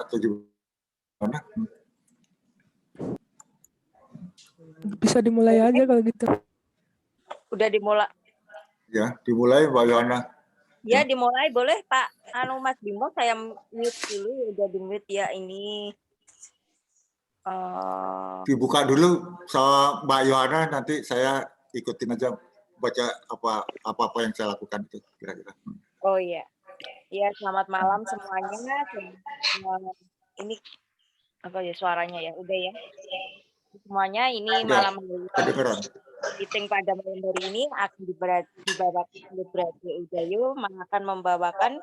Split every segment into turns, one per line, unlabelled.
atau gimana?
Bisa dimulai aja kalau gitu.
Udah dimulai.
Ya, dimulai Mbak Yohana.
Ya, dimulai boleh Pak. Mas Bimo, saya mute dulu. Udah di-mute ya ini.
Dibuka dulu sama Mbak Yohana, nanti saya ikutin aja baca apa yang saya lakukan itu kira-kira.
Oh iya. Ya, selamat malam semuanya. Ini apa ya suaranya ya? Udah ya. Semuanya ini malam
kedengeran.
meeting pada malam hari ini akan dibawakan oleh Brade Udayo, akan membawakan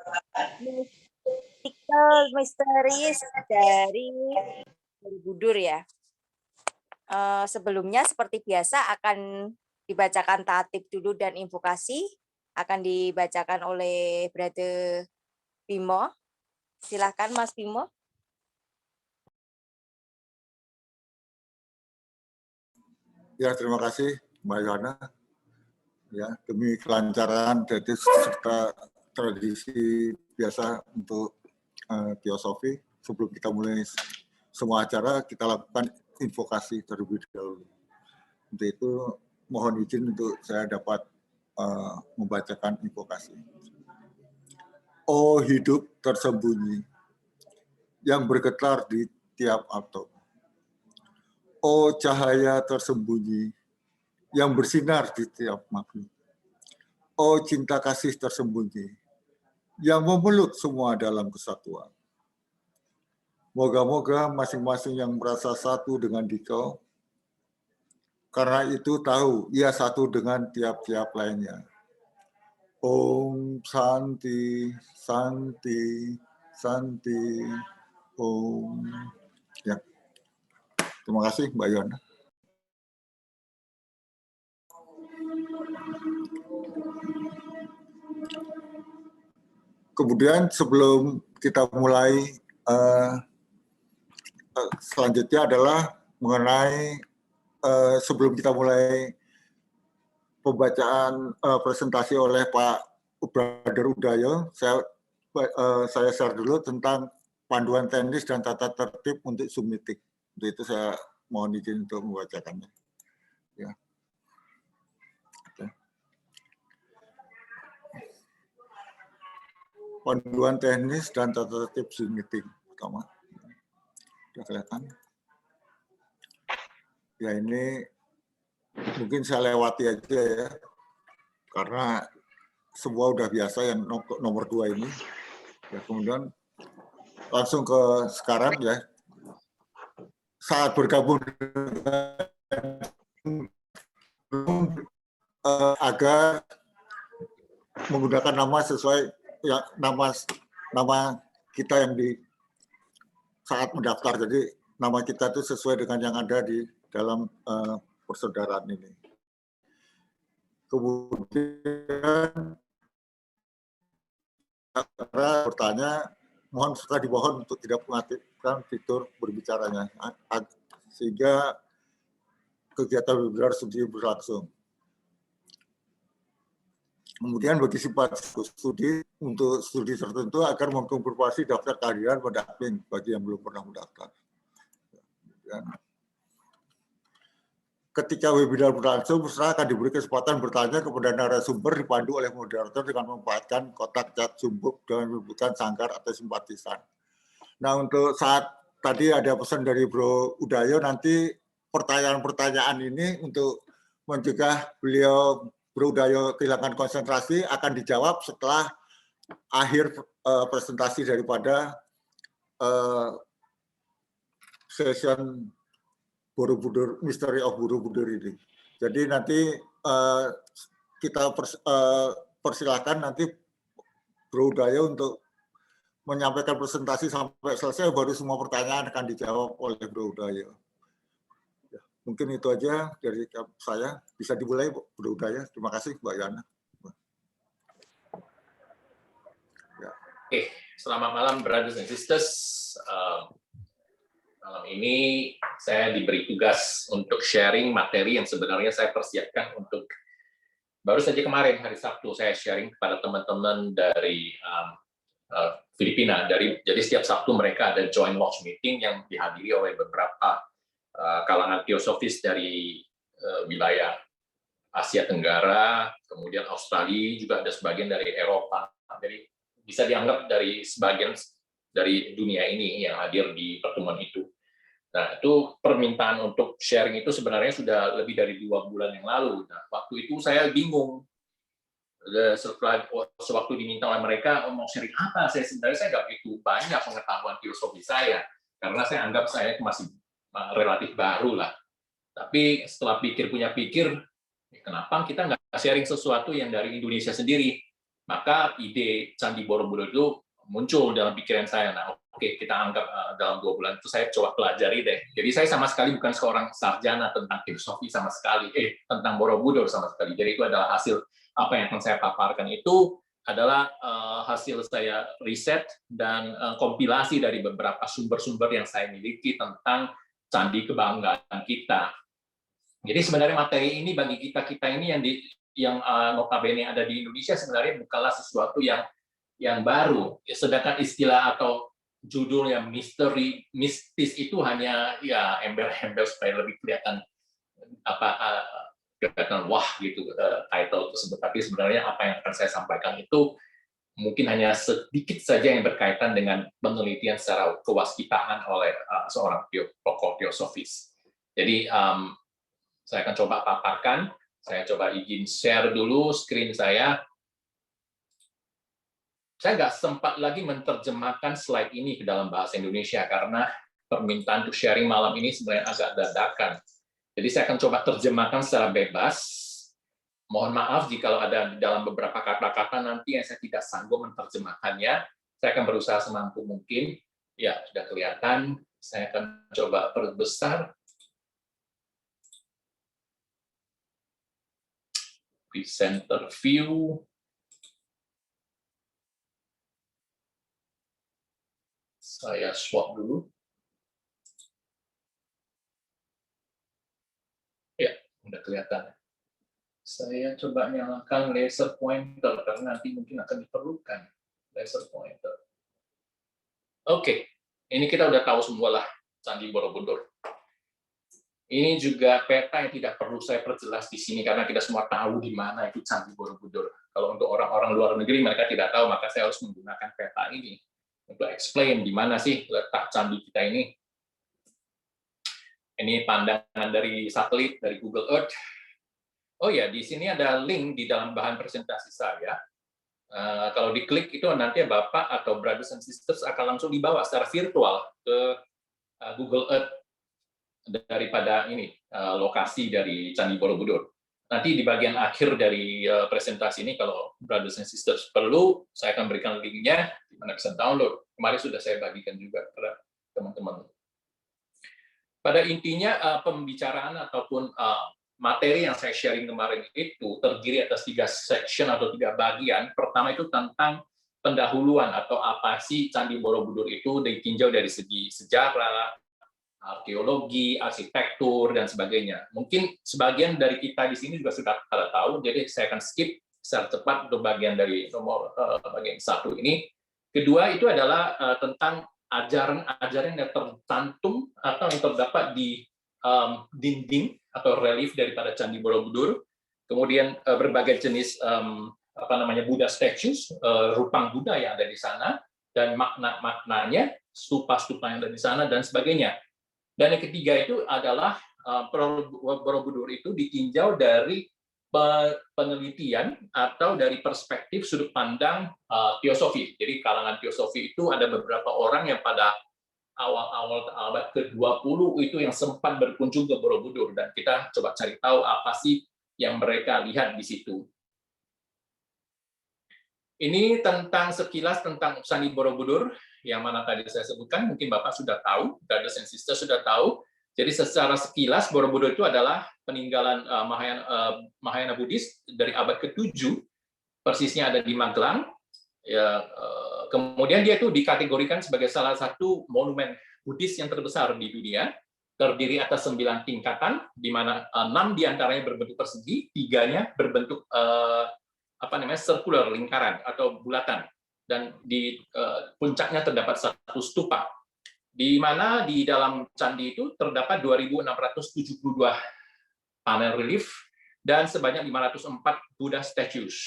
musical misteris dari Borobudur ya. Sebelumnya seperti biasa akan dibacakan tatib dulu dan invokasi akan dibacakan oleh Brade Bimo. Silahkan Mas Bimo.
Ya, terima kasih Mbak Yohana. Ya, demi kelancaran jadi serta tradisi biasa untuk teosofi, sebelum kita mulai semua acara kita lakukan invokasi terlebih dahulu. Untuk itu mohon izin untuk saya dapat membacakan invokasi. Oh hidup tersembunyi yang bergetar di tiap atom. Oh cahaya tersembunyi yang bersinar di tiap makhluk. Oh cinta kasih tersembunyi yang memeluk semua dalam kesatuan. Moga-moga masing-masing yang merasa satu dengan dikau, karena itu tahu ia satu dengan tiap-tiap lainnya. Om Santi, Santi, Santi, Om. Ya. Terima kasih Mbak Yohana. Kemudian sebelum kita mulai, selanjutnya adalah mengenai sebelum kita mulai pembacaan presentasi oleh Pak Brother Udayo, saya share dulu tentang panduan teknis dan tata tertib untuk Zoom meeting. Untuk itu saya mohon izin untuk membacakannya. Ya. Panduan teknis dan tata tertib Zoom meeting pertama. Sudah kelihatan? Ya ini mungkin saya lewati aja ya, karena semua udah biasa yang nomor 2 ini. Ya, kemudian langsung ke sekarang ya. Saat bergabung agar menggunakan nama sesuai ya, nama kita yang di saat mendaftar. Jadi nama kita itu sesuai dengan yang ada di dalam persaudaraan ini. Kemudian bertanya, mohon serta dimohon untuk tidak mengaktifkan fitur berbicaranya, sehingga kegiatan webinar studi berlangsung. Kemudian bagi sifat studi, untuk studi tertentu agar mengkonfirmasi daftar kehadiran pada admin bagi yang belum pernah mendaftar. Ketika webinar berlangsung, peserta akan diberi kesempatan bertanya kepada narasumber dipandu oleh moderator dengan memanfaatkan kotak chat Zoom dan menyebutkan sangkar atau simpatisan. Nah, untuk saat tadi ada pesan dari Bro Udayo, nanti pertanyaan-pertanyaan ini untuk mencegah beliau Bro Udayo kehilangan konsentrasi akan dijawab setelah akhir presentasi daripada session Borobudur, Mystery of Borobudur ini. Jadi nanti kita persilakan nanti Bro Udayo untuk menyampaikan presentasi sampai selesai, baru semua pertanyaan akan dijawab oleh Bro Udayo. Ya, mungkin itu aja dari saya. Bisa dimulai Bro Udayo. Terima kasih Mbak Yana.
Ya. Oke, selamat malam brothers and sisters. Malam ini saya diberi tugas untuk sharing materi yang sebenarnya saya persiapkan untuk baru saja kemarin hari Sabtu saya sharing kepada teman-teman dari Filipina. Jadi setiap Sabtu mereka ada joint watch meeting yang dihadiri oleh beberapa kalangan teosofis dari wilayah Asia Tenggara, kemudian Australia, juga ada sebagian dari Eropa. Jadi bisa dianggap dari sebagian dari dunia ini yang hadir di pertemuan itu. Nah, itu permintaan untuk sharing itu sebenarnya sudah lebih dari 2 bulan yang lalu. Nah, waktu itu saya bingung. Setelah sewaktu diminta oleh mereka mau sharing apa, saya nggak begitu banyak pengetahuan filosofi saya, karena saya anggap saya masih relatif baru lah. Tapi setelah punya pikir, kenapa kita nggak sharing sesuatu yang dari Indonesia sendiri? Maka ide Candi Borobudur itu muncul dalam pikiran saya. Nah, oke, kita anggap dalam 2 bulan itu saya coba pelajari deh. Jadi saya sama sekali bukan seorang sarjana tentang filosofi sama sekali, tentang Borobudur sama sekali. Jadi itu adalah hasil apa yang akan saya paparkan itu adalah hasil saya riset dan kompilasi dari beberapa sumber-sumber yang saya miliki tentang candi kebanggaan kita. Jadi sebenarnya materi ini bagi kita ini yang notabene ada di Indonesia sebenarnya bukanlah sesuatu yang baru. Sedangkan istilah atau judul yang misteri, mistis itu hanya ya embel-embel supaya lebih kelihatan kelihatan wah gitu title tersebut. Tapi sebenarnya apa yang akan saya sampaikan itu mungkin hanya sedikit saja yang berkaitan dengan penelitian secara kewaskitaan oleh seorang tokoh teosofis. Jadi saya akan coba paparkan. Saya coba izin share dulu screen saya. Saya nggak sempat lagi menerjemahkan slide ini ke dalam bahasa Indonesia karena permintaan untuk sharing malam ini sebenarnya agak dadakan. Jadi saya akan coba terjemahkan secara bebas. Mohon maaf jika ada di dalam beberapa kata-kata nanti yang saya tidak sanggup menerjemahkannya. Saya akan berusaha semampu mungkin. Ya, sudah kelihatan. Saya akan coba perbesar. Presenter view. Saya swap dulu. Ya, udah kelihatan. Saya coba nyalakan laser pointer karena nanti mungkin akan diperlukan laser pointer. Oke, ini kita udah tahu semua lah Candi Borobudur. Ini juga peta yang tidak perlu saya perjelas di sini karena kita semua tahu di mana itu Candi Borobudur. Kalau untuk orang-orang luar negeri mereka tidak tahu, maka saya harus menggunakan peta ini untuk explain di mana sih letak candi kita ini. Ini pandangan dari satelit, dari Google Earth. Oh ya, di sini ada link di dalam bahan presentasi saya. Kalau diklik itu nanti Bapak atau brothers and sisters akan langsung dibawa secara virtual ke Google Earth daripada ini lokasi dari Candi Borobudur. Nanti di bagian akhir dari presentasi ini, kalau brothers and sisters perlu, saya akan berikan linknya di mana bisa download. Kemarin sudah saya bagikan juga kepada teman-teman. Pada intinya pembicaraan ataupun materi yang saya sharing kemarin itu terdiri atas 3 section atau 3 bagian. Pertama itu tentang pendahuluan atau apa sih Candi Borobudur itu ditinjau dari segi sejarah, arkeologi, arsitektur, dan sebagainya. Mungkin sebagian dari kita di sini juga sudah pada tahu, jadi saya akan skip secara cepat untuk bagian dari bagian 1 ini. Kedua itu adalah tentang ajaran-ajaran yang tercantum atau yang terdapat di dinding atau relief daripada Candi Borobudur. Kemudian berbagai jenis Buddha statues, rupang Buddha yang ada di sana, dan makna-maknanya, stupa-stupa yang ada di sana, dan sebagainya. Dan yang ketiga itu adalah Borobudur itu ditinjau dari penelitian atau dari perspektif sudut pandang teosofi. Jadi kalangan teosofi itu ada beberapa orang yang pada awal-awal abad ke-20 itu yang sempat berkunjung ke Borobudur, dan kita coba cari tahu apa sih yang mereka lihat di situ. Ini tentang sekilas tentang Candi Borobudur yang mana tadi saya sebutkan, mungkin Bapak sudah tahu, brothers and sisters sudah tahu. Jadi secara sekilas Borobudur itu adalah peninggalan Mahayana Buddhis dari abad ke-7, persisnya ada di Magelang. Ya, kemudian dia itu dikategorikan sebagai salah satu monumen Buddhis yang terbesar di dunia, terdiri atas 9 tingkatan, di mana 6 diantaranya berbentuk persegi, 3-nya berbentuk sirkular, lingkaran atau bulatan. dan di puncaknya terdapat satu stupa, di mana di dalam candi itu terdapat 2.672 panel relief dan sebanyak 504 Buddha statues.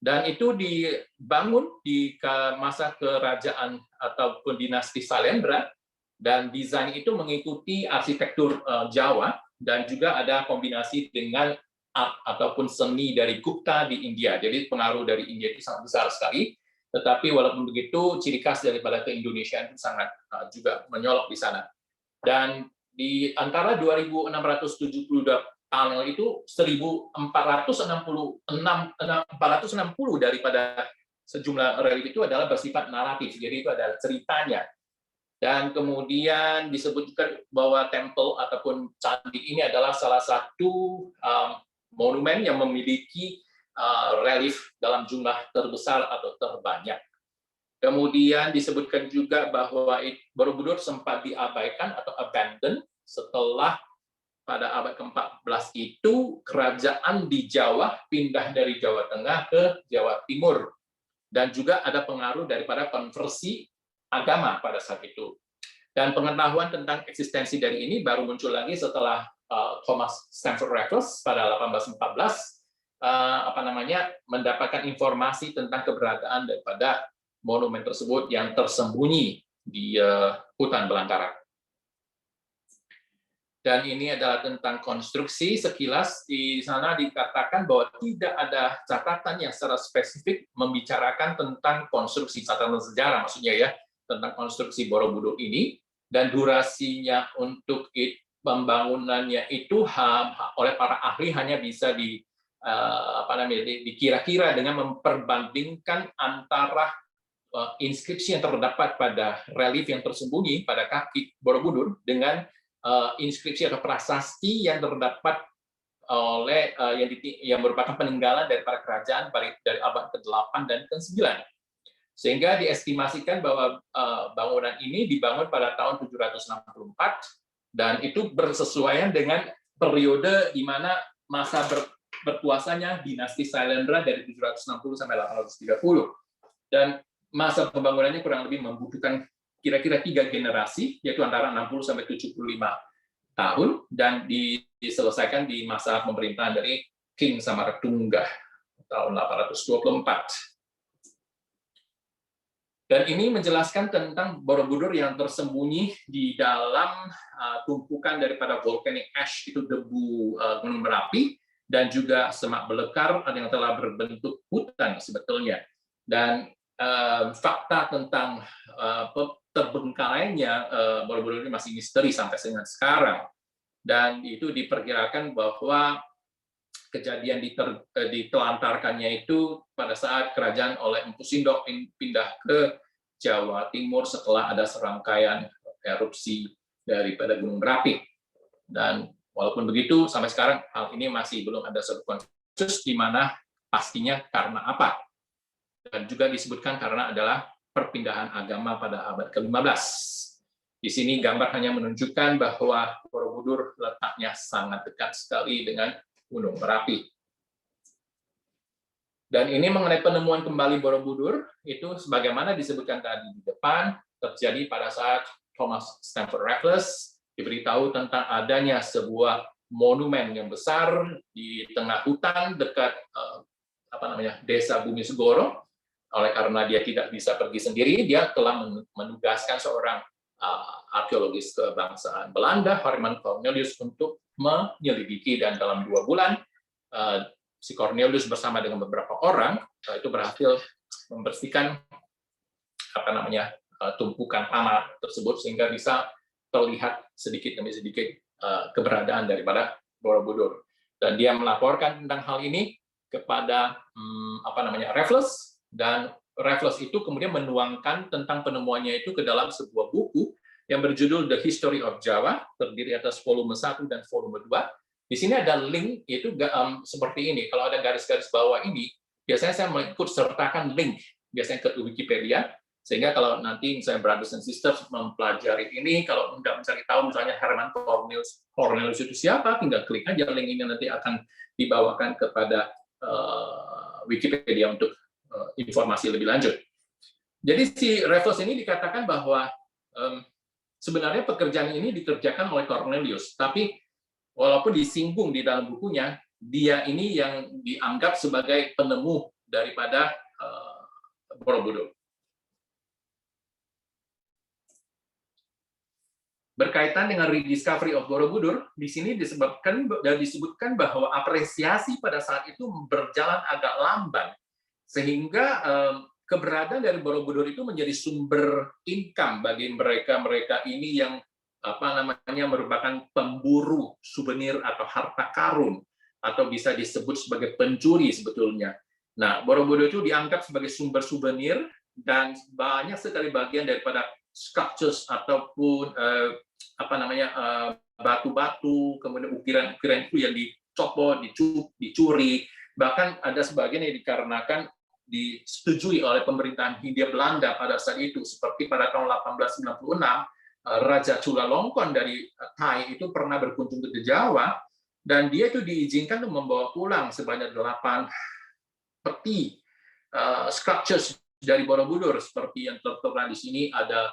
Dan itu dibangun di masa kerajaan ataupun dinasti Sailendra, dan desain itu mengikuti arsitektur Jawa, dan juga ada kombinasi dengan art ataupun seni dari Gupta di India. Jadi pengaruh dari India itu sangat besar sekali. Tetapi walaupun begitu, ciri khas daripada keindonesiaan itu sangat juga menyolok di sana. Dan di antara 2.672 panel itu 460 daripada sejumlah relief itu adalah bersifat naratif. Jadi itu ada ceritanya. Dan kemudian disebutkan bahwa tempel ataupun candi ini adalah salah satu monumen yang memiliki relief dalam jumlah terbesar atau terbanyak. Kemudian disebutkan juga bahwa Borobudur sempat diabaikan atau abandon setelah pada abad ke-14 itu kerajaan di Jawa pindah dari Jawa Tengah ke Jawa Timur, dan juga ada pengaruh daripada konversi agama pada saat itu. Dan pengetahuan tentang eksistensi dari ini baru muncul lagi setelah Thomas Stamford Raffles pada 1814 mendapatkan informasi tentang keberadaan daripada monumen tersebut yang tersembunyi di hutan belantara. Dan ini adalah tentang konstruksi. Sekilas di sana dikatakan bahwa tidak ada catatan yang secara spesifik membicarakan tentang konstruksi, catatan sejarah maksudnya ya, tentang konstruksi Borobudur ini, dan durasinya untuk pembangunannya itu oleh para ahli hanya bisa dikira-kira dengan memperbandingkan antara inskripsi yang terdapat pada relief yang tersembunyi pada kaki Borobudur dengan inskripsi atau prasasti yang terdapat oleh yang merupakan peninggalan daripada kerajaan dari abad ke-8 dan ke-9. Sehingga diestimasikan bahwa bangunan ini dibangun pada tahun 764, dan itu bersesuaian dengan periode di mana masa berkuasanya dinasti Sailendra dari 760 sampai 830. Dan masa pembangunannya kurang lebih membutuhkan kira-kira 3 generasi, yaitu antara 60 sampai 75 tahun, dan diselesaikan di masa pemerintahan dari King Samaratungga tahun 824. Dan ini menjelaskan tentang Borobudur yang tersembunyi di dalam tumpukan daripada volcanic ash, itu debu gunung Merapi, dan juga semak belekar yang telah berbentuk hutan sebetulnya. Dan fakta tentang terbengkalainya Borobudur ini masih misteri sampai dengan sekarang. Dan itu diperkirakan bahwa kejadian ditelantarkannya itu pada saat kerajaan oleh Empu Sindok pindah ke Jawa Timur setelah ada serangkaian erupsi daripada Gunung Merapi. Dan walaupun begitu, sampai sekarang hal ini masih belum ada satu konsensus di mana pastinya karena apa. Dan juga disebutkan karena adalah perpindahan agama pada abad ke-15. Di sini gambar hanya menunjukkan bahwa Borobudur letaknya sangat dekat sekali dengan Gunung Merapi. Dan ini mengenai penemuan kembali Borobudur, itu sebagaimana disebutkan tadi di depan, terjadi pada saat Thomas Stamford Raffles diberitahu tentang adanya sebuah monumen yang besar di tengah hutan dekat Desa Bumi Segoro. Oleh karena dia tidak bisa pergi sendiri, dia telah menugaskan seorang arkeologis kebangsaan Belanda, Herman Cornelius, untuk menyelidiki, dan dalam 2 bulan si Cornelius bersama dengan beberapa orang itu berhasil membersihkan tumpukan tanah tersebut sehingga bisa terlihat sedikit demi sedikit keberadaan daripada Borobudur. Dan dia melaporkan tentang hal ini kepada Raffles, dan Raffles itu kemudian menuangkan tentang penemuannya itu ke dalam sebuah buku yang berjudul The History of Java, terdiri atas volume 1 dan volume 2. Di sini ada link, yaitu seperti ini. Kalau ada garis-garis bawah ini, biasanya saya mengikut sertakan link, biasanya ke Wikipedia, sehingga kalau nanti misalnya brothers and sisters mempelajari ini, kalau tidak mencari tahu misalnya Herman Cornelius itu siapa, tinggal klik aja link ini, nanti akan dibawakan kepada Wikipedia untuk informasi lebih lanjut. Jadi si Raffles ini dikatakan bahwa sebenarnya pekerjaan ini dikerjakan oleh Cornelius, tapi walaupun disinggung di dalam bukunya, dia ini yang dianggap sebagai penemu daripada Borobudur. Berkaitan dengan rediscovery of Borobudur, di sini disebutkan bahwa apresiasi pada saat itu berjalan agak lamban, sehingga keberadaan dari Borobudur itu menjadi sumber income bagi mereka ini yang merupakan pemburu souvenir atau harta karun, atau bisa disebut sebagai pencuri sebetulnya. Nah, Borobudur itu dianggap sebagai sumber souvenir, dan banyak sekali bagian daripada sculptures ataupun batu-batu, kemudian ukiran-ukiran itu yang dicopot, dicuri, bahkan ada sebagian yang dikarenakan disetujui oleh pemerintahan Hindia Belanda pada saat itu, seperti pada tahun 1896 Raja Chulalongkorn dari Thai itu pernah berkunjung ke Jawa, dan dia itu diizinkan untuk membawa pulang sebanyak 8 peti sculptures dari Borobudur, seperti yang tertera di sini ada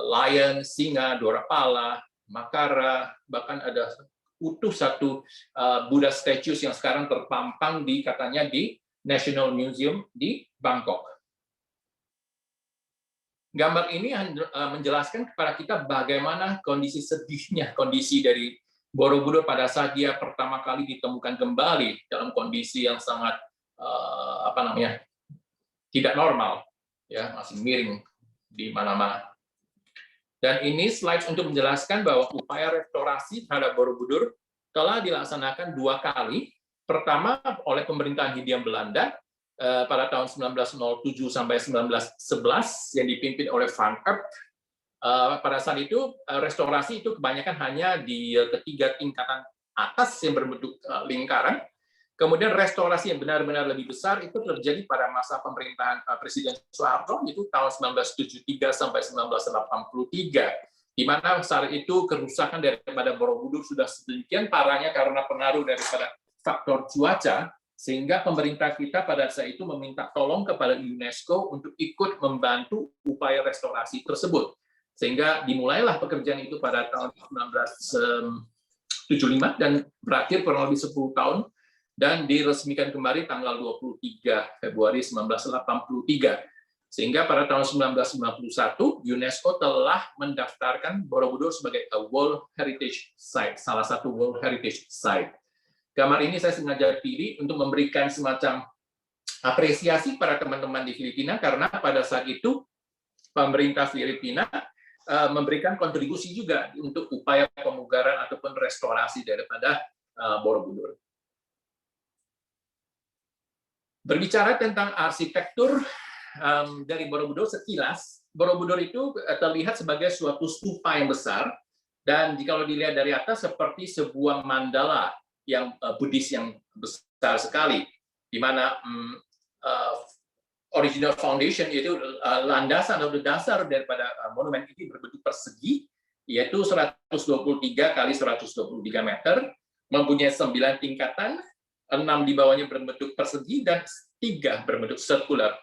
lion, singa, dorapala, makara, bahkan ada utuh satu Buddha statues yang sekarang terpampang katanya di National Museum di Bangkok. Gambar ini menjelaskan kepada kita bagaimana kondisi sedihnya kondisi dari Borobudur pada saat dia pertama kali ditemukan kembali dalam kondisi yang sangat tidak normal, ya, masih miring di mana-mana. Dan ini slides untuk menjelaskan bahwa upaya restorasi terhadap Borobudur telah dilaksanakan 2 kali. Pertama oleh pemerintahan Hindia Belanda pada tahun 1907 sampai 1911 yang dipimpin oleh Van Eert. Pada saat itu restorasi itu kebanyakan hanya di ketiga tingkatan atas yang berbentuk lingkaran. Kemudian restorasi yang benar-benar lebih besar itu terjadi pada masa pemerintahan Presiden Soeharto, itu tahun 1973 sampai 1983, di mana saat itu kerusakan daripada Borobudur sudah sedemikian parahnya karena pengaruh daripada faktor cuaca, sehingga pemerintah kita pada saat itu meminta tolong kepada UNESCO untuk ikut membantu upaya restorasi tersebut. Sehingga dimulailah pekerjaan itu pada tahun 1975 dan berakhir kurang lebih 10 tahun, dan diresmikan kembali tanggal 23 Februari 1983. Sehingga pada tahun 1991, UNESCO telah mendaftarkan Borobudur sebagai a World Heritage Site, salah satu World Heritage Site. Gambar ini saya sengaja pilih untuk memberikan semacam apresiasi pada teman-teman di Filipina, karena pada saat itu pemerintah Filipina memberikan kontribusi juga untuk upaya pemugaran ataupun restorasi daripada Borobudur. Berbicara tentang arsitektur dari Borobudur sekilas, Borobudur itu terlihat sebagai suatu stupa yang besar, dan jika dilihat dari atas seperti sebuah mandala yang Buddhis yang besar sekali, di mana original foundation, yaitu landasan atau dasar daripada monumen ini berbentuk persegi, yaitu 123 kali 123 meter, mempunyai 9 tingkatan, 6 di bawahnya berbentuk persegi dan 3 berbentuk sirkular.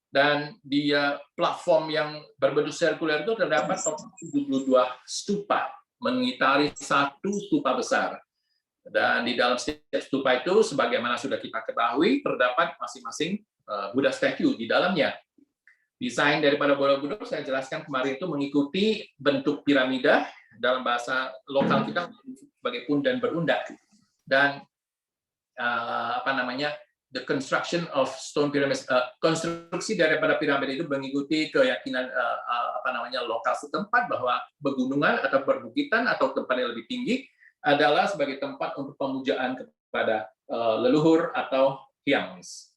Dan di platform yang berbentuk sirkular itu terdapat 72 stupa mengitari 1 stupa besar. Dan di dalam setiap stupa itu, sebagaimana sudah kita ketahui, terdapat masing-masing Buddha statue di dalamnya. Desain daripada Borobudur saya jelaskan kemarin itu mengikuti bentuk piramida, dalam bahasa lokal kita sebagai pundan berundak. Dan the construction of stone pyramids, konstruksi daripada piramida itu mengikuti keyakinan lokal setempat bahwa pegunungan atau perbukitan atau tempat yang lebih tinggi adalah sebagai tempat untuk pemujaan kepada leluhur atau hyangs.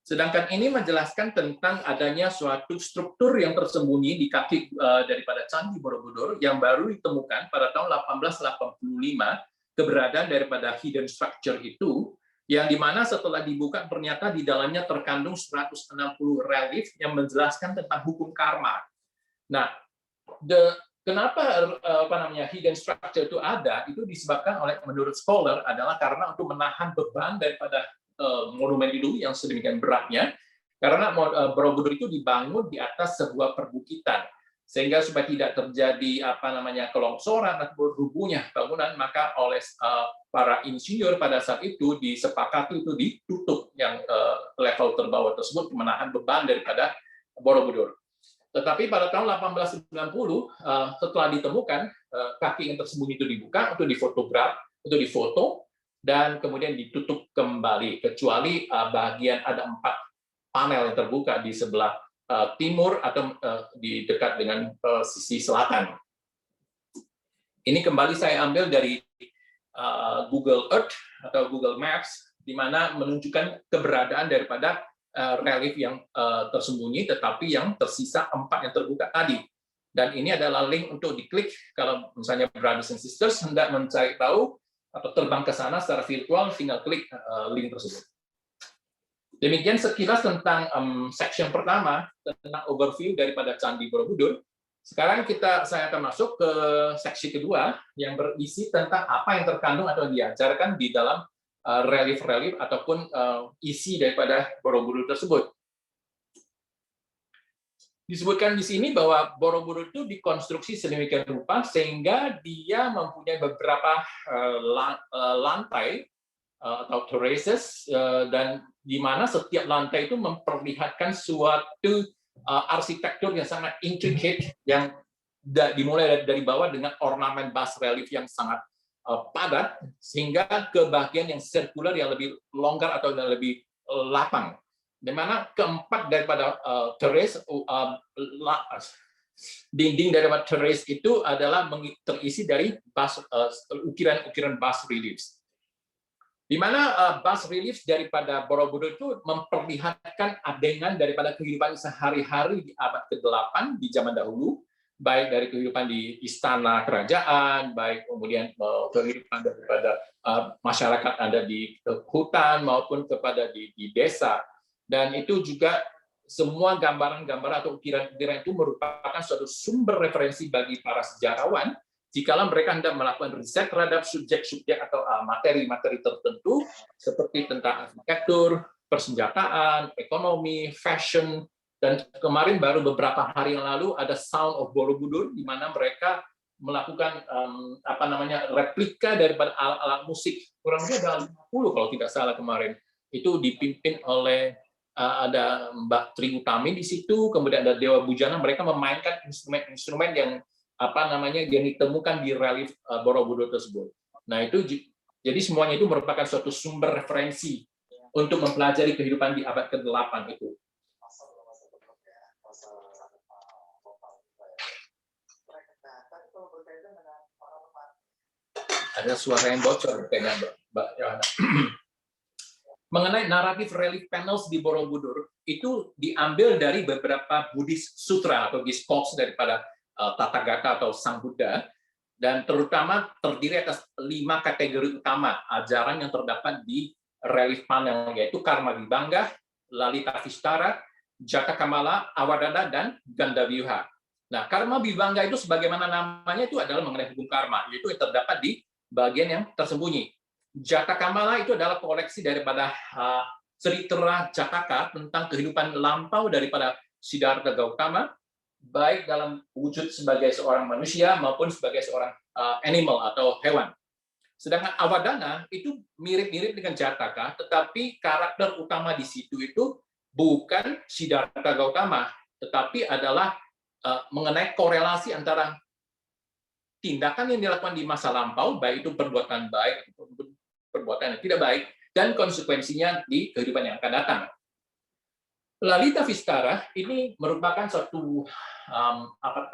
Sedangkan ini menjelaskan tentang adanya suatu struktur yang tersembunyi di kaki daripada Candi Borobudur yang baru ditemukan pada tahun 1885, keberadaan daripada hidden structure itu, yang dimana setelah dibuka ternyata di dalamnya terkandung 160 relief yang menjelaskan tentang hukum karma. Nah, kenapa hidden structure itu ada, itu disebabkan oleh, menurut scholar, adalah karena untuk menahan beban daripada monumen itu yang sedemikian beratnya, Karena Borobudur itu dibangun di atas sebuah perbukitan, sehingga supaya tidak terjadi kelongsoran atau rubuhnya bangunan, maka oleh para insinyur pada saat itu disepakati itu ditutup yang level terbawah tersebut menahan beban daripada Borobudur. Tetapi pada tahun 1890 setelah ditemukan kaki yang tersembunyi itu dibuka untuk difoto dan kemudian ditutup kembali, kecuali bagian ada 4 panel yang terbuka di sebelah timur atau di dekat dengan sisi selatan. Ini kembali saya ambil dari Google Earth atau Google Maps, di mana menunjukkan keberadaan daripada relief yang tersembunyi, tetapi yang tersisa 4 yang terbuka tadi. Dan ini adalah link untuk diklik kalau misalnya brothers and sisters hendak mencari tahu atau terbang ke sana secara virtual, tinggal klik link tersebut. Demikian sekilas tentang section pertama, tentang overview daripada Candi Borobudur. Sekarang saya akan masuk ke seksi kedua, yang berisi tentang apa yang terkandung atau diajarkan di dalam relief-relief ataupun isi daripada Borobudur tersebut. Disebutkan di sini bahwa Borobudur itu dikonstruksi sedemikian rupa sehingga dia mempunyai beberapa lantai atau terraces, dan di mana setiap lantai itu memperlihatkan suatu arsitektur yang sangat intricate yang dimulai dari bawah dengan ornamen bas relief yang sangat padat sehingga ke bagian yang sirkular yang lebih longgar atau lebih lapang. Di mana keempat daripada terrace, dinding daripada terrace itu adalah terisi dari ukiran-ukiran bas reliefs. Di mana bas relief daripada Borobudur itu memperlihatkan adegan daripada kehidupan sehari-hari di abad ke-8 di zaman dahulu, baik dari kehidupan di istana kerajaan, baik kemudian kehidupan daripada masyarakat ada di hutan maupun kepada di desa. Dan itu juga semua gambaran-gambaran atau ukiran-ukiran itu merupakan suatu sumber referensi bagi para sejarawan jikalau mereka hendak melakukan riset terhadap subjek-subjek atau materi-materi tertentu seperti tentang arsitektur, persenjataan, ekonomi, fashion, dan kemarin baru beberapa hari yang lalu ada Sound of Borobudur di mana mereka melakukan replika daripada alat-alat musik, kurang lebih ada 50 kalau tidak salah kemarin. Itu dipimpin oleh ada Mbak Tri Utami di situ, kemudian ada Dewa Bujana, mereka memainkan instrumen-instrumen yang yang ditemukan di relief Borobudur tersebut. Nah, itu jadi semuanya itu merupakan suatu sumber referensi untuk mempelajari kehidupan di abad ke-8 itu. Ada suara yang bocor kayaknya, Mbak Yohana. Mengenai naratif relief panels di Borobudur itu diambil dari beberapa Buddhist sutra atau discourse daripada Tathagata atau Sang Buddha, dan terutama terdiri atas 5 kategori utama ajaran yang terdapat di relief panel, yaitu Karma Vibhanga, Lalita Vistara, Jatakamala, Awadana, dan Gandavyuha. Nah, Karma Vibhanga itu sebagaimana namanya itu adalah mengenai hukum karma, yaitu yang terdapat di bagian yang tersembunyi. Jatakamala itu adalah koleksi daripada cerita Jataka tentang kehidupan lampau daripada Siddhartha Gautama, baik dalam wujud sebagai seorang manusia maupun sebagai seorang animal atau hewan. Sedangkan Awadana itu mirip-mirip dengan Jataka, tetapi karakter utama di situ itu bukan Siddhartha Gautama, tetapi adalah mengenai korelasi antara tindakan yang dilakukan di masa lampau, baik itu perbuatan baik ataupun perbuatan yang tidak baik, dan konsekuensinya di kehidupan yang akan datang. Lalita Vistara ini merupakan suatu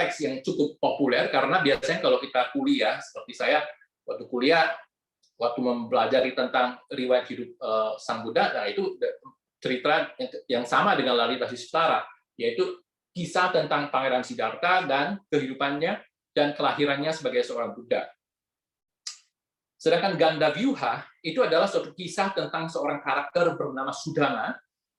teks yang cukup populer karena biasanya kalau kita kuliah, seperti saya waktu kuliah, waktu mempelajari tentang riwayat hidup Sang Buddha, nah itu cerita yang sama dengan Lalita Vistara, yaitu kisah tentang Pangeran Siddhartha dan kehidupannya dan kelahirannya sebagai seorang Buddha. Sedangkan Gandavyuha itu adalah suatu kisah tentang seorang karakter bernama Sudana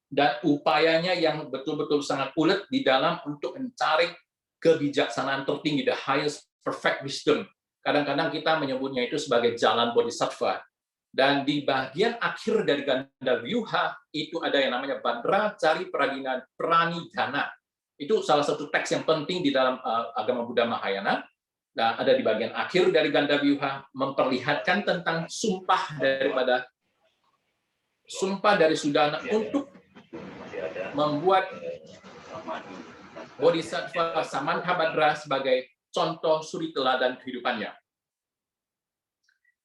dan upayanya yang betul-betul sangat ulet di dalam untuk mencari kebijaksanaan tertinggi, the highest perfect wisdom. Kadang-kadang kita menyebutnya itu sebagai jalan bodhisattva. Dan di bagian akhir dari ganda Vyuha itu ada yang namanya Badra Cari Pranidhana. Itu salah satu teks yang penting di dalam agama Buddha Mahayana. Dan ada di bagian akhir dari ganda Vyuha memperlihatkan tentang sumpah dari Sudana untuk membuat Bodhisattva Samantabhadra sebagai contoh suri teladan kehidupannya.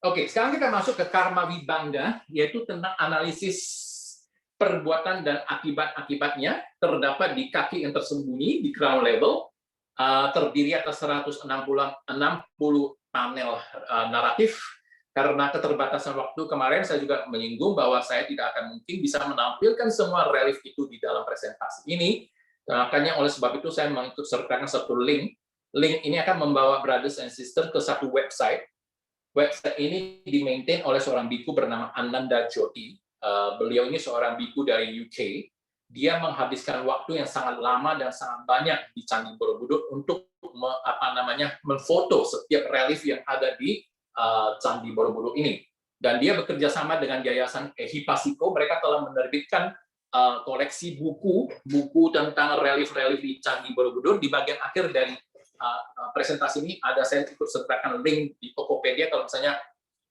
Oke, sekarang kita masuk ke karma vibangga, yaitu tentang analisis perbuatan dan akibat-akibatnya terdapat di kaki yang tersembunyi di ground level, terdiri atas 160 panel naratif. Karena keterbatasan waktu kemarin saya juga menyinggung bahwa saya tidak akan mungkin bisa menampilkan semua relief itu di dalam presentasi ini. Makanya oleh sebab itu saya mengikut sertakan satu link. Link ini akan membawa brothers and sisters ke satu website. Website ini dimaintain oleh seorang biku bernama Ananda Jyoti. Beliau ini seorang biku dari UK. Dia menghabiskan waktu yang sangat lama dan sangat banyak di Candi Borobudur untuk memfoto setiap relief yang ada di Candi Borobudur ini. Dan dia bekerja sama dengan Yayasan Hipasiko. Mereka telah menerbitkan koleksi buku tentang relief-relief di Candi Borobudur. Di bagian akhir dari presentasi ini ada saya ikut sertakan link di Tokopedia kalau misalnya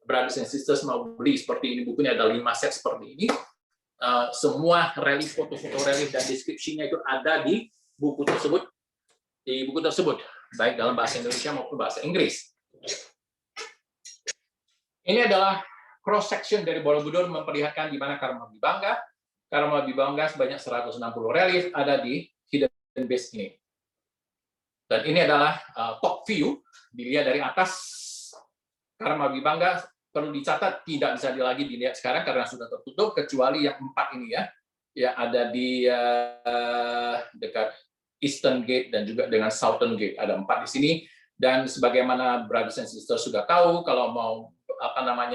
brothers and sisters mau beli seperti ini, bukunya ada 5 set seperti ini. Semua relief, foto-foto relief dan deskripsinya itu ada di buku tersebut, baik dalam bahasa Indonesia maupun bahasa Inggris. Ini adalah cross section dari Borobudur memperlihatkan di mana karma vibangga. Karma vibangga sebanyak 160 relief ada di hidden base ini. Dan ini adalah top view, dilihat dari atas. Karma vibangga perlu dicatat tidak bisa lagi dilihat sekarang karena sudah tertutup kecuali yang 4 ini ya. Ya ada di dekat Eastern Gate dan juga dengan Southern Gate, ada 4 di sini. Dan sebagaimana brothers and sisters sudah tahu, kalau mau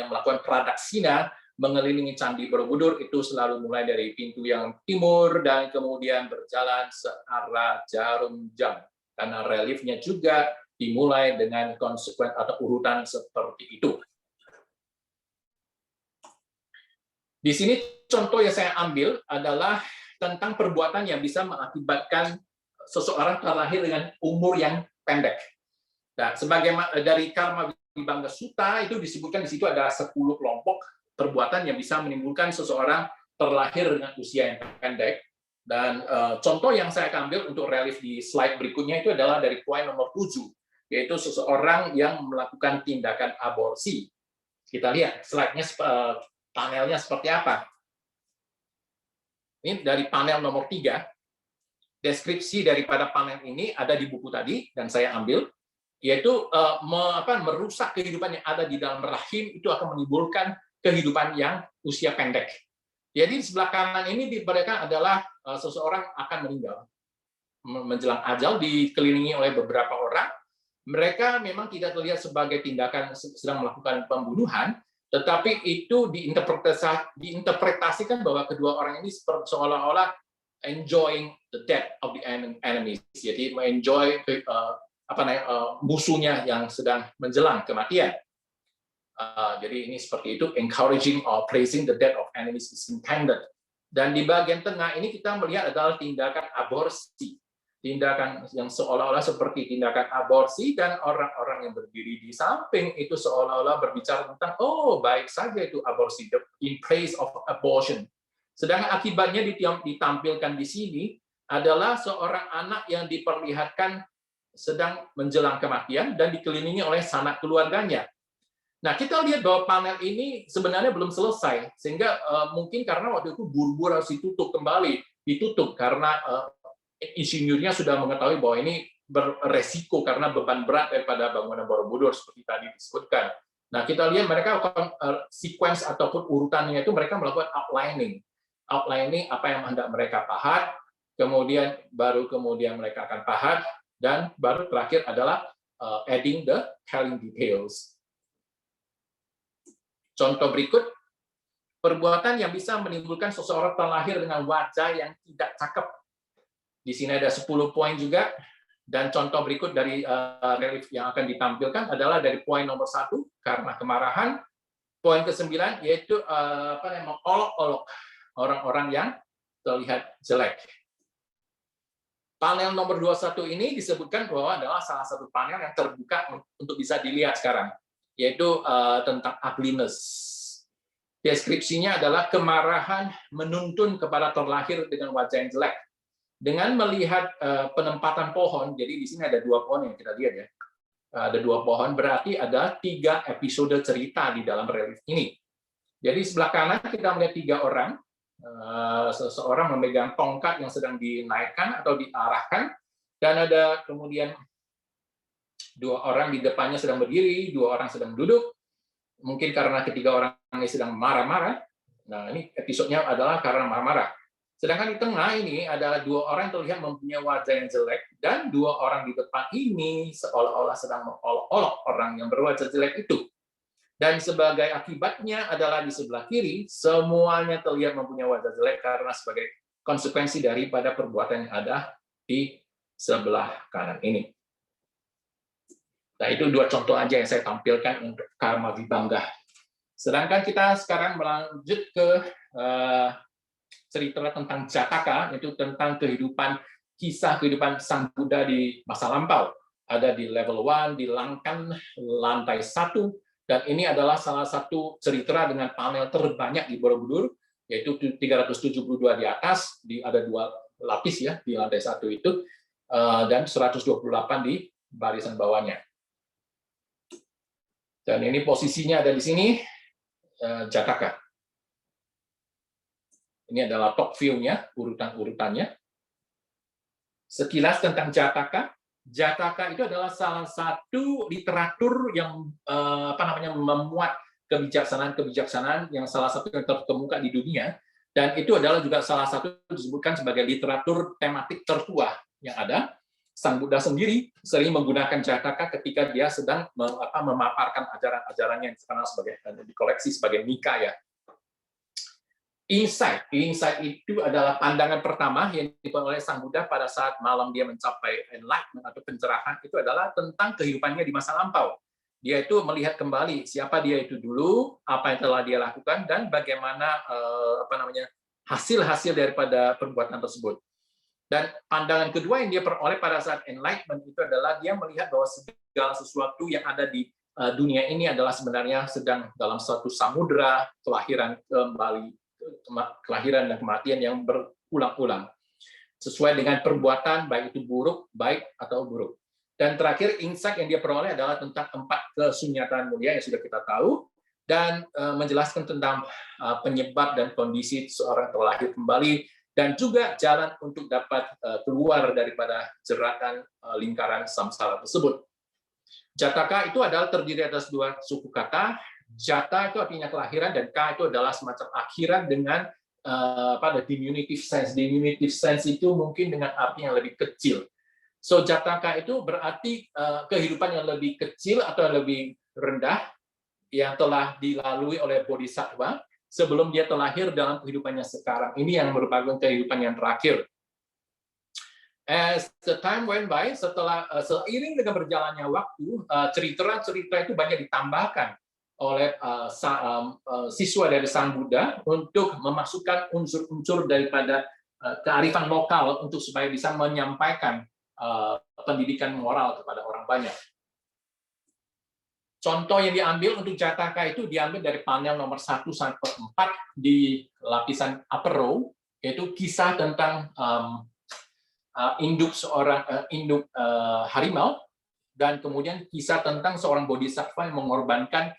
melakukan pradaksina mengelilingi Candi Borobudur itu selalu mulai dari pintu yang timur dan kemudian berjalan searah jarum jam, karena reliefnya juga dimulai dengan konsekuen atau urutan seperti itu. Di sini contoh yang saya ambil adalah tentang perbuatan yang bisa mengakibatkan seseorang terlahir dengan umur yang pendek. Nah, sebagaimana dari Karma Vibangga Sutta itu disebutkan di situ ada 10 kelompok perbuatan yang bisa menimbulkan seseorang terlahir dengan usia yang pendek. Dan contoh yang saya ambil untuk relief di slide berikutnya itu adalah dari poin nomor 7, yaitu seseorang yang melakukan tindakan aborsi. Kita lihat slide-nya, panelnya seperti apa. Ini dari panel nomor 3. Deskripsi daripada panel ini ada di buku tadi dan saya ambil, yaitu merusak kehidupan yang ada di dalam rahim itu akan menimbulkan kehidupan yang usia pendek. Jadi di sebelah kanan ini diperlihatkan adalah seseorang akan meninggal menjelang ajal, dikelilingi oleh beberapa orang. Mereka memang tidak terlihat sebagai tindakan sedang melakukan pembunuhan, tetapi itu diinterpretasikan bahwa kedua orang ini seolah-olah enjoying the death of the enemies, jadi mengenjoy musuhnya yang sedang menjelang kematian. Jadi ini seperti itu, encouraging or praising the death of enemies is intended. Dan di bagian tengah ini kita melihat adalah tindakan aborsi, tindakan yang seolah-olah seperti tindakan aborsi, dan orang-orang yang berdiri di samping itu seolah-olah berbicara tentang baik saja itu aborsi, in praise of abortion. Sedangkan akibatnya ditampilkan di sini adalah seorang anak yang diperlihatkan sedang menjelang kematian dan dikelilingi oleh sanak keluarganya. Nah, kita lihat bahwa panel ini sebenarnya belum selesai, sehingga mungkin karena waktu itu buru-buru harus ditutup karena insinyurnya sudah mengetahui bahwa ini beresiko karena beban berat daripada bangunan Borobudur seperti tadi disebutkan. Nah, kita lihat mereka akan sequence ataupun urutannya itu mereka melakukan outlining apa yang hendak mereka pahat, kemudian mereka akan pahat, dan baru terakhir adalah adding the telling details. Contoh berikut, perbuatan yang bisa menimbulkan seseorang terlahir dengan wajah yang tidak cakep. Di sini ada 10 poin juga, dan contoh berikut dari relief yang akan ditampilkan adalah dari poin nomor 1, karena kemarahan, Poin ke-9 yaitu mengolok-olok orang-orang yang terlihat jelek. Panel nomor 21 ini disebutkan bahwa adalah salah satu panel yang terbuka untuk bisa dilihat sekarang, yaitu tentang ugliness. Deskripsinya adalah kemarahan menuntun kepada terlahir dengan wajah yang jelek. Dengan melihat penempatan pohon, jadi di sini ada 2 pohon yang kita lihat ya. Ada 2 pohon, berarti ada 3 episode cerita di dalam relief ini. Jadi sebelah kanan kita melihat 3 orang, seseorang memegang tongkat yang sedang dinaikkan atau diarahkan, dan ada kemudian 2 orang di depannya sedang berdiri, 2 orang sedang duduk, mungkin karena ketiga orang ini sedang marah-marah. Nah, ini episodenya adalah karena marah-marah. Sedangkan di tengah ini adalah 2 orang yang terlihat mempunyai wajah yang jelek, dan 2 orang di depan ini seolah-olah sedang mengolok-olok orang yang berwajah jelek itu. Dan sebagai akibatnya adalah di sebelah kiri, semuanya terlihat mempunyai wajah jelek karena sebagai konsekuensi daripada perbuatan yang ada di sebelah kanan ini. Nah, itu 2 contoh aja yang saya tampilkan untuk karma vibangga. Sedangkan kita sekarang melanjut ke cerita tentang Jataka, yaitu tentang kisah kehidupan Sang Buddha di masa lampau. Ada di level 1, di Langkan lantai 1, dan ini adalah salah satu cerita dengan panel terbanyak di Borobudur, yaitu 372 di atas, ada 2 lapis ya di lantai 1 itu, dan 128 di barisan bawahnya. Dan ini posisinya ada di sini, Jataka. Ini adalah top view-nya, urutan-urutannya. Sekilas tentang Jataka. Jataka itu adalah salah satu literatur yang memuat kebijaksanaan-kebijaksanaan yang salah satu yang terkemuka di dunia, dan itu adalah juga salah satu disebutkan sebagai literatur tematik tertua yang ada. Sang Buddha sendiri sering menggunakan Jataka ketika dia sedang memaparkan ajaran-ajarannya yang dikenal sebagai dikoleksi sebagai Nikaya. Insight itu adalah pandangan pertama yang dipenuhi oleh Sang Buddha pada saat malam dia mencapai enlightenment atau pencerahan, itu adalah tentang kehidupannya di masa lampau. Dia itu melihat kembali siapa dia itu dulu, apa yang telah dia lakukan, dan bagaimana hasil-hasil daripada perbuatan tersebut. Dan pandangan kedua yang dia peroleh pada saat enlightenment itu adalah dia melihat bahwa segala sesuatu yang ada di dunia ini adalah sebenarnya sedang dalam suatu samudera kelahiran dan kematian yang berulang-ulang sesuai dengan perbuatan, baik itu buruk, baik atau buruk. Dan terakhir, insight yang dia peroleh adalah tentang 4 kesunyataan mulia yang sudah kita tahu, dan menjelaskan tentang penyebab dan kondisi seorang terlahir kembali, dan juga jalan untuk dapat keluar daripada jeratan lingkaran samsara tersebut. Jataka itu adalah terdiri atas 2 suku kata. Jata itu artinya kelahiran, dan Ka itu adalah semacam akhiran dengan diminutive sense. Diminutive sense itu mungkin dengan arti yang lebih kecil. So Jataka itu berarti kehidupan yang lebih kecil atau yang lebih rendah yang telah dilalui oleh Bodhisattva sebelum dia terlahir dalam kehidupannya sekarang. Ini yang merupakan kehidupan yang terakhir. As the time went by, seiring dengan berjalannya waktu, cerita-cerita itu banyak ditambahkan oleh siswa dari Sang Buddha untuk memasukkan unsur-unsur daripada kearifan lokal untuk supaya bisa menyampaikan pendidikan moral kepada orang banyak. Contoh yang diambil untuk Jataka itu diambil dari panel nomor 1 sampai 4 di lapisan upper row, yaitu kisah tentang induk harimau, dan kemudian kisah tentang seorang bodhisattva yang mengorbankan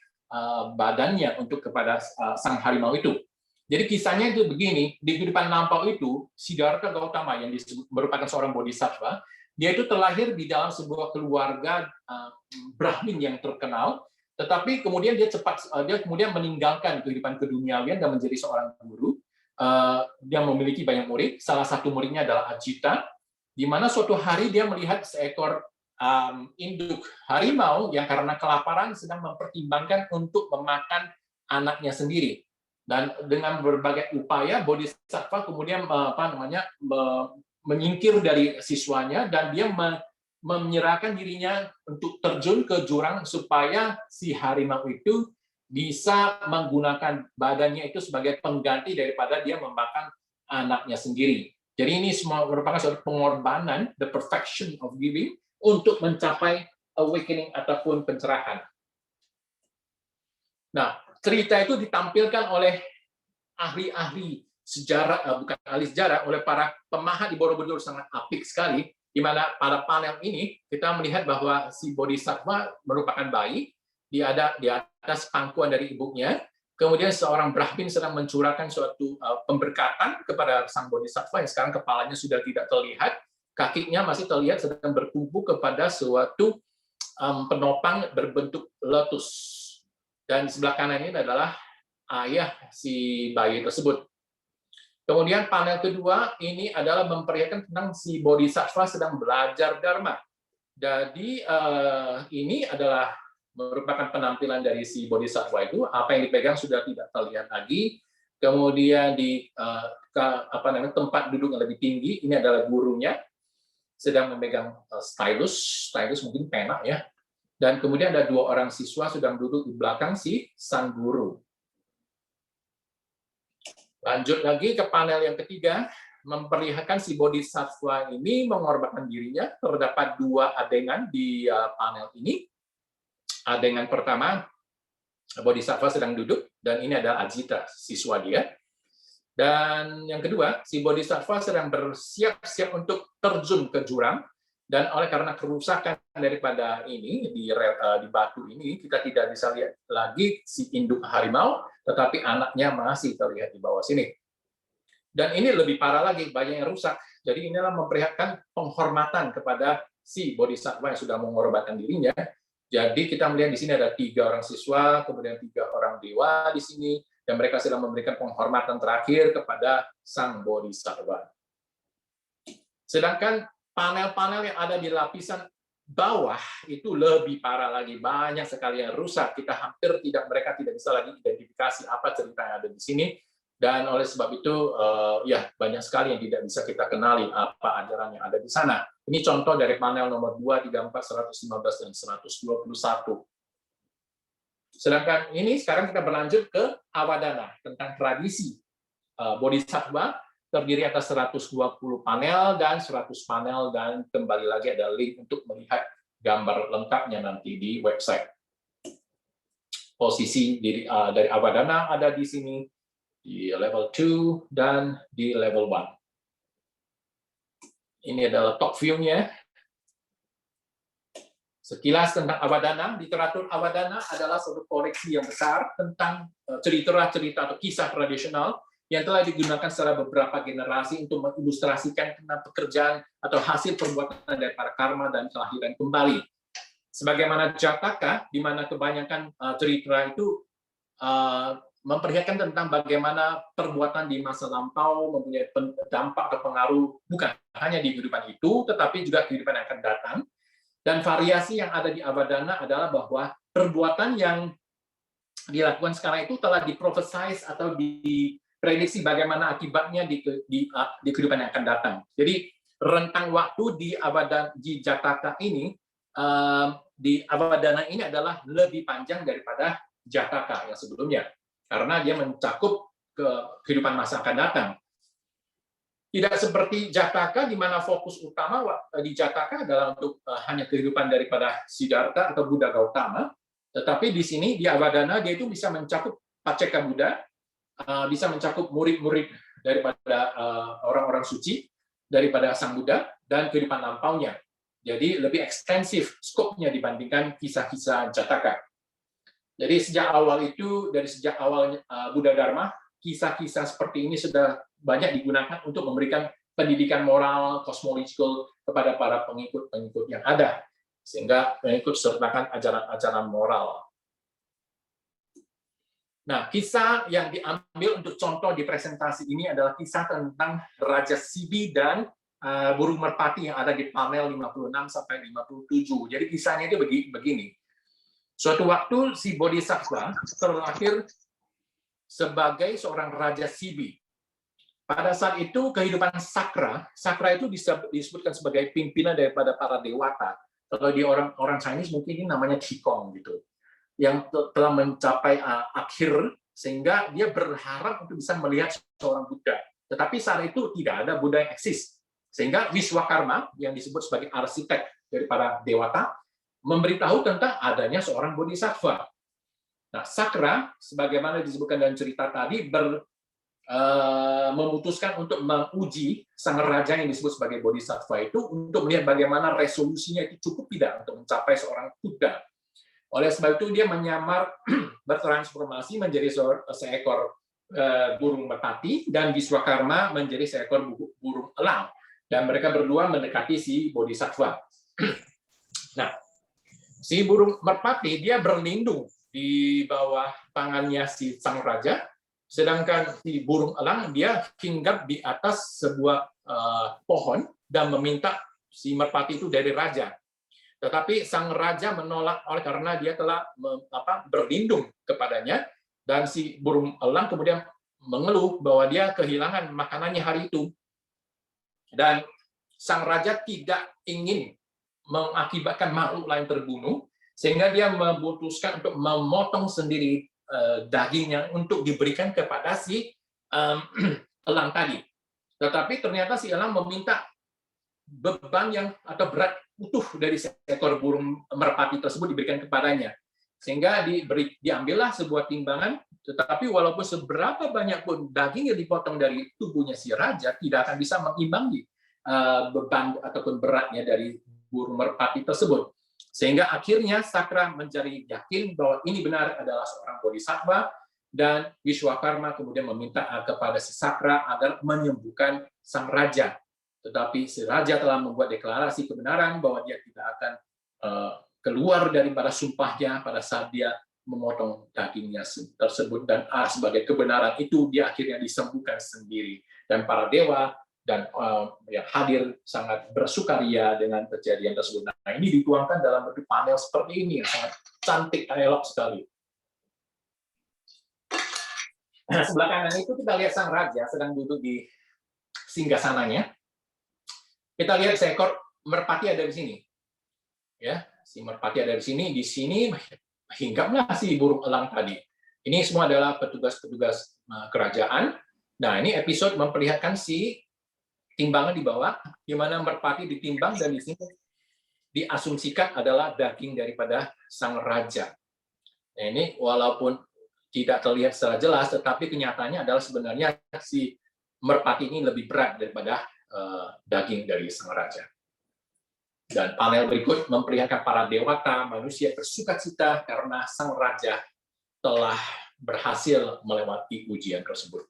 badannya untuk kepada sang harimau itu. Jadi kisahnya itu begini, di kehidupan lampau itu, Siddhartha Gautama yang merupakan seorang bodhisattva, dia itu terlahir di dalam sebuah keluarga Brahmin yang terkenal, tetapi kemudian dia kemudian meninggalkan kehidupan keduniawian dan menjadi seorang guru. Dia memiliki banyak murid, salah satu muridnya adalah Ajita, di mana suatu hari dia melihat seekor induk harimau yang karena kelaparan sedang mempertimbangkan untuk memakan anaknya sendiri. Dan dengan berbagai upaya, Bodhisattva kemudian menyingkir dari siswanya, dan dia menyerahkan dirinya untuk terjun ke jurang supaya si harimau itu bisa menggunakan badannya itu sebagai pengganti daripada dia memakan anaknya sendiri. Jadi ini semua merupakan suatu pengorbanan, the perfection of giving, untuk mencapai awakening ataupun pencerahan. Nah, cerita itu ditampilkan oleh ahli-ahli sejarah, bukan ahli sejarah, oleh para pemahat di Borobudur sangat apik sekali, di mana pada panel ini kita melihat bahwa si Bodhisattva merupakan bayi, dia ada di atas pangkuan dari ibunya, kemudian seorang Brahmin sedang mencurahkan suatu pemberkatan kepada sang Bodhisattva yang sekarang kepalanya sudah tidak terlihat, kakinya masih terlihat sedang bertumpu kepada suatu penopang berbentuk lotus. Dan di sebelah kanan ini adalah ayah si bayi tersebut. Kemudian panel kedua ini adalah memperlihatkan tentang si Bodhisattva sedang belajar Dharma. Jadi ini adalah merupakan penampilan dari si Bodhisattva itu, apa yang dipegang sudah tidak terlihat lagi. Kemudian di tempat duduk yang lebih tinggi, ini adalah gurunya sedang memegang stylus mungkin pena ya. Dan kemudian ada 2 orang siswa sedang duduk di belakang si sang guru. Lanjut lagi ke panel yang ketiga, memperlihatkan si Bodhisattva ini mengorbankan dirinya. Terdapat 2 adegan di panel ini. Adegan pertama, Bodhisattva sedang duduk, dan ini adalah Ajita, siswa dia. Dan yang kedua, si Bodhisattva sedang bersiap-siap untuk terjun ke jurang, dan oleh karena kerusakan daripada ini di batu ini, kita tidak bisa lihat lagi si induk harimau, tetapi anaknya masih terlihat di bawah sini. Dan ini lebih parah lagi, banyak yang rusak. Jadi inilah memperlihatkan penghormatan kepada si Bodhisattva yang sudah mengorbankan dirinya. Jadi kita melihat di sini ada 3 orang siswa, kemudian 3 orang dewa di sini, dan mereka sedang memberikan penghormatan terakhir kepada sang Bodhisattva. Sedangkan panel-panel yang ada di lapisan bawah itu lebih parah lagi, banyak sekali yang rusak. Mereka tidak bisa lagi identifikasi apa cerita yang ada di sini, dan oleh sebab itu ya banyak sekali yang tidak bisa kita kenali apa ajaran yang ada di sana. Ini contoh dari panel nomor 2, 34, 115 dan 121. Sedangkan ini sekarang kita berlanjut ke Awadana tentang tradisi Bodhisattva. Terdiri atas 120 panel dan 100 panel, dan kembali lagi ada link untuk melihat gambar lengkapnya nanti di website. Posisi dari Awadana ada di sini, di level 2 dan di level 1. Ini adalah top view-nya. Sekilas tentang Awadana, literatur Awadana adalah suatu koleksi yang besar tentang cerita-cerita atau kisah tradisional yang telah digunakan secara beberapa generasi untuk mengilustrasikan tentang pekerjaan atau hasil perbuatan dari para karma dan kelahiran kembali. Sebagaimana Jataka, di mana kebanyakan cerita itu memperlihatkan tentang bagaimana perbuatan di masa lampau mempunyai dampak atau pengaruh bukan hanya di kehidupan itu, tetapi juga kehidupan yang akan datang. Dan variasi yang ada di Awadana adalah bahwa perbuatan yang dilakukan sekarang itu telah diprofesize atau diprediksi bagaimana akibatnya di kehidupan yang akan datang. Jadi rentang waktu di Jataka ini, di Awadana ini adalah lebih panjang daripada Jataka yang sebelumnya, karena dia mencakup kehidupan masa akan datang. Tidak seperti Jataka, di mana fokus utama di Jataka adalah untuk hanya kehidupan daripada Siddhartha atau Buddha Gautama, tetapi di sini di Awadana dia itu bisa mencakup Pacceka Buddha, bisa mencakup murid-murid daripada orang-orang suci, daripada Sang Buddha, dan kehidupan lampaunya. Jadi lebih ekstensif skopnya dibandingkan kisah-kisah Jataka. Jadi sejak awal Buddha Dharma, kisah-kisah seperti ini sudah banyak digunakan untuk memberikan pendidikan moral, cosmological kepada para pengikut-pengikut yang ada, sehingga pengikut sertakan ajaran-ajaran moral. Nah, kisah yang diambil untuk contoh di presentasi ini adalah kisah tentang Raja Sibi dan burung merpati yang ada di panel 56 sampai 57. Jadi kisahnya itu begini. Suatu waktu si Bodhisattva terlahir sebagai seorang Raja Sibi. Pada saat itu kehidupan Sakra itu disebutkan sebagai pimpinan daripada para dewata. Kalau di orang Chinese mungkin ini namanya Qigong gitu. yang telah mencapai akhir, sehingga dia berharap untuk bisa melihat seorang Buddha. Tetapi saat itu tidak ada Buddha yang eksis. Sehingga Wiswakarma, yang disebut sebagai arsitek dari para dewata, memberitahu tentang adanya seorang bodhisattva. Nah, Sakra, sebagaimana disebutkan dalam cerita tadi, memutuskan untuk menguji sang raja yang disebut sebagai bodhisattva itu untuk melihat bagaimana resolusinya itu cukup tidak untuk mencapai seorang Buddha. Oleh sebab itu dia menyamar bertransformasi menjadi seekor burung merpati dan Wiswakarma menjadi seekor burung elang. Dan mereka berdua mendekati si bodhisattva. Nah, si burung merpati dia berlindung di bawah tangannya si sang raja, sedangkan si burung elang dia hinggap di atas sebuah pohon dan meminta si merpati itu dari raja. Tetapi sang raja menolak oleh karena dia telah berlindung kepadanya, dan si burung elang kemudian mengeluh bahwa dia kehilangan makanannya hari itu. Dan sang raja tidak ingin mengakibatkan makhluk lain terbunuh, sehingga dia memutuskan untuk memotong sendiri dagingnya untuk diberikan kepada si elang tadi. Tetapi ternyata si elang meminta beban atau berat utuh dari seekor burung merpati tersebut diberikan kepadanya, sehingga diambillah sebuah timbangan. Tetapi walaupun seberapa banyak pun daging yang dipotong dari tubuhnya si raja, tidak akan bisa mengimbangi beban ataupun beratnya dari burung merpati tersebut. Sehingga akhirnya Sakra mencari yakin bahwa ini benar adalah seorang bodhisattva, dan Wiswakarma kemudian meminta kepada si Sakra agar menyembuhkan sang raja. Tetapi si raja telah membuat deklarasi kebenaran bahwa dia tidak akan keluar daripada sumpahnya pada saat dia memotong dagingnya tersebut, dan sebagai kebenaran itu dia akhirnya disembuhkan sendiri, dan para dewa dan yang hadir sangat bersukaria dengan kejadian tersebut. Nah, ini dituangkan dalam bentuk panel seperti ini yang sangat cantik, elok sekali. Nah, sebelah kanan itu kita lihat sang raja sedang duduk di singgasananya. Kita lihat seekor merpati ada di sini. Ya, si merpati ada di sini. Di sini hinggaplah si burung elang tadi. Ini semua adalah petugas-petugas kerajaan. Nah, ini episode memperlihatkan si timbangan di bawah, di mana merpati ditimbang, dan di sini diasumsikan adalah daging daripada sang raja. Nah, ini walaupun tidak terlihat secara jelas, tetapi kenyataannya adalah sebenarnya si merpati ini lebih berat daripada daging dari sang raja. Dan panel berikut memperlihatkan para dewata manusia bersukacita karena sang raja telah berhasil melewati ujian tersebut.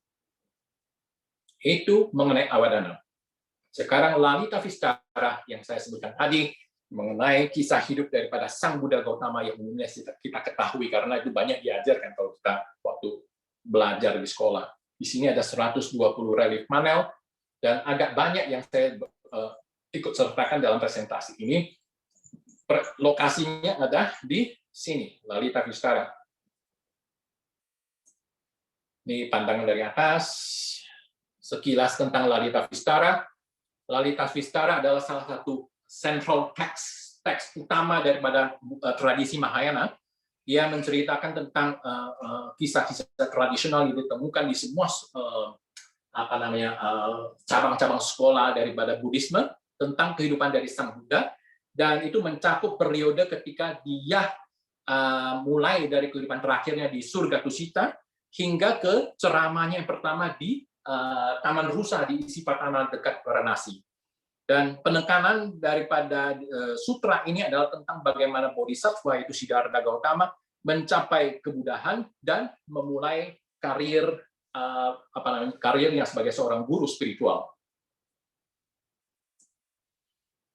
Itu mengenai Awadana. Sekarang Lalita Vistara yang saya sebutkan tadi mengenai kisah hidup daripada Sang Buddha Gautama yang umumnya kita ketahui karena itu banyak diajarkan kalau kita waktu belajar di sekolah. Di sini ada 120 relief panel dan agak banyak yang saya ikut sertakan dalam presentasi ini. Lokasinya ada di sini, Lalita Vistara. Ini pandangan dari atas. Sekilas tentang Lalita Vistara. Lalita Vistara adalah salah satu central teks utama daripada tradisi Mahayana. Dia menceritakan tentang kisah-kisah tradisional yang ditemukan di semua cabang-cabang sekolah daripada Buddhisme tentang kehidupan dari Sang Buddha, dan itu mencakup periode ketika dia mulai dari kehidupan terakhirnya di Surga Tusita hingga ke ceramahnya yang pertama di Taman Rusa di Isipatana dekat Varanasi. Dan penekanan daripada sutra ini adalah tentang bagaimana bodhisattva itu Siddhartha Gautama mencapai kebudahan dan memulai karirnya sebagai seorang guru spiritual.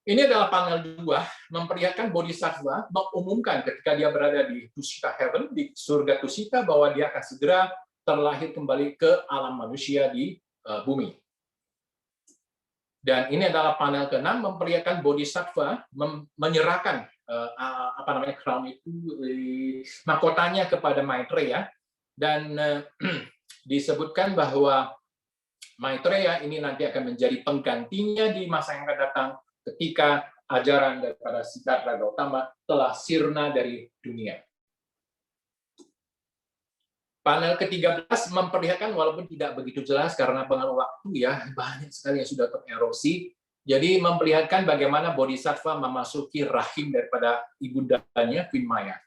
Ini adalah panel 2 memperlihatkan bodhisattva mengumumkan ketika dia berada di Tusita Heaven, di surga Tusita, bahwa dia akan segera terlahir kembali ke alam manusia di bumi. Dan ini adalah panel ke-6 memperlihatkan bodhisattva menyerahkan crown itu, mahkotanya kepada Maitreya, dan disebutkan bahwa Maitreya ini nanti akan menjadi penggantinya di masa yang akan datang ketika ajaran daripada Siddhartha Gautama telah sirna dari dunia. Panel ke-13 memperlihatkan walaupun tidak begitu jelas karena pengaruh waktu ya, banyak sekali yang sudah tererosi. Jadi memperlihatkan bagaimana bodhisattva memasuki rahim daripada ibundanya Queen Maya.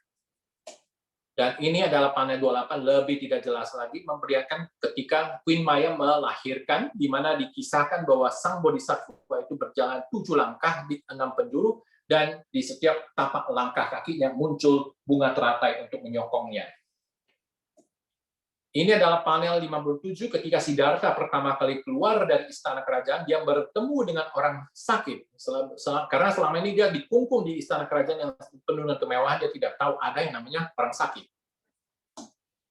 Dan ini adalah panel 28, lebih tidak jelas lagi, memperlihatkan ketika Queen Maya melahirkan, di mana dikisahkan bahwa sang bodhisattva itu berjalan 7 langkah di 6 penjuru, dan di setiap tapak langkah kakinya muncul bunga teratai untuk menyokongnya. Ini adalah panel 57 ketika Siddhartha pertama kali keluar dari istana kerajaan, dia bertemu dengan orang sakit. Karena selama ini dia dikungkung di istana kerajaan yang penuh dengan kemewahan, dia tidak tahu ada yang namanya orang sakit.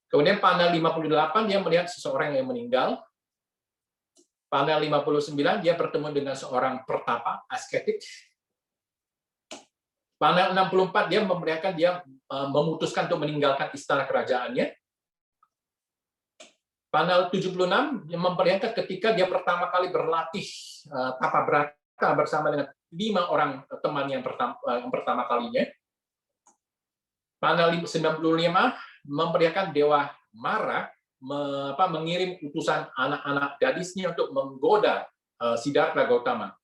Kemudian panel 58, dia melihat seseorang yang meninggal. Panel 59, dia bertemu dengan seorang pertapa, asketik. Panel 64, dia memperlihatkan dia memutuskan untuk meninggalkan istana kerajaannya. Panel 76 yang memperlihatkan ketika dia pertama kali berlatih tapa brata bersama dengan 5 orang teman yang pertama kalinya. Panel 95 memperlihatkan Dewa Mara mengirim utusan anak-anak gadisnya untuk menggoda Siddhartha Gautama.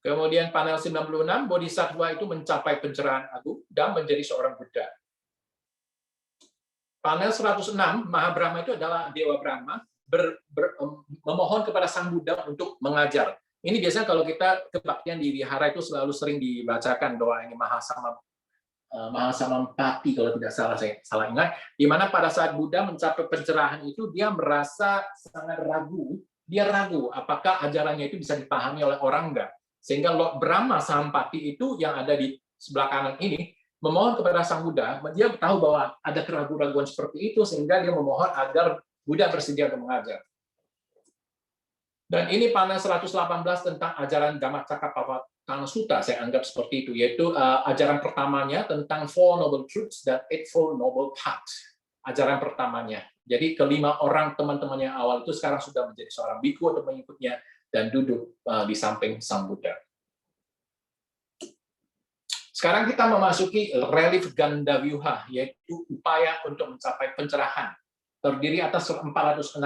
Kemudian panel 96, Bodhisattva itu mencapai pencerahan agung dan menjadi seorang Buddha. Panel 106, Mahabrahma itu adalah Dewa Brahma memohon kepada Sang Buddha untuk mengajar. Ini biasanya kalau kita kebaktian di wihara itu selalu sering dibacakan doa ini Mahasamampati kalau tidak salah saya salah ingat, di mana pada saat Buddha mencapai pencerahan itu dia merasa sangat ragu, dia ragu apakah ajarannya itu bisa dipahami oleh orang enggak. Sehingga Lord Brahma Sampati itu yang ada di sebelah kanan ini memohon kepada Sang Buddha, dia tahu bahwa ada keraguan-raguan seperti itu, sehingga dia memohon agar Buddha bersedia untuk mengajar. Dan ini panel 118 tentang ajaran Dhammacakkappavattana Sutta, saya anggap seperti itu, yaitu ajaran pertamanya tentang Four Noble Truths dan Eightfold Noble Path. Ajaran pertamanya. Jadi kelima orang teman-teman yang awal itu sekarang sudah menjadi seorang biku atau pengikutnya dan duduk di samping Sang Buddha. Sekarang kita memasuki relief Gandavyuha, yaitu upaya untuk mencapai pencerahan. Terdiri atas 460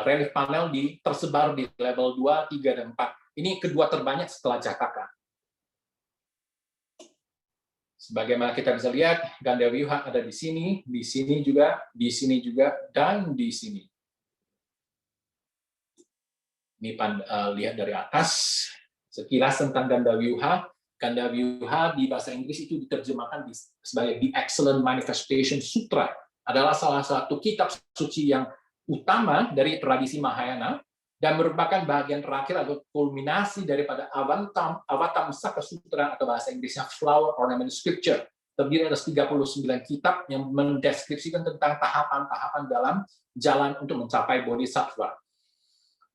relief panel tersebar di level 2, 3, dan 4. Ini kedua terbanyak setelah Jataka. Sebagaimana kita bisa lihat, Gandavyuha ada di sini juga, dan di sini. Ini lihat dari atas, sekilas tentang Gandavyuha. Gandavyuha di bahasa Inggris itu diterjemahkan sebagai The Excellent Manifestation Sutra, adalah salah satu kitab suci yang utama dari tradisi Mahayana dan merupakan bagian terakhir atau kulminasi daripada Avatamsaka Sutra atau bahasa Inggrisnya Flower Ornament Scripture. Terdiri atas 39 kitab yang mendeskripsikan tentang tahapan-tahapan dalam jalan untuk mencapai bodhisattva.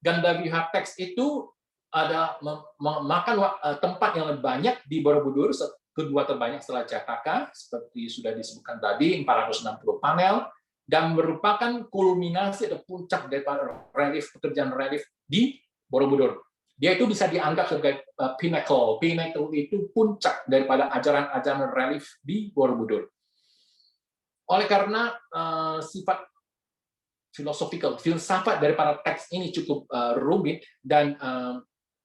Gandavyuha teks itu ada memakan tempat yang lebih banyak di Borobudur, kedua terbanyak setelah Jataka, seperti sudah disebutkan tadi, 460 panel, dan merupakan kulminasi atau puncak daripada pekerjaan relief di Borobudur. Dia itu bisa dianggap sebagai pinnacle. Pinnacle itu puncak daripada ajaran-ajaran relief di Borobudur. Oleh karena sifat filsafat daripada teks ini cukup rumit dan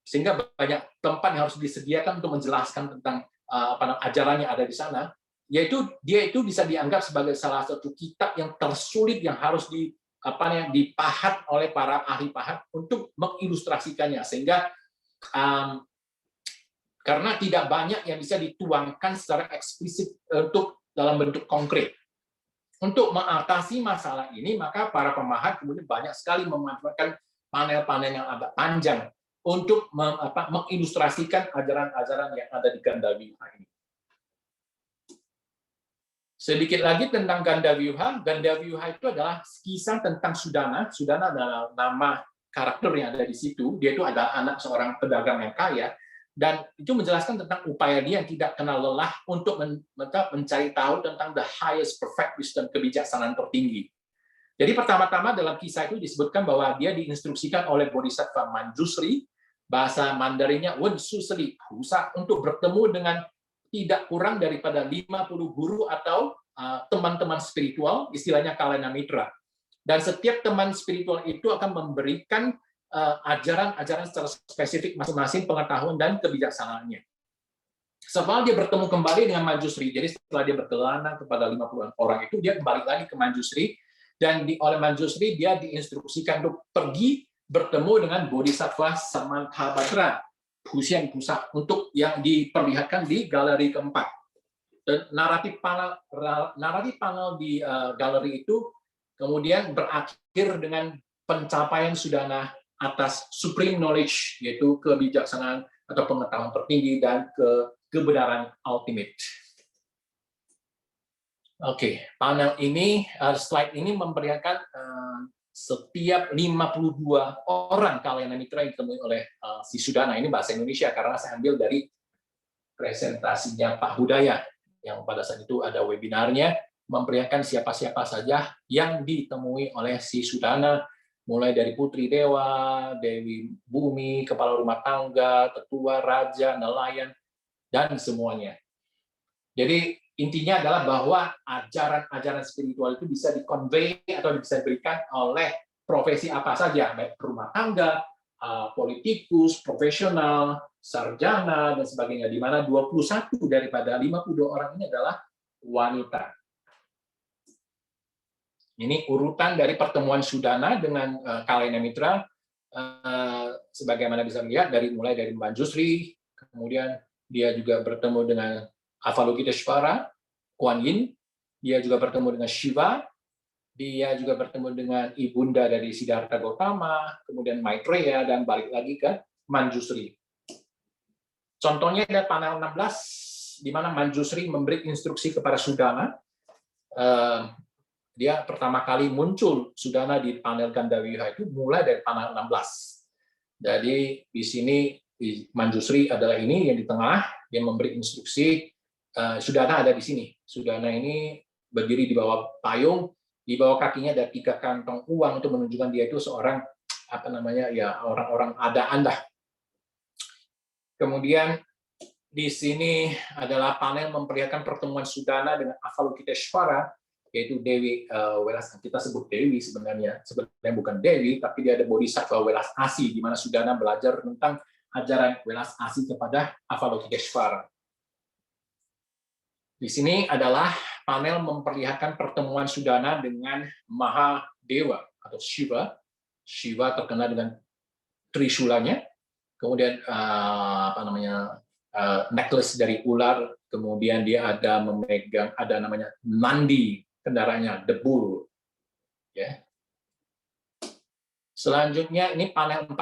sehingga banyak tempat yang harus disediakan untuk menjelaskan tentang ajaran yang ada di sana, yaitu dia itu bisa dianggap sebagai salah satu kitab yang tersulit yang harus dipahat oleh para ahli pahat untuk mengilustrasikannya, sehingga karena tidak banyak yang bisa dituangkan secara eksplisit untuk dalam bentuk konkret. Untuk mengatasi masalah ini, maka para pemahat kemudian banyak sekali memanfaatkan panel-panel yang agak panjang untuk mengilustrasikan ajaran-ajaran yang ada di Gandavyuha ini. Sedikit lagi tentang Gandavyuha. Gandavyuha itu adalah kisah tentang Sudana. Sudana adalah nama karakter yang ada di situ. Dia itu adalah anak seorang pedagang yang kaya, dan itu menjelaskan tentang upaya dia yang tidak kenal lelah untuk mencari tahu tentang the highest perfect wisdom, kebijaksanaan tertinggi. Jadi pertama-tama dalam kisah itu disebutkan bahwa dia diinstruksikan oleh Bodhisattva Manjusri, bahasa Mandarinnya Wen Susri, untuk bertemu dengan tidak kurang daripada 50 guru atau teman-teman spiritual, istilahnya kalena mitra. Dan setiap teman spiritual itu akan memberikan ajaran-ajaran secara spesifik masing-masing pengetahuan dan kebijaksanaannya. Setelah dia bertemu kembali dengan Manjusri, jadi setelah dia berkelana kepada 50-an orang itu, dia kembali lagi ke Manjusri, dan oleh Manjusri dia diinstruksikan untuk pergi bertemu dengan Bodhisattva Samantabhadra, Husian Pusa, untuk yang diperlihatkan di galeri keempat. Dan naratif panel di galeri itu kemudian berakhir dengan pencapaian Sudana atas supreme knowledge, yaitu kebijaksanaan atau pengetahuan tertinggi dan kebenaran ultimate. Oke, panel ini, slide ini memperlihatkan setiap 52 orang kalena mitra yang ditemui oleh si Sudana. Ini bahasa Indonesia karena saya ambil dari presentasinya Pak Hudaya, yang pada saat itu ada webinarnya, memperlihatkan siapa-siapa saja yang ditemui oleh si Sudana, mulai dari Putri Dewa, Dewi Bumi, Kepala Rumah Tangga, Tetua, Raja, Nelayan, dan semuanya. Jadi intinya adalah bahwa ajaran-ajaran spiritual itu bisa di-convey atau bisa diberikan oleh profesi apa saja, baik rumah tangga, politikus, profesional, sarjana, dan sebagainya, di mana 21 daripada 52 orang ini adalah wanita. Ini urutan dari pertemuan Sudana dengan kalena mitra, sebagaimana bisa melihat mulai dari Manjusri, kemudian dia juga bertemu dengan Avalokiteshvara, Kuan Yin, dia juga bertemu dengan Shiva, dia juga bertemu dengan ibunda dari Siddhartha Gautama, kemudian Maitreya, dan balik lagi ke Manjusri. Contohnya ada panel 16, di mana Manjusri memberi instruksi kepada Sudana. Dia pertama kali muncul Sudana di panel Gandawira itu mulai dari panel 16. Jadi di sini Manjusri adalah ini yang di tengah, dia memberi instruksi. Sudana ada di sini. Sudana ini berdiri di bawah payung, di bawah kakinya ada 3 kantong uang, itu menunjukkan dia itu seorang orang-orang adaan dah. Kemudian di sini adalah panel memperlihatkan pertemuan Sudana dengan Avalokiteshvara, yaitu Dewi Welas, kita sebut Dewi sebenarnya bukan Dewi, tapi dia ada Bodhisattva Welas Asi, di mana Sudana belajar tentang ajaran Welas Asi kepada Avalokiteshvara. Di sini adalah panel memperlihatkan pertemuan Sudana dengan Mahadewa atau Shiva. Shiva terkenal dengan trisulanya, kemudian necklace dari ular, kemudian dia ada memegang namanya Nandi, kendaraannya the bull. Ya. Selanjutnya ini panel 40,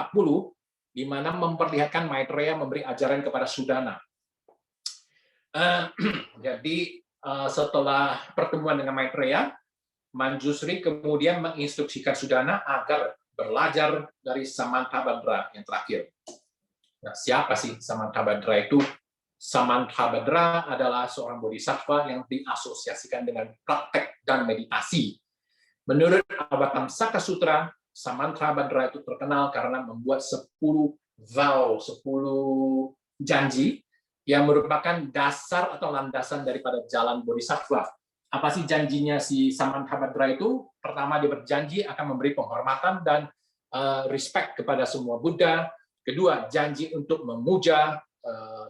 di mana memperlihatkan Maitreya memberi ajaran kepada Sudana. Jadi setelah pertemuan dengan Maitreya, Manjusri kemudian menginstruksikan Sudana agar belajar dari Samantabhadra yang terakhir. Nah, siapa sih Samantabhadra itu? Samantabhadra adalah seorang bodhisattva yang diasosiasikan dengan praktek dan meditasi. Menurut Avatamsaka Sutra, Samantabhadra itu terkenal karena membuat 10 vow, 10 janji yang merupakan dasar atau landasan daripada jalan bodhisattva. Apa sih janjinya si Samantabhadra itu? Pertama, dia berjanji akan memberi penghormatan dan respect kepada semua Buddha. Kedua, janji untuk memuja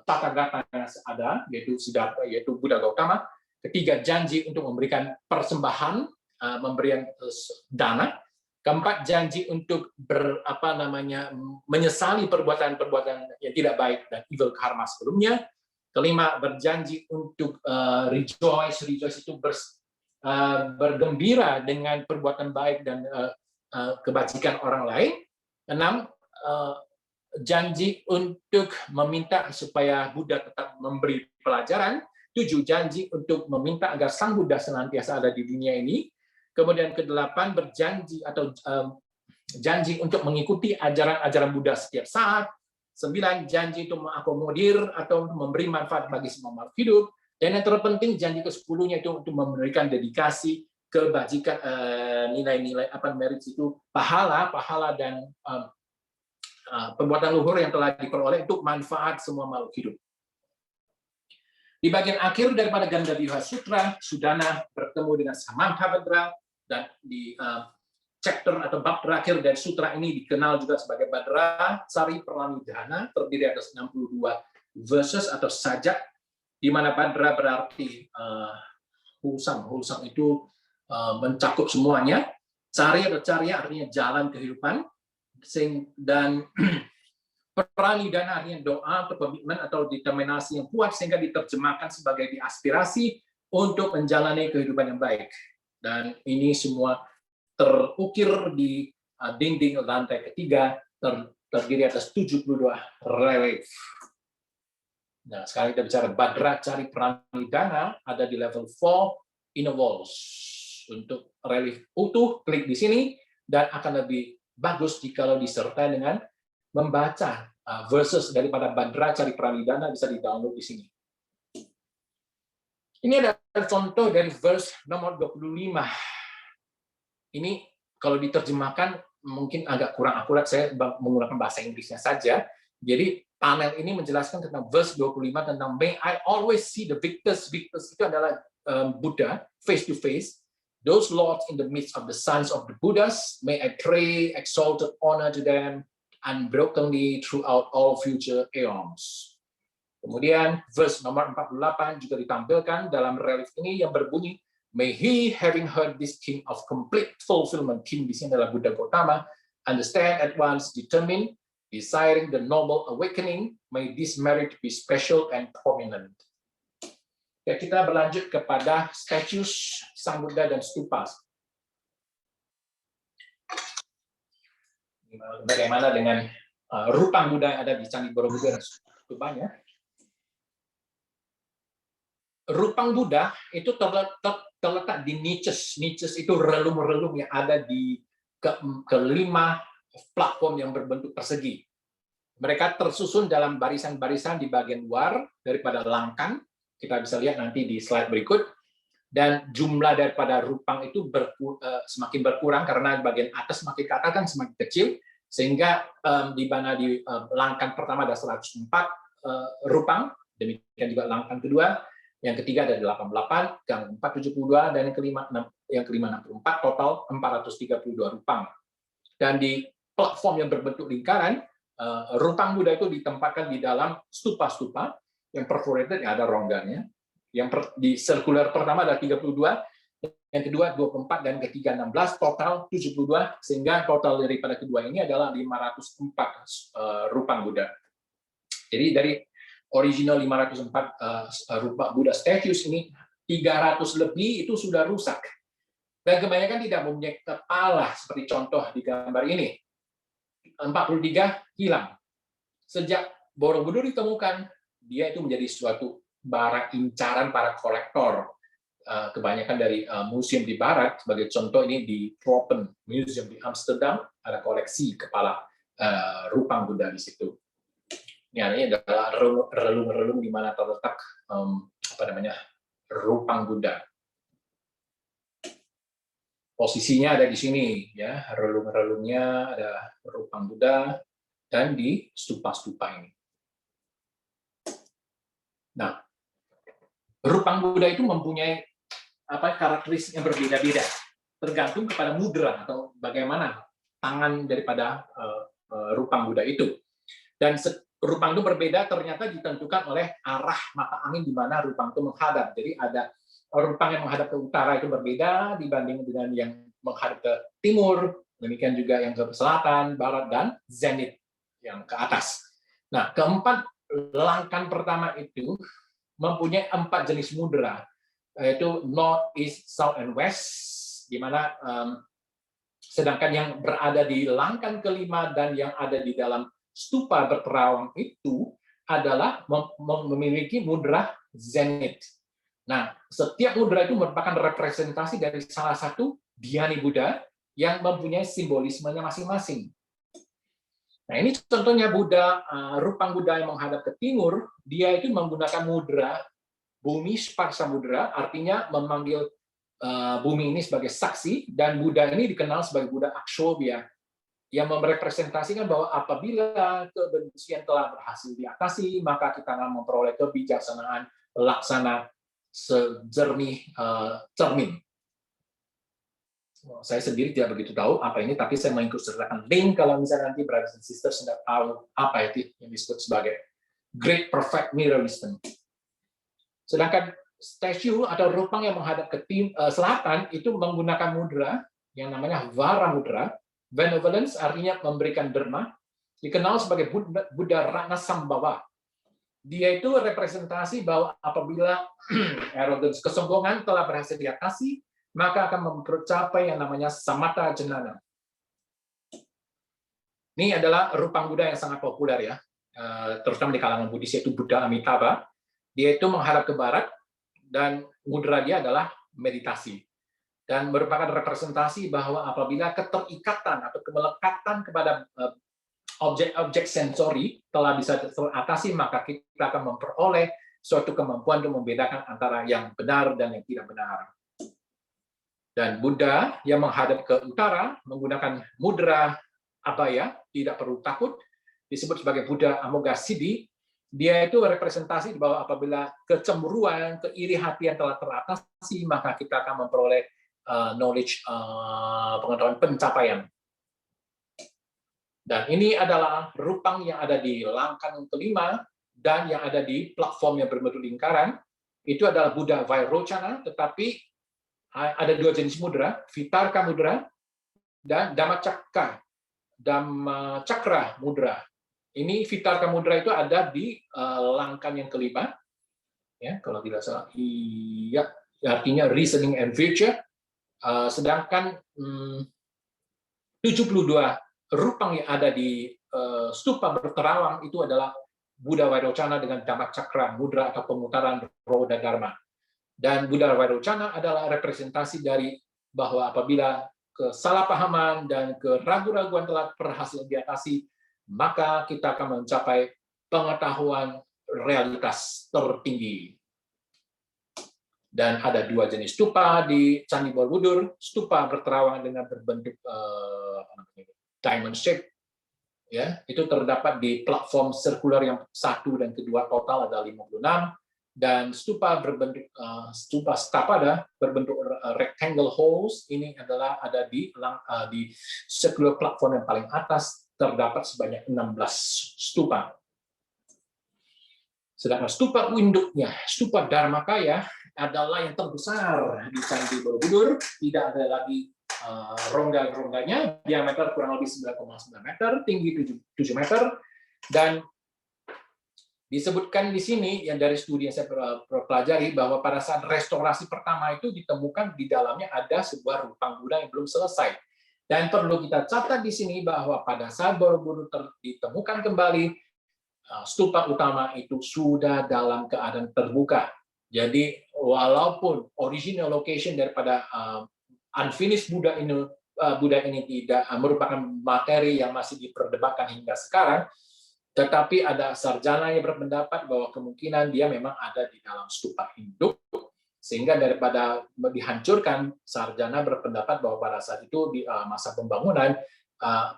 Tathagata yang ada, yaitu Siddhartha, yaitu Buddha Gautama. Ketiga, janji untuk memberikan persembahan, memberikan dana. Keempat, janji untuk menyesali perbuatan-perbuatan yang tidak baik dan evil karma sebelumnya. Kelima, berjanji untuk rejoice itu bergembira dengan perbuatan baik dan kebajikan orang lain. 6, janji untuk meminta supaya Buddha tetap memberi pelajaran. 7, janji untuk meminta agar Sang Buddha senantiasa ada di dunia ini. Kemudian ke-8, berjanji atau janji untuk mengikuti ajaran-ajaran Buddha setiap saat. 9, janji untuk mengakomodir atau memberi manfaat bagi semua makhluk hidup. Dan yang terpenting, janji ke-10-nya itu untuk memberikan dedikasi, kebajikan, nilai-nilai merit itu, pahala dan perbuatan luhur yang telah diperoleh untuk manfaat semua makhluk hidup. Di bagian akhir daripada Gandhabhyuha Sutra, Sudana bertemu dengan Samantabhadra, dan di chapter atau bab terakhir dari sutra ini dikenal juga sebagai Badra Cari Pranidhana, terdiri atas 62 verses atau sajak, di mana Badra berarti wholesome. Wholesome itu mencakup semuanya. Cari atau carya artinya jalan kehidupan, dan Pranidhana artinya doa atau komitmen atau determinasi yang kuat, sehingga diterjemahkan sebagai diaspirasi untuk menjalani kehidupan yang baik. Dan ini semua terukir di dinding lantai ketiga, terdiri atas 72 relief. Nah, sekarang kita bicara Badra Cari Pranidhana, ada di level 4 inner walls. Untuk relief utuh, klik di sini, dan akan lebih bagus jika disertai dengan membaca verses daripada Badra Cari Pranidhana, bisa di-download di sini. Ini ada contoh dari verse nomor 25. Ini kalau diterjemahkan mungkin agak kurang akurat, saya menggunakan bahasa Inggrisnya saja. Jadi panel ini menjelaskan tentang verse 25 tentang may I always see the victors. Victors itu adalah Buddha face to face. Those lords in the midst of the sons of the Buddhas, may I pray exalted honor to them unbrokenly throughout all future aeons. Kemudian verse nomor 48 juga ditampilkan dalam relief ini yang berbunyi, may he having heard this king of complete fulfillment, king di sini adalah Buddha Gautama, understand at once, determined, desiring the noble awakening, may this merit be special and prominent. Ya, kita berlanjut kepada statues Sang Buddha dan stupas. Bagaimana dengan rupang Buddha yang ada di Candi Borobudur dan stupanya? Rupang Buddha itu terletak di niches. Niches itu relung-relung yang ada di kelima platform yang berbentuk persegi. Mereka tersusun dalam barisan-barisan di bagian luar daripada langkan. Kita bisa lihat nanti di slide berikut. Dan jumlah daripada rupang itu semakin berkurang karena bagian atas semakin ke atas kan semakin kecil, sehingga di mana di langkan pertama ada 104 rupang, demikian juga langkan kedua, yang ketiga ada 88, yang keempat 72, dan yang kelima 64, total 432 rupang. Dan di platform yang berbentuk lingkaran, rupang Buddha itu ditempatkan di dalam stupa-stupa yang perforated, yang ada rongganya. Yang di sirkular pertama ada 32, yang kedua 24, dan ketiga 16, total 72, sehingga total daripada kedua ini adalah 504 rupang Buddha. Jadi dari original 504 rupa Buddha statues ini, 300 lebih itu sudah rusak. Dan kebanyakan tidak mempunyai kepala, seperti contoh di gambar ini. 43 hilang. Sejak Borobudur ditemukan, dia itu menjadi suatu barang incaran para kolektor. Kebanyakan dari museum di barat, sebagai contoh ini di Tropen Museum di Amsterdam, ada koleksi kepala rupang Buddha di situ. Ini adalah relung-relung di mana terletak rupang Buddha. Posisinya ada di sini, ya, relung-relungnya ada rupang Buddha dan di stupa-stupa ini. Nah, rupang Buddha itu mempunyai karakteristik yang berbeda-beda, tergantung kepada mudra atau bagaimana tangan daripada rupang Buddha itu. Dan rupang itu berbeda ternyata ditentukan oleh arah mata angin di mana rupang itu menghadap. Jadi ada rupang yang menghadap ke utara itu berbeda dibanding dengan yang menghadap ke timur, demikian juga yang ke selatan, barat, dan zenit yang ke atas. Nah, keempat langkan pertama itu mempunyai 4 jenis mudra, yaitu North, East, South, and West, di mana sedangkan yang berada di langkan kelima dan yang ada di dalam stupa berterawang itu adalah memiliki mudra zenit. Nah, setiap mudra itu merupakan representasi dari salah satu dhyani Buddha yang mempunyai simbolismenya masing-masing. Nah, ini contohnya Buddha, rupang Buddha yang menghadap ke timur, dia itu menggunakan mudra bumi sparsa mudra, artinya memanggil bumi ini sebagai saksi, dan Buddha ini dikenal sebagai Buddha Akshobhya, yang merepresentasikan bahwa apabila kebencian telah berhasil diatasi, maka kita akan memperoleh kebijaksanaan laksana sejernih cermin. Saya sendiri tidak begitu tahu apa ini, tapi saya mengikut sertakan link kalau misalnya nanti brothers and sisters tidak tahu apa itu yang disebut sebagai Great Perfect Mirrorism. Sedangkan statue atau rupang yang menghadap ke selatan itu menggunakan mudra yang namanya Vara mudra. Benevolence artinya memberikan derma, dikenal sebagai Buddha Ratna Sambhava. Dia itu representasi bahwa apabila arrogance, kesombongan telah berhasil diatasi, maka akan mencapai yang namanya Samatha Jnana. Ini adalah rupang Buddha yang sangat populer ya, terutama di kalangan Buddhis, yaitu Buddha Amitabha. Dia itu menghadap ke barat dan mudra dia adalah meditasi. Dan merupakan representasi bahwa apabila keterikatan atau kemelekatan kepada objek-objek sensori telah bisa teratasi, maka kita akan memperoleh suatu kemampuan untuk membedakan antara yang benar dan yang tidak benar. Dan Buddha yang menghadap ke utara menggunakan mudra abaya, tidak perlu takut, disebut sebagai Buddha Amoghasiddhi. Dia itu representasi bahwa apabila kecemburuan, keiri hatian telah teratasi, maka kita akan memperoleh knowledge, pengetahuan pencapaian. Dan ini adalah rupang yang ada di langkah kelima dan yang ada di platform yang berbentuk lingkaran. Itu adalah Buddha Vairocana, tetapi ada dua jenis mudra, Vitarka mudra dan Dhammacakra mudra. Ini Vitarka mudra itu ada di langkah yang kelima, ya kalau tidak salah, iya, artinya reasoning and future. Sedangkan 72 rupang yang ada di stupa berterawang itu adalah Buddha Vairocana dengan Dhammacakra mudra atau pemutaran roda dharma. Dan Buddha Vairocana adalah representasi dari bahwa apabila kesalahpahaman dan keraguan-raguan telah berhasil diatasi, maka kita akan mencapai pengetahuan realitas tertinggi. Dan ada dua jenis stupa di Candi Borobudur, stupa berterawang dengan berbentuk diamond shape, ya, itu terdapat di platform sirkular yang satu dan kedua, total ada 56. Dan stupa berbentuk stupa stapada berbentuk rectangle holes ini adalah ada di circular platform yang paling atas, terdapat sebanyak 16 stupa. Sedangkan stupa induknya, stupa Dharmakaya adalah yang terbesar di Candi Borobudur, tidak ada lagi rongga-rongganya, diameter kurang lebih 9,9 meter, tinggi 7 meter, dan disebutkan di sini yang dari studi yang saya pelajari bahwa pada saat restorasi pertama itu ditemukan di dalamnya ada sebuah rupang Buddha yang belum selesai. Dan perlu kita catat di sini bahwa pada saat Borobudur ditemukan kembali, stupa utama itu sudah dalam keadaan terbuka. Jadi walaupun original location daripada unfinished Buddha ini tidak merupakan materi yang masih diperdebatkan hingga sekarang, tetapi ada sarjana yang berpendapat bahwa kemungkinan dia memang ada di dalam stupa induk, sehingga daripada dihancurkan, sarjana berpendapat bahwa pada saat itu di masa pembangunan,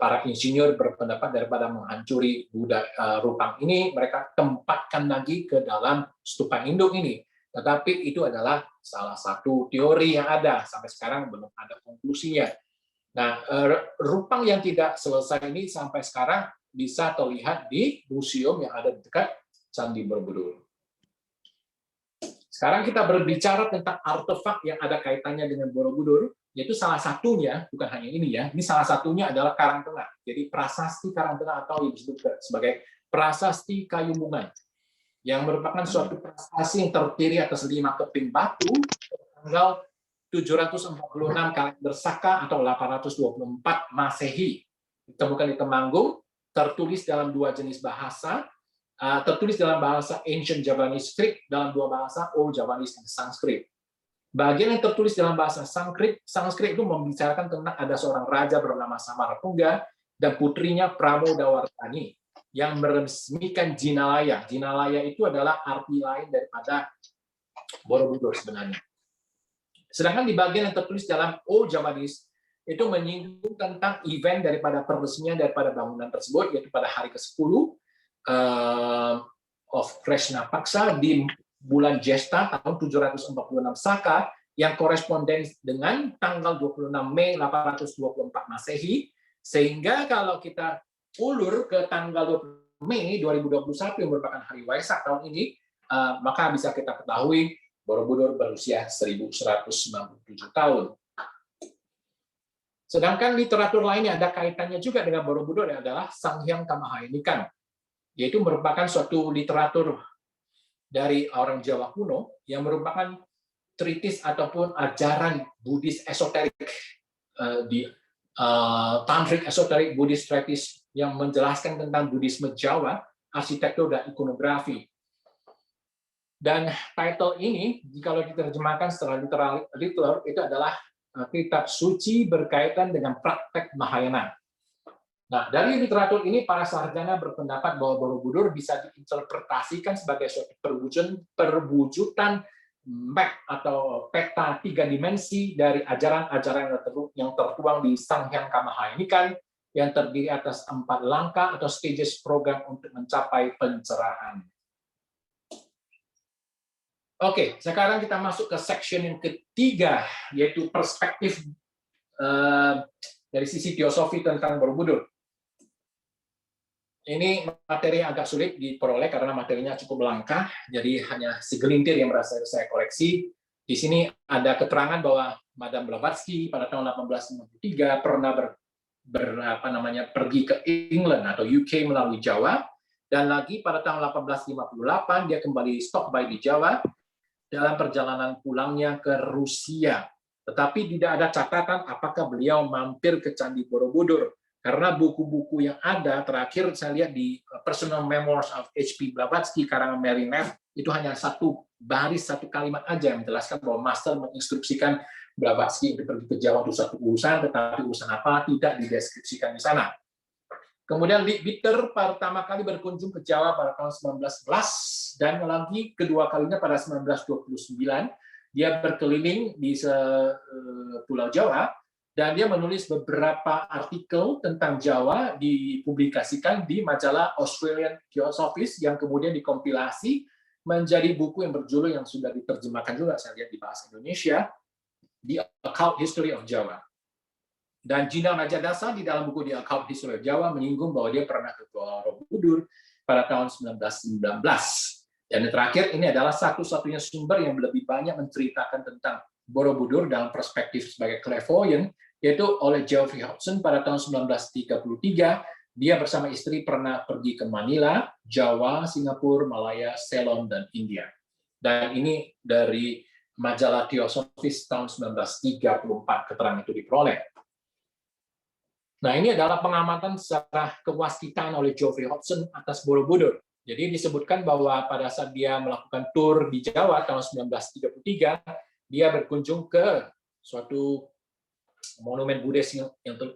para insinyur berpendapat daripada menghancuri Buddha rupang ini, mereka tempatkan lagi ke dalam stupa induk ini. Tetapi itu adalah salah satu teori yang ada, sampai sekarang belum ada konklusinya. Nah, rupang yang tidak selesai ini sampai sekarang bisa terlihat di museum yang ada di dekat Candi Borobudur. Sekarang kita berbicara tentang artefak yang ada kaitannya dengan Borobudur, yaitu salah satunya, bukan hanya ini ya, ini salah satunya adalah Karangtengah. Jadi prasasti Karangtengah atau yang disebut sebagai prasasti kayu bunga, yang merupakan suatu prestasi yang terdiri atas 5 keping batu, tanggal 746 kalender Saka atau 824 Masehi. Ditemukan di Temanggung, tertulis dalam 2 jenis bahasa, tertulis dalam bahasa Ancient Javanese Script, dalam 2 bahasa Old Javanese dan Sanskrit. Bagian yang tertulis dalam bahasa Sanskrit itu membicarakan tentang ada seorang raja bernama Samarapungga dan putrinya Pramodawardhani yang meresmikan Jinalaya. Jinalaya itu adalah arti lain daripada Borobudur sebenarnya. Sedangkan di bagian yang tertulis dalam Old Javanese itu menyinggung tentang event daripada peresmian daripada bangunan tersebut, yaitu pada hari ke-10 of Krishna Paksa di bulan Jesta tahun 746 Saka yang koresponden dengan tanggal 26 Mei 824 Masehi, sehingga kalau kita ulur ke tanggal 20 Mei 2021 yang merupakan hari Waisak tahun ini, maka bisa kita ketahui Borobudur berusia 1197 tahun. Sedangkan literatur lainnya ada kaitannya juga dengan Borobudur adalah Sanghyang Kamahayanikan, yaitu merupakan suatu literatur dari orang Jawa kuno yang merupakan tritis ataupun ajaran Buddhis esoterik di tantric esoterik Buddhist treatise yang menjelaskan tentang Buddhisme Jawa, arsitektur dan ikonografi. Dan title ini, jika diterjemahkan secara literal, itu adalah kitab suci berkaitan dengan praktek Mahayana. Nah, dari literatur ini, para sarjana berpendapat bahwa Borobudur bisa diinterpretasikan sebagai suatu perwujudan map atau peta 3 dimensi dari ajaran-ajaran yang tertuang di Sanghyang Kamahayanikan yang terdiri atas 4 langkah atau stages program untuk mencapai pencerahan. Oke, sekarang kita masuk ke section yang ketiga, yaitu perspektif dari sisi teosofi tentang Borobudur. Ini materi yang agak sulit diperoleh karena materinya cukup langka, jadi hanya segelintir yang berhasil saya koreksi. Di sini ada keterangan bahwa Madame Blavatsky pada tahun 1853 pernah pergi ke England atau UK melalui Jawa, dan lagi pada tahun 1858 dia kembali stop by di Jawa dalam perjalanan pulangnya ke Rusia. Tetapi tidak ada catatan apakah beliau mampir ke Candi Borobudur. Karena buku-buku yang ada, terakhir saya lihat di Personal Memoirs of H.P. Blavatsky, karangan Mary Neff, itu hanya satu baris, satu kalimat aja yang menjelaskan bahwa Master menginstruksikan Blavatsky untuk pergi ke Jawa untuk satu urusan, tetapi urusan apa tidak dideskripsikan di sana. Kemudian Leadbeater pertama kali berkunjung ke Jawa pada tahun 1911, dan lagi kedua kalinya pada 1929. Dia berkeliling di Pulau Jawa, dan dia menulis beberapa artikel tentang Jawa dipublikasikan di majalah Australian Theosophist yang kemudian dikompilasi menjadi buku yang berjudul yang sudah diterjemahkan juga, saya lihat di bahasa Indonesia, The Occult History of Java. Dan Gina Rajadasa di dalam buku The Occult History of Java menyinggung bahwa dia pernah ke Borobudur pada tahun 1919. Dan yang terakhir, ini adalah satu-satunya sumber yang lebih banyak menceritakan tentang Borobudur dalam perspektif sebagai clairvoyant, yaitu oleh Geoffrey Hodgson pada tahun 1933. Dia bersama istri pernah pergi ke Manila, Jawa, Singapura, Malaya, Ceylon, dan India. Dan ini dari majalah Theosophist tahun 1934 keterangan itu diperoleh. Nah, ini adalah pengamatan secara kewaskitan oleh Geoffrey Hodgson atas Borobudur. Jadi disebutkan bahwa pada saat dia melakukan tur di Jawa tahun 1933, dia berkunjung ke suatu monumen Buddhis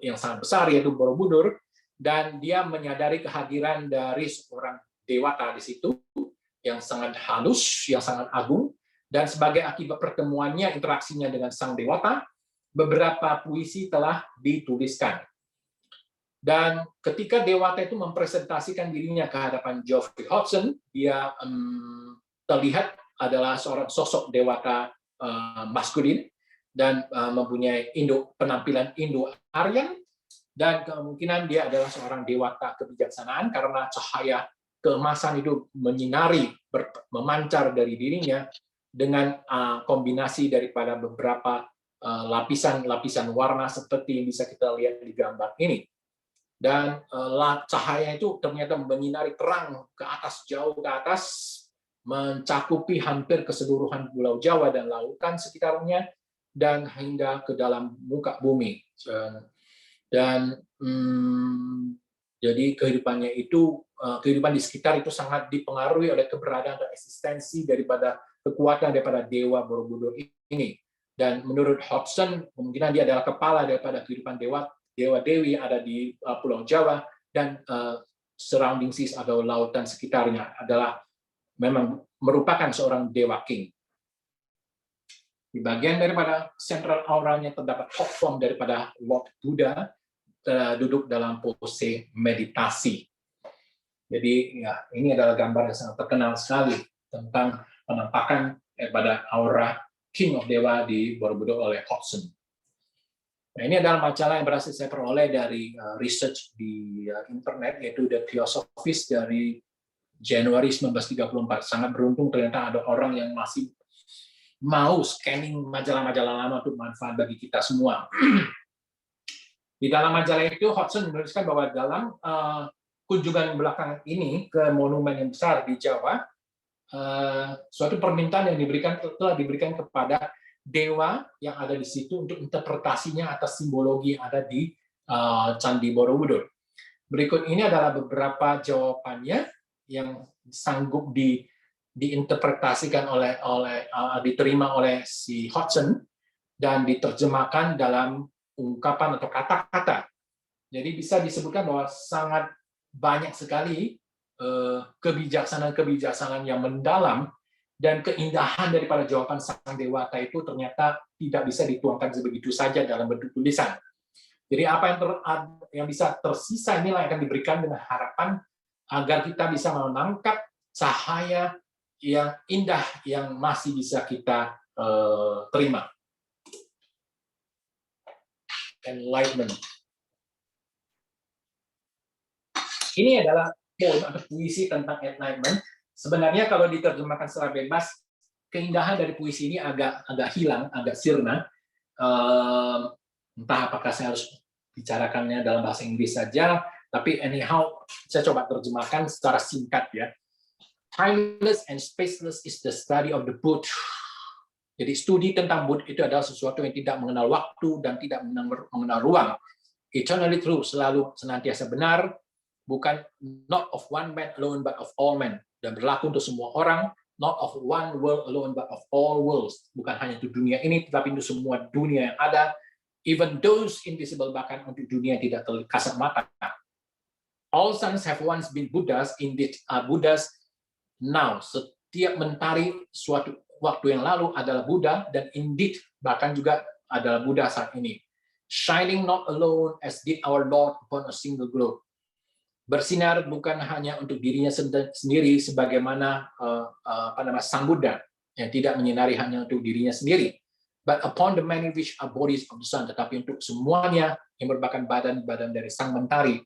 yang sangat besar, yaitu Borobudur, dan dia menyadari kehadiran dari seorang dewata di situ yang sangat halus, yang sangat agung, dan sebagai akibat pertemuannya, interaksinya dengan sang dewata, beberapa puisi telah dituliskan. Dan ketika dewata itu mempresentasikan dirinya ke hadapan Geoffrey Hodgson, dia terlihat adalah seorang sosok dewata maskulin dan mempunyai penampilan Indo-Aryan, dan kemungkinan dia adalah seorang dewata kebijaksanaan karena cahaya keemasan itu menyinari, memancar dari dirinya dengan kombinasi daripada beberapa lapisan-lapisan warna seperti yang bisa kita lihat di gambar ini. Dan cahaya itu ternyata menyinari terang ke atas, jauh ke atas, mencakupi hampir keseluruhan Pulau Jawa dan lautan sekitarnya, dan hingga ke dalam muka bumi. Dan jadi kehidupannya itu, kehidupan di sekitar itu sangat dipengaruhi oleh keberadaan atau eksistensi daripada kekuatan daripada Dewa Borobudur ini. Dan menurut Hodgson, kemungkinan dia adalah kepala daripada kehidupan dewa-dewi yang ada di Pulau Jawa, dan surrounding seas atau lautan sekitarnya adalah memang merupakan seorang dewa king. Di bagian daripada central auranya terdapat hot form daripada Lord Buddha duduk dalam pose meditasi. Jadi ya, ini adalah gambar yang sangat terkenal sekali tentang penampakan pada aura King of Dewa di Borobudur oleh Hodgson. Nah, ini adalah majalah yang berhasil saya peroleh dari research di internet, yaitu The Theosophist dari Januari 1934. Sangat beruntung ternyata ada orang yang masih mau scanning majalah-majalah lama untuk manfaat bagi kita semua. Di dalam majalah itu, Hodgson menuliskan bahwa dalam kunjungan belakangan ini ke monumen yang besar di Jawa, suatu permintaan yang telah diberikan kepada dewa yang ada di situ untuk interpretasinya atas simbologi yang ada di Candi Borobudur. Berikut ini adalah beberapa jawabannya yang sanggup diinterpretasikan diterima oleh si Hodgson dan diterjemahkan dalam ungkapan atau kata-kata. Jadi bisa disebutkan bahwa sangat banyak sekali kebijaksanaan-kebijaksanaan yang mendalam dan keindahan daripada jawaban sang dewata itu ternyata tidak bisa dituangkan sebegitu saja dalam bentuk tulisan. Jadi apa yang bisa tersisa inilah yang akan diberikan dengan harapan agar kita bisa menangkap cahaya yang indah yang masih bisa kita terima. Enlightenment. Ini adalah poem atau puisi tentang enlightenment. Sebenarnya kalau diterjemahkan secara bebas, keindahan dari puisi ini agak hilang, agak sirna. Entah apakah saya harus bicarakannya dalam bahasa Inggris saja, tapi anyhow, saya coba terjemahkan secara singkat ya. Timeless and spaceless is the study of the Buddha. Jadi studi tentang Buddha itu adalah sesuatu yang tidak mengenal waktu dan tidak mengenal ruang. Eternally true, selalu senantiasa benar, bukan not of one man alone but of all men, dan berlaku untuk semua orang, not of one world alone but of all worlds, bukan hanya untuk dunia ini tetapi untuk semua dunia yang ada, even those invisible, bahkan untuk dunia yang tidak kasat mata. All suns have once been Buddhas, indeed are Buddhas now. Setiap mentari suatu waktu yang lalu adalah Buddha, dan indeed bahkan juga adalah Buddha saat ini. Shining not alone as did our Lord upon a single globe. Bersinar bukan hanya untuk dirinya sendiri sebagaimana Sang Buddha yang tidak menyinari hanya untuk dirinya sendiri, but upon the many which are bodies of the sun, tetapi untuk semuanya yang merupakan badan-badan dari sang mentari.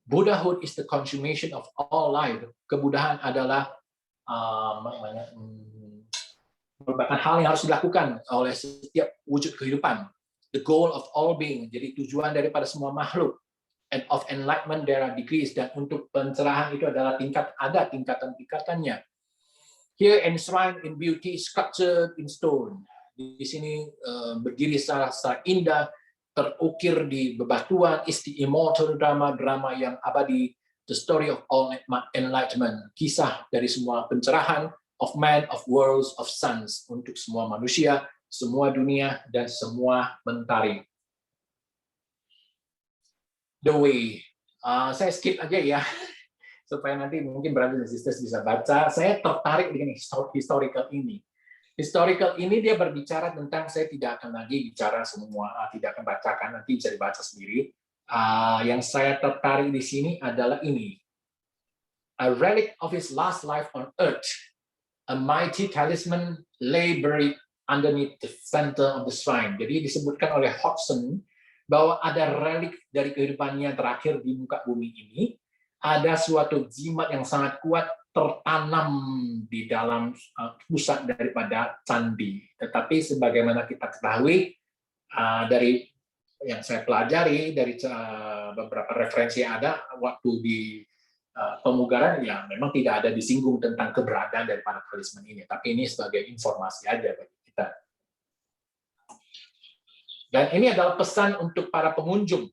Buddhahood is the consummation of all life. Kebudahan adalah merupakan hal yang harus dilakukan oleh setiap wujud kehidupan. The goal of all being, jadi tujuan daripada semua makhluk. And of enlightenment there are degrees, dan untuk pencerahan itu adalah ada tingkatan-tingkatannya. Here enshrined in beauty, sculptured in stone. Di sini berdiri secara indah, terukir di bebatuan, is the immortal drama yang abadi, the story of all enlightenment, kisah dari semua pencerahan, of man, of worlds, of suns, untuk semua manusia, semua dunia, dan semua mentari. The way. Saya skip aja ya, supaya nanti mungkin brothers and sisters bisa baca. Saya tertarik dengan historical ini. Historical ini dia berbicara tentang, saya tidak akan lagi bicara semua, tidak akan bacakan, nanti bisa dibaca sendiri. Yang saya tertarik di sini adalah ini. A relic of his last life on earth, a mighty talisman lay buried underneath the center of the shrine. Jadi disebutkan oleh Hodgson bahwa ada relik dari kehidupannya terakhir di muka bumi ini, ada suatu jimat yang sangat kuat tertanam di dalam pusat daripada candi. Tetapi sebagaimana kita ketahui dari yang saya pelajari dari beberapa referensi yang ada waktu di pemugaran, ya memang tidak ada disinggung tentang keberadaan daripada talisman ini. Tapi ini sebagai informasi aja bagi kita. Dan ini adalah pesan untuk para pengunjung.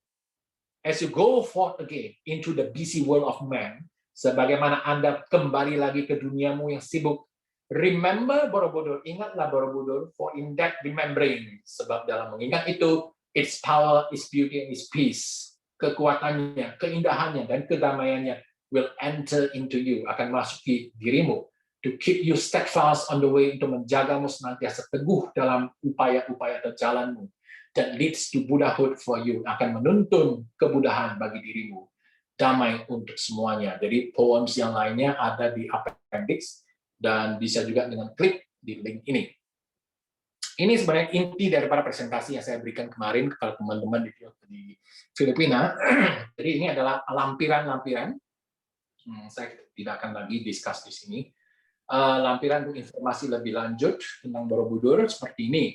As you go forth again into the busy world of man, sebagaimana Anda kembali lagi ke duniamu yang sibuk, remember Borobudur, ingatlah Borobudur, for in that remembering, sebab dalam mengingat itu, its power, its beauty, and its peace, kekuatannya, keindahannya, dan kedamaiannya will enter into you, akan masuk di dirimu, to keep you steadfast on the way, untuk menjagamu senantiasa teguh dalam upaya-upaya atau jalanmu, that leads to Buddhahood for you, akan menuntun kebudahan bagi dirimu, damai untuk semuanya. Jadi poems yang lainnya ada di appendix, dan bisa juga dengan klik di link ini. Ini sebenarnya inti daripada presentasi yang saya berikan kemarin kepada teman-teman di Filipina. Jadi ini adalah lampiran-lampiran. Saya tidak akan lagi discuss di sini. Lampiran untuk informasi lebih lanjut tentang Borobudur seperti ini.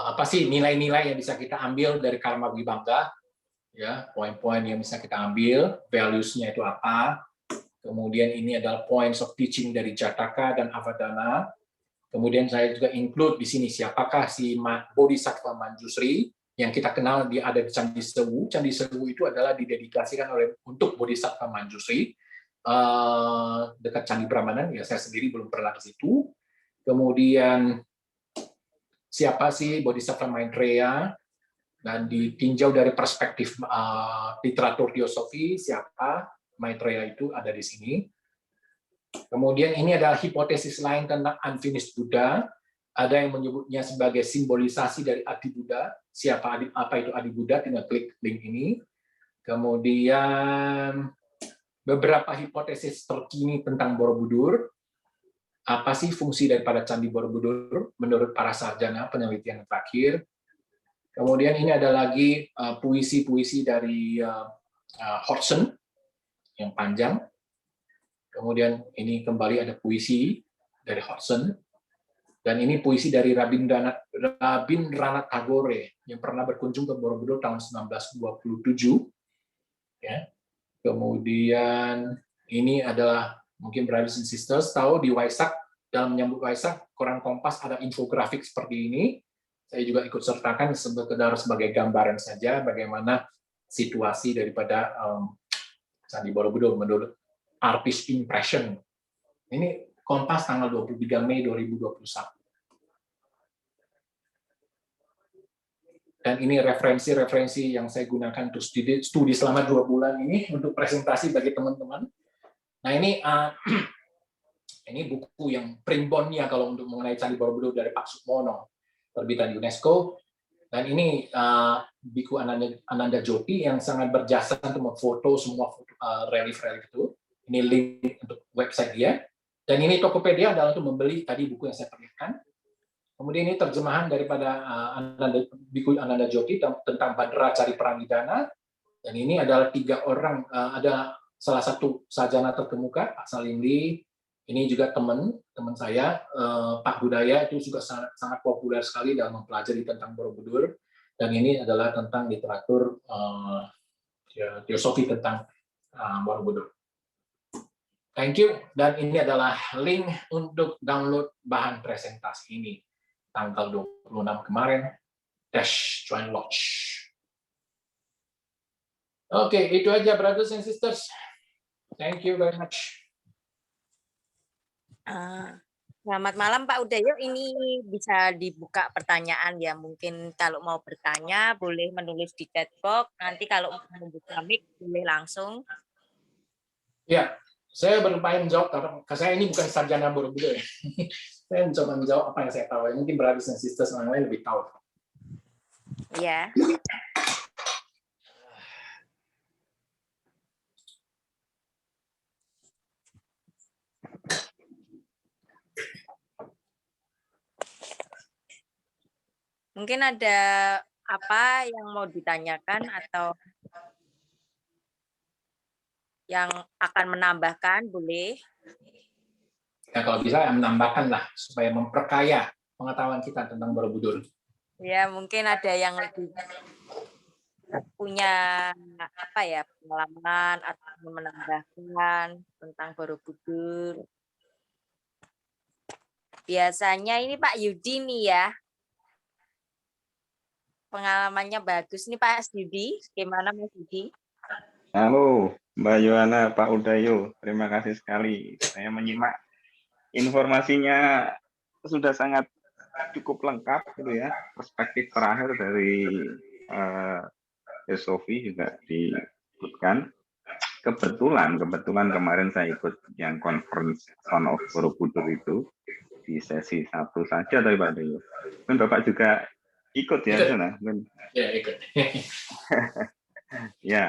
Apa sih nilai-nilai yang bisa kita ambil dari Karma Wibangga? Ya, poin-poin yang bisa kita ambil, values-nya itu apa? Kemudian ini adalah points of teaching dari Jataka dan Avadana. Kemudian saya juga include di sini siapakah si Bodhisattva Manjusri yang kita kenal ada di Candi Sewu. Candi Sewu itu adalah didedikasikan untuk Bodhisattva Manjusri dekat Candi Prambanan. Ya, saya sendiri belum pernah ke situ. Kemudian siapa sih Bodhisattva Maitreya? Dan ditinjau dari perspektif literatur teosofi, siapa Maitreya itu ada di sini. Kemudian ini adalah hipotesis lain tentang unfinished Buddha. Ada yang menyebutnya sebagai simbolisasi dari Adi Buddha. Apa itu Adi Buddha? Tinggal klik link ini. Kemudian beberapa hipotesis terkini tentang Borobudur. Apa sih fungsi daripada Candi Borobudur menurut para sarjana penelitian terakhir? Kemudian ini ada lagi puisi-puisi dari Hodgson yang panjang. Kemudian ini kembali ada puisi dari Hodgson. Dan ini puisi dari Rabindranath Tagore yang pernah berkunjung ke Borobudur tahun 1927. Ya. Kemudian ini adalah mungkin brothers and sisters tahu di Waisak, dalam menyambut Waisak, koran Kompas ada infografik seperti ini. Saya juga ikut sertakan sebagai gambaran saja bagaimana situasi daripada Candi Borobudur menurut Artist Impression. Ini Kompas tanggal 23 Mei 2021. Dan ini referensi-referensi yang saya gunakan untuk studi selama 2 bulan ini untuk presentasi bagi teman-teman. Nah ini buku yang primbonnya kalau untuk mengenai Candi Borobudur dari Pak Sukmono, terbitan UNESCO. Dan ini Biku Ananda Joti yang sangat berjasa untuk memfoto semua relief-relief itu. Ini link untuk website dia. Dan ini Tokopedia adalah untuk membeli tadi buku yang saya perlihatkan. Kemudian ini terjemahan daripada Biku Ananda Joti tentang Badra Cari Pramidana. Dan ini adalah 3 orang, ada salah satu sarjana terkemuka, Pak Salimli. Ini juga teman saya, Pak Budaya, itu juga sangat populer sekali dalam mempelajari tentang Borobudur. Dan ini adalah tentang literatur teosofi tentang Borobudur. Thank you. Dan ini adalah link untuk download bahan presentasi ini. Tanggal 26 kemarin, --Join Lodge. Oke, itu aja brothers and sisters. Thank you very much.
Selamat malam Pak Udayo, ini bisa dibuka pertanyaan ya, mungkin kalau mau bertanya boleh menulis di chat box, nanti kalau mau membuka mic boleh langsung.
Ya, saya berupaya menjawab karena saya ini bukan sarjana Borobudur ya. Saya mencoba menjawab apa yang saya tahu. Mungkin brothers and sisters orang lain lebih tahu.
Ya. Mungkin ada apa yang mau ditanyakan atau yang akan menambahkan, boleh.
Ya, kalau bisa menambahkan lah, supaya memperkaya pengetahuan kita tentang Borobudur.
Ya, mungkin ada yang lebih punya apa ya, pengalaman atau menambahkan tentang Borobudur. Biasanya ini Pak Yudi nih ya. Pengalamannya bagus nih Pak Yudi. Gimana Mas Yudi?
Halo Mbak Yohana, Pak Udayo. Terima kasih sekali. Saya menyimak informasinya sudah sangat cukup lengkap gitu ya. Perspektif terakhir dari Sofi juga disebutkan. Kebetulan kemarin saya ikut yang conference Son of Borobudur itu di sesi 1 saja dari Pak Udayo. Kan Bapak juga ikut ya di sana?
Ya, ikut.
Ya.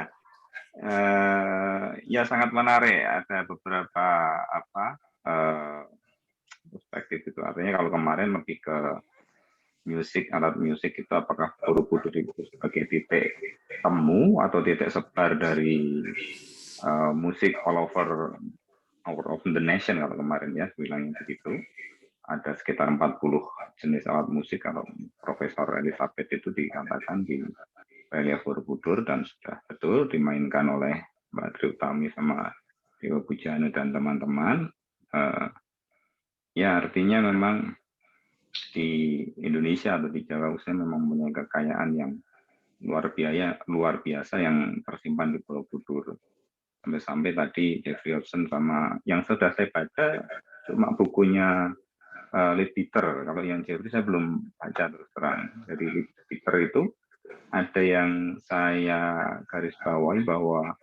Ya sangat menarik, ada beberapa perspektif itu. Artinya kalau kemarin lebih ke musik, alat musik itu apakah Borobudur itu sebagai titik temu atau titik sebar dari musik all over the nation kalau kemarin ya bilangnya begitu. Ada sekitar 40 jenis alat musik kalau Profesor Elizabeth itu dikatakan di relief Borobudur, dan sudah betul dimainkan oleh Mbak Tri Utami sama Dewa Bujana dan teman-teman. Ya artinya memang di Indonesia atau di Jawa khususnya memang punya kekayaan yang luar biasa yang tersimpan di Borobudur. Sampai-sampai tadi Jeffrey Hobson sama yang sudah saya baca cuma bukunya Lead Peter. Kalau yang Jeffrey saya belum baca terus terang. Jadi Lead Peter itu ada yang saya garis bawahi bahwa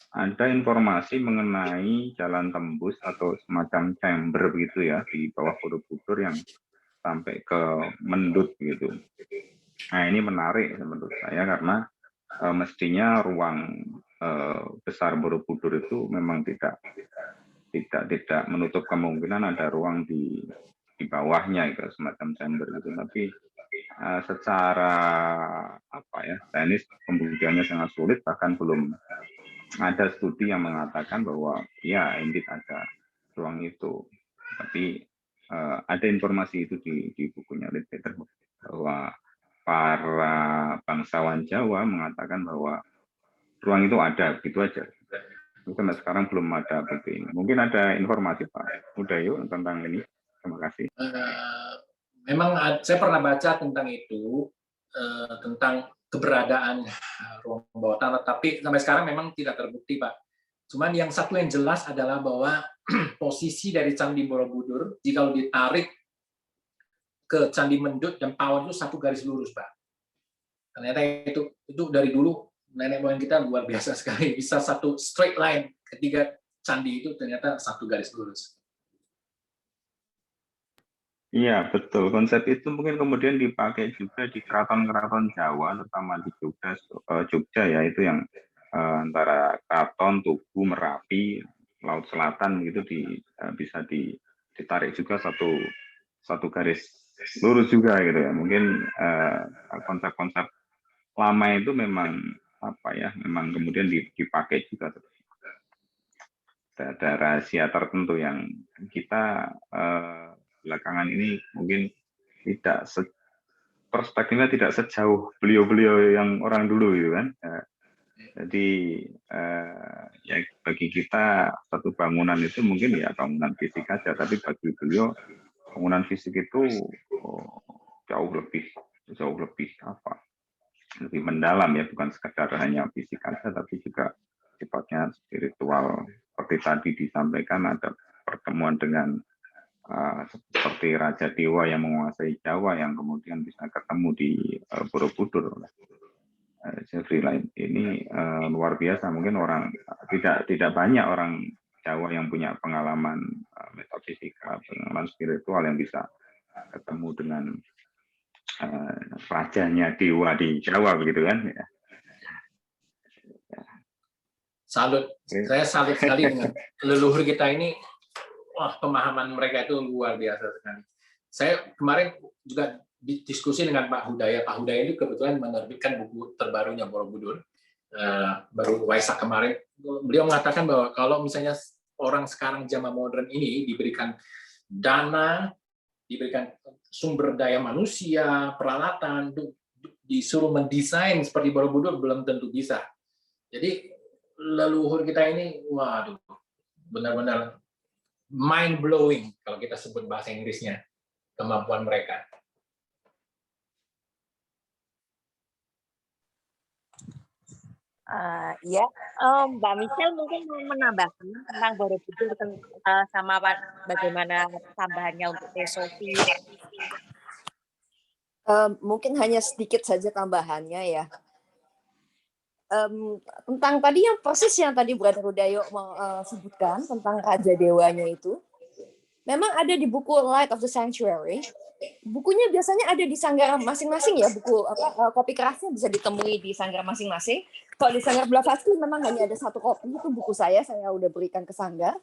ada informasi mengenai jalan tembus atau semacam chamber begitu ya di bawah Borobudur yang sampai ke Mendut gitu. Nah ini menarik menurut saya karena mestinya ruang besar Borobudur itu memang tidak menutup kemungkinan ada ruang di bawahnya itu semacam chamber gitu. Tapi secara teknis pembuktiannya sangat sulit, bahkan belum ada studi yang mengatakan bahwa ya indeed ada ruang itu. Tapi ada informasi itu di bukunya Lead Peter bahwa para bangsawan Jawa mengatakan bahwa ruang itu ada, gitu aja. Sampai sekarang belum ada bukti ini. Mungkin ada informasi Pak Udayo tentang ini. Terima kasih.
Memang saya pernah baca tentang itu, tentang keberadaan ruang bawah tanah, tapi sampai sekarang memang tidak terbukti, Pak. Cuman yang satu yang jelas adalah bahwa posisi dari Candi Borobudur, jika ditarik ke Candi Mendut dan Pawon itu satu garis lurus, Pak. Ternyata itu dari dulu nenek moyang kita luar biasa sekali, bisa satu straight line ketiga candi itu ternyata satu garis lurus.
Iya, betul. Konsep itu mungkin kemudian dipakai juga di keraton-keraton Jawa, terutama di Jogja ya, itu yang antara Keraton, Tugu, Merapi, Laut Selatan gitu bisa ditarik juga satu garis lurus juga gitu ya. Mungkin konsep-konsep lama itu memang memang kemudian dipakai juga. Ada rahasia tertentu yang kita belakangan ini mungkin perspektifnya tidak sejauh beliau-beliau yang orang dulu gitu kan. Jadi ya bagi kita satu bangunan itu mungkin ya bangunan fisik aja, tapi bagi beliau bangunan fisik itu jauh lebih lebih mendalam ya, bukan sekedar hanya fisik aja tapi juga sifatnya spiritual. Seperti tadi disampaikan ada pertemuan dengan seperti Raja Dewa yang menguasai Jawa yang kemudian bisa ketemu di Borobudur. Jeffrey ini luar biasa. Mungkin orang tidak banyak orang Jawa yang punya pengalaman metafisika, pengalaman spiritual yang bisa ketemu dengan rajanya Dewa di Jawa begitu kan? Ya.
Salut, saya salut sekali dengan leluhur kita ini. Wah, pemahaman mereka itu luar biasa sekali. Saya kemarin juga diskusi dengan Pak Hudaya. Pak Hudaya itu kebetulan menerbitkan buku terbarunya Borobudur, baru Waisak kemarin. Beliau mengatakan bahwa kalau misalnya orang sekarang zaman modern ini diberikan dana, diberikan sumber daya manusia, peralatan, disuruh mendesain seperti Borobudur belum tentu bisa. Jadi leluhur kita ini, waduh, benar-benar mind blowing kalau kita sebut bahasa Inggrisnya, kemampuan mereka.
Ya, Mbak Michelle mungkin mau menambahkan tentang Borobudur sama bagaimana tambahannya untuk Tesofi.
Mungkin hanya sedikit saja tambahannya ya. Tentang tadi yang persis yang tadi Brother Udayo sebutkan tentang Raja Dewanya itu, memang ada di buku Light of the Sanctuary. Bukunya biasanya ada di sanggar masing-masing ya, buku kopi kerasnya bisa ditemui di sanggar masing-masing. Kalau di sanggar Blavatsky memang hanya ada satu kopi, itu buku saya udah berikan ke sanggar.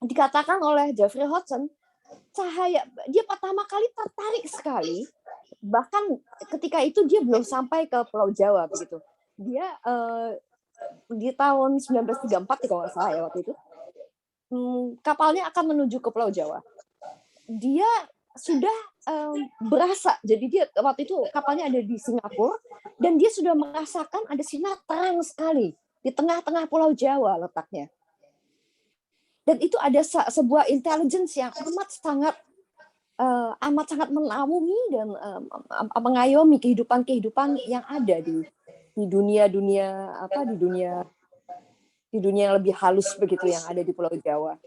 dikatakan oleh Jeffrey Hodgson, dia pertama kali tertarik sekali, bahkan ketika itu dia belum sampai ke Pulau Jawa begitu. Dia di tahun 1934 kalau nggak salah ya waktu itu, kapalnya akan menuju ke Pulau Jawa. Dia sudah berasa, jadi dia waktu itu kapalnya ada di Singapura, dan dia sudah merasakan ada sinar terang sekali di tengah-tengah Pulau Jawa letaknya. Dan itu ada sebuah intelligence yang amat sangat menaungi dan mengayomi kehidupan yang ada di dunia yang lebih halus begitu yang ada di Pulau Jawa.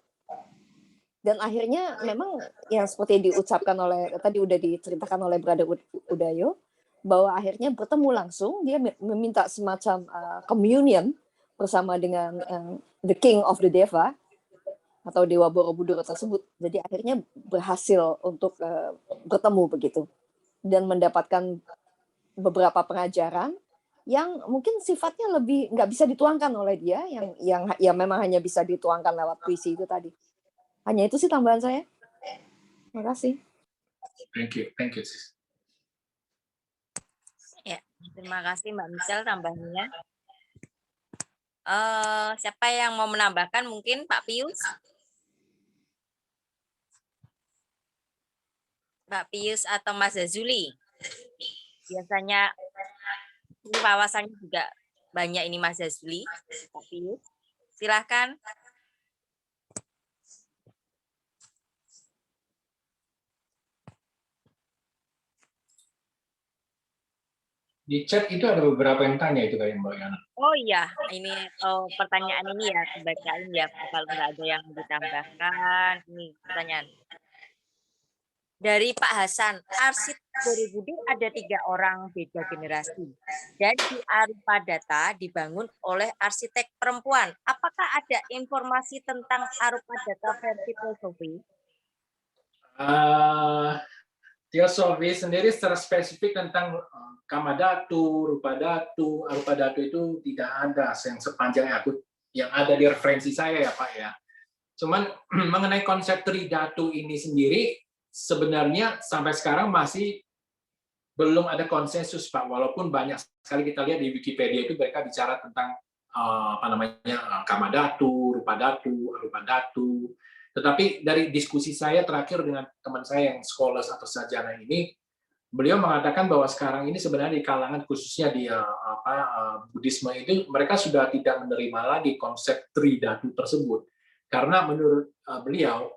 Dan akhirnya memang yang seperti diucapkan tadi udah diceritakan oleh Brother Udayo, bahwa akhirnya bertemu langsung, dia meminta semacam communion bersama dengan the King of the Deva atau Dewa Borobudur tersebut. Jadi akhirnya berhasil untuk bertemu begitu dan mendapatkan beberapa pengajaran yang mungkin sifatnya lebih nggak bisa dituangkan oleh dia, yang memang hanya bisa dituangkan lewat puisi itu tadi. Hanya itu sih tambahan saya. Terima kasih.
Thank you, sis.
Ya, terima kasih Mbak Michelle tambahannya. Siapa yang mau menambahkan, mungkin Pak Pius? Mbak Pius atau Mas Zazuli? Biasanya ini wawasannya juga banyak ini Mas Zazuli. Pak Pius, silahkan.
Di chat itu ada beberapa yang tanya itu kayak Mbak Yana.
Oh iya, ini pertanyaan ini ya, bacain ya kalau nggak ada yang ditambahkan. Ini pertanyaan. Dari Pak Hasan, arsitek Borobudur ada 3 orang beda generasi. Dan di Arupa Data dibangun oleh arsitek perempuan. Apakah ada informasi tentang Arupa Data versi Teosofi?
Teosofi sendiri secara spesifik tentang Kamadhatu, Rupadhatu, Arupadhatu itu tidak ada yang sepanjang yang ada di referensi saya ya Pak ya. Cuman mengenai konsep Tridhatu ini sendiri sebenarnya sampai sekarang masih belum ada konsensus Pak, walaupun banyak sekali kita lihat di Wikipedia itu mereka bicara tentang Kamadhatu, Rupadhatu, Arupadhatu. Tetapi dari diskusi saya terakhir dengan teman saya yang scholars atau sarjana ini, beliau mengatakan bahwa sekarang ini sebenarnya di kalangan khususnya di Buddhisme itu mereka sudah tidak menerima lagi konsep Tridhatu tersebut, karena menurut beliau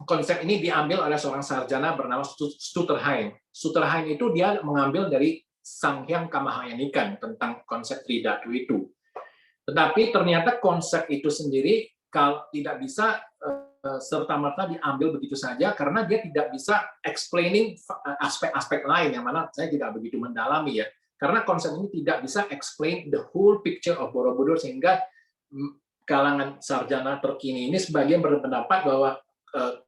konsep ini diambil oleh seorang sarjana bernama Stutterheim. Stutterheim itu dia mengambil dari Sanghyang Kamahayanikan tentang konsep Tridhatu itu. Tetapi ternyata konsep itu sendiri kalau tidak bisa serta-merta diambil begitu saja, karena dia tidak bisa explaining aspek-aspek lain yang mana saya tidak begitu mendalami ya. Karena konsep ini tidak bisa explain the whole picture of Borobudur, sehingga kalangan sarjana terkini ini sebagian berpendapat bahwa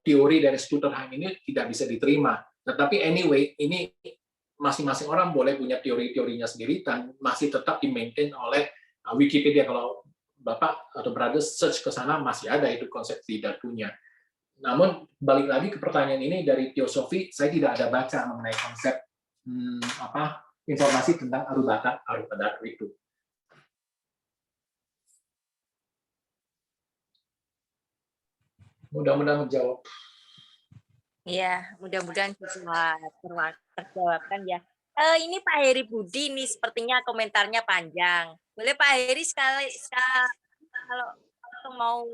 teori dari Stutterheim ini tidak bisa diterima. Tetapi anyway, ini masing-masing orang boleh punya teori-teorinya sendiri dan masih tetap di-maintain oleh Wikipedia. Kalau Bapak atau Brothers search ke sana masih ada itu konsep Tridhatunya. Namun balik lagi ke pertanyaan ini dari Teosofi, saya tidak ada baca mengenai konsep informasi tentang Arupadhatu itu. Mudah-mudahan menjawab.
Iya, mudah-mudahan bisa terjawabkan ya. Ini Pak Heri Budi nih sepertinya komentarnya panjang. Boleh Pak Heri sekali kalau mau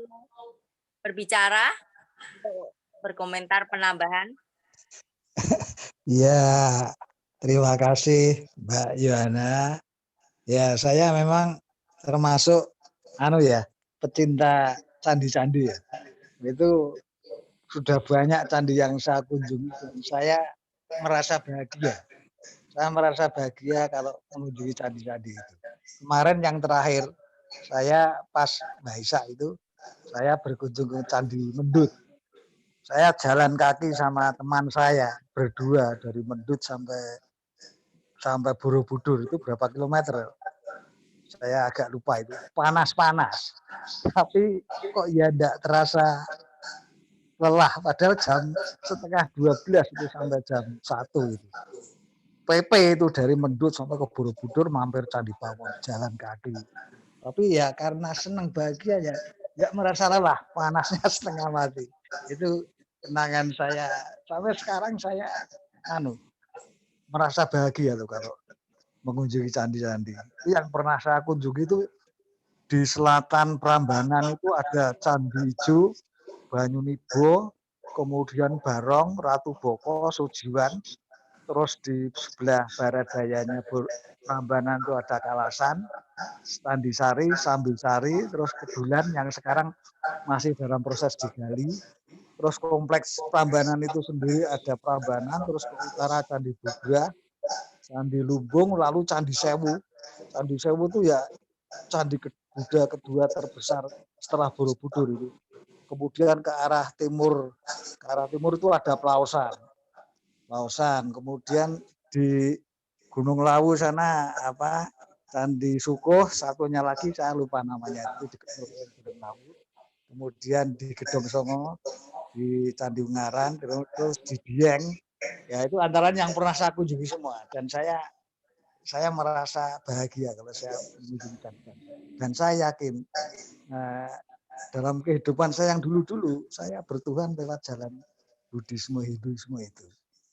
berbicara atau berkomentar penambahan?
Ya, terima kasih Mbak Yohana. Ya, saya memang termasuk pecinta candi-candi ya. Itu sudah banyak candi yang saya kunjungi dan saya merasa bahagia. Saya merasa bahagia kalau mengunjungi candi-candi itu. Kemarin yang terakhir saya pas Waisak itu saya berkunjung ke Candi Mendut. Saya jalan kaki sama teman saya berdua dari Mendut sampai Borobudur itu berapa kilometer? Saya agak lupa itu. Panas-panas. Tapi kok ya enggak terasa lelah. Padahal jam setengah 12 itu sampai jam 1 itu. PP itu dari Mendut sampai ke Borobudur mampir Candi Pawon jalan kaki. Tapi ya karena senang bahagia ya nggak merasa lelah, panasnya setengah mati. Itu kenangan saya sampai sekarang saya merasa bahagia loh kalau mengunjungi candi-candi. Itu yang pernah saya kunjungi itu di selatan Prambanan itu ada Candi Ijo, Banyunibo, kemudian Barong, Ratu Boko, Sujiwan. Terus di sebelah barat dayanya Prambanan itu ada Kalasan, Standisari, Sambisari, terus Kedulan yang sekarang masih dalam proses digali. Terus kompleks Prambanan itu sendiri ada Prambanan, terus ke utara Candi Bugra, Candi Lumbung, lalu Candi Sewu. Candi Sewu itu ya candi Buddha kedua terbesar setelah Borobudur itu. Kemudian ke arah timur itu ada Pelausan. Kemudian di Gunung Lawu sana Candi Sukuh, satunya lagi saya lupa namanya itu di Gunung Lawu. Kemudian di Gedong Songo, di Candi Ungaran, terus di Dieng. Ya itu antara yang pernah saya kunjungi semua dan saya merasa bahagia kalau saya mengunjungi candi. Dan saya yakin dalam kehidupan saya yang dulu-dulu saya bertuhan lewat jalan Buddhisme, Hinduisme itu.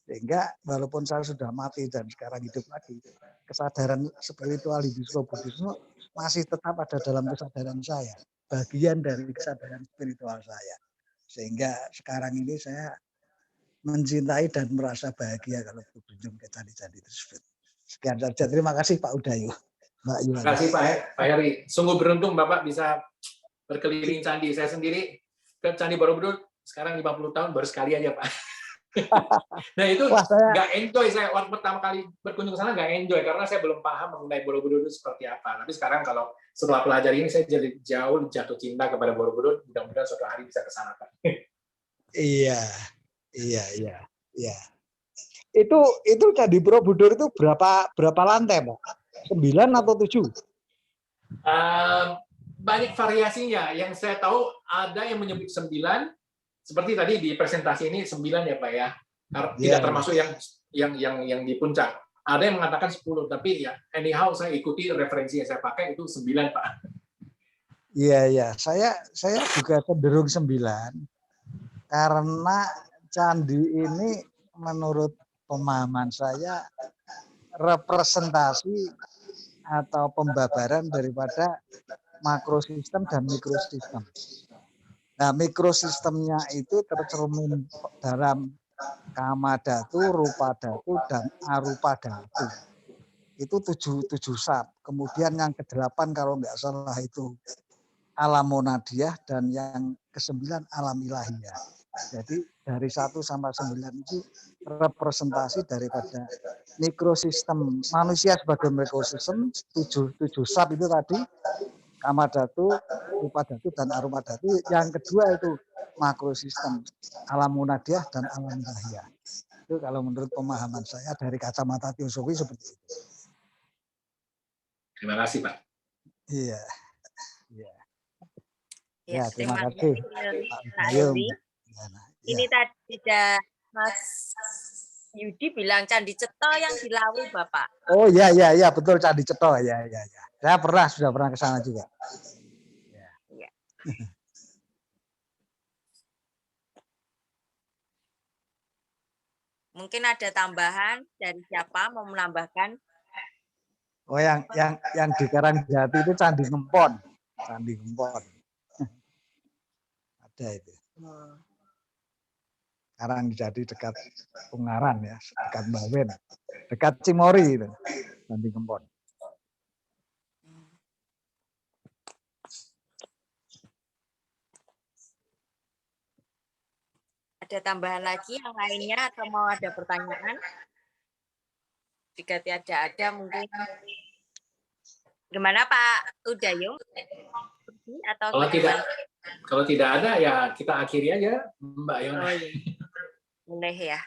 Sehingga walaupun saya sudah mati dan sekarang hidup lagi, kesadaran spiritual Hinduisme Buddhisme masih tetap ada dalam kesadaran saya. Bagian dari kesadaran spiritual saya. Sehingga sekarang ini saya mencintai dan merasa bahagia kalau berkunjung ke candi-candi tersebut. Sekian saja. Terima kasih Pak Udayo. Mbak Yuhana.
Terima kasih Pak Heri. Sungguh beruntung Bapak bisa berkeliling candi. Saya sendiri ke Candi Borobudur sekarang 50 tahun baru sekali aja Pak. Nah itu nggak enjoy saya waktu pertama kali berkunjung ke sana, nggak enjoy karena saya belum paham mengenai Borobudur itu seperti apa. Tapi sekarang kalau setelah pelajari ini saya jadi jauh jatuh cinta kepada Borobudur. Mudah-mudahan suatu hari bisa ke sana Pak.
Iya. Itu Candi Borobudur itu berapa lantai Pak? 9 atau 7?
Banyak variasinya. Yang saya tahu ada yang menyebut 9. Seperti tadi di presentasi ini 9 ya Pak ya. Tidak termasuk yang di puncak. Ada yang mengatakan 10, tapi ya anyhow saya ikuti referensi yang saya pakai itu 9 Pak.
Iya. Saya juga cenderung 9 karena candi ini menurut pemahaman saya representasi atau pembabaran daripada makrosistem dan mikrosistem. Nah, mikrosistemnya itu tercermin dalam Kama Dhatu, Rupa Dhatu, dan Arupa Dhatu. Itu 7 sab. Kemudian yang ke-8 kalau nggak salah itu alam monadiyah dan yang ke-9 alam ilahiyah. Jadi dari 1 sampai 9 itu representasi daripada mikrosistem manusia sebagai mikrosistem 7 sab itu tadi. Kama Dhatu, Rupa Dhatu, dan Arupa Dhatu. Yang kedua itu makrosistem, alam munadiyah dan alam ilahiyah. Itu kalau menurut pemahaman saya dari kacamata teosofi seperti itu.
Terima kasih Pak.
Iya.
Ya,
Terima kasih
Pak Yudi. Ini tadi sudah Mas Yudi bilang Candi Ceto yang di Lawu Bapak.
Oh iya betul Candi Ceto ya. Saya sudah pernah ke sana juga.
Ya. Mungkin ada tambahan dari siapa mau menambahkan?
Oh yang di Karangjati itu Candi Ngempon. Ada itu. Karangjati dekat Ungaran ya, dekat Bawen, dekat Cimori itu. Candi Ngempon.
Ada tambahan lagi yang lainnya atau mau ada pertanyaan? Jika tidak ada mungkin gimana Pak Udayo? Atau
kalau tidak ada ya kita akhiri aja Mbak Yona.
Oh, iya. Boleh ya.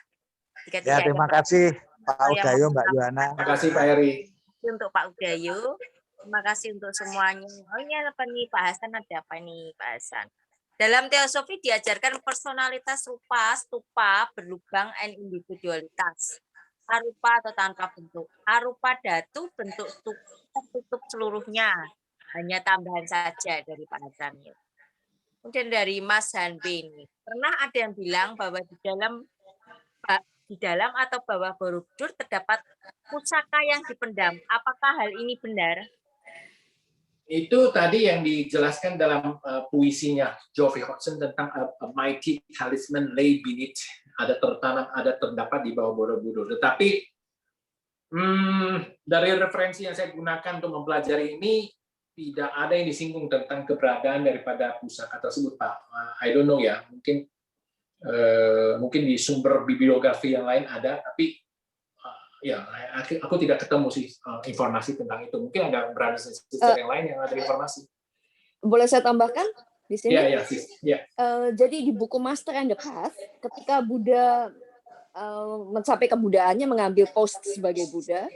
Terima kasih Pak Udayo, Mbak Yuhana.
Terima kasih Pak Heri.
Untuk Pak Udayo. Terima kasih untuk semuanya. Oh ini apa nih Pak Hasan, ada apa nih Pak Hasan? Dalam teosofi diajarkan personalitas rupa, stupa, berlubang, and individualitas. Arupa atau tanpa bentuk. Arupa datu, bentuk stupa tertutup seluruhnya. Hanya tambahan saja dari Pak Hasan. Kemudian dari Mas Hanbi ini. Pernah ada yang bilang bahwa di dalam atau bawah Borobudur terdapat pusaka yang dipendam. Apakah hal ini benar?
Itu tadi yang dijelaskan dalam puisinya Geoffrey Hodgson tentang a mighty talisman lay beneath, ada tertanam, ada terdapat di bawah Borobudur. Tetapi dari referensi yang saya gunakan untuk mempelajari ini tidak ada yang disinggung tentang keberadaan daripada pusaka tersebut, Pak. I don't know ya, mungkin di sumber bibliografi yang lain ada, tapi ya, aku tidak ketemu sih informasi tentang itu. Mungkin ada brothers and sisters yang lain yang ada informasi.
Boleh saya tambahkan di sini?
Ya.
Jadi di buku Master and the Path, ketika Buddha mencapai kebudaannya, mengambil post sebagai Buddha,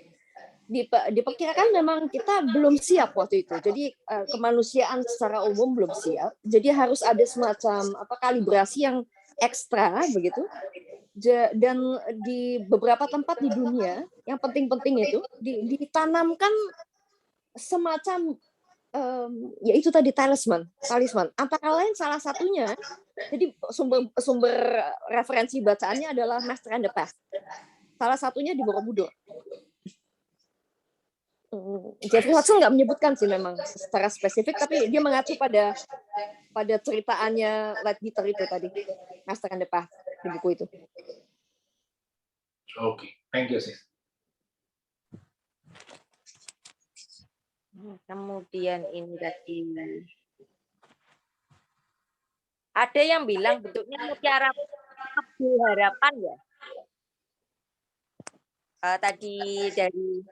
diperkirakan memang kita belum siap waktu itu. Jadi kemanusiaan secara umum belum siap. Jadi harus ada semacam kalibrasi yang ekstra begitu. Dan di beberapa tempat di dunia yang penting-penting itu ditanamkan semacam yaitu tadi talisman. Antara lain salah satunya, jadi sumber referensi bacaannya adalah Master and the Path. Salah satunya di Borobudur. Geoffrey Hodgson nggak menyebutkan sih memang secara spesifik, tapi dia mengacu pada ceritaannya Leadbeater itu tadi, Master and the Path di buku itu.
Oke, thank you sis.
Kemudian ini tadi ada yang bilang bentuknya mutiara kebul harapan ya. Tadi dari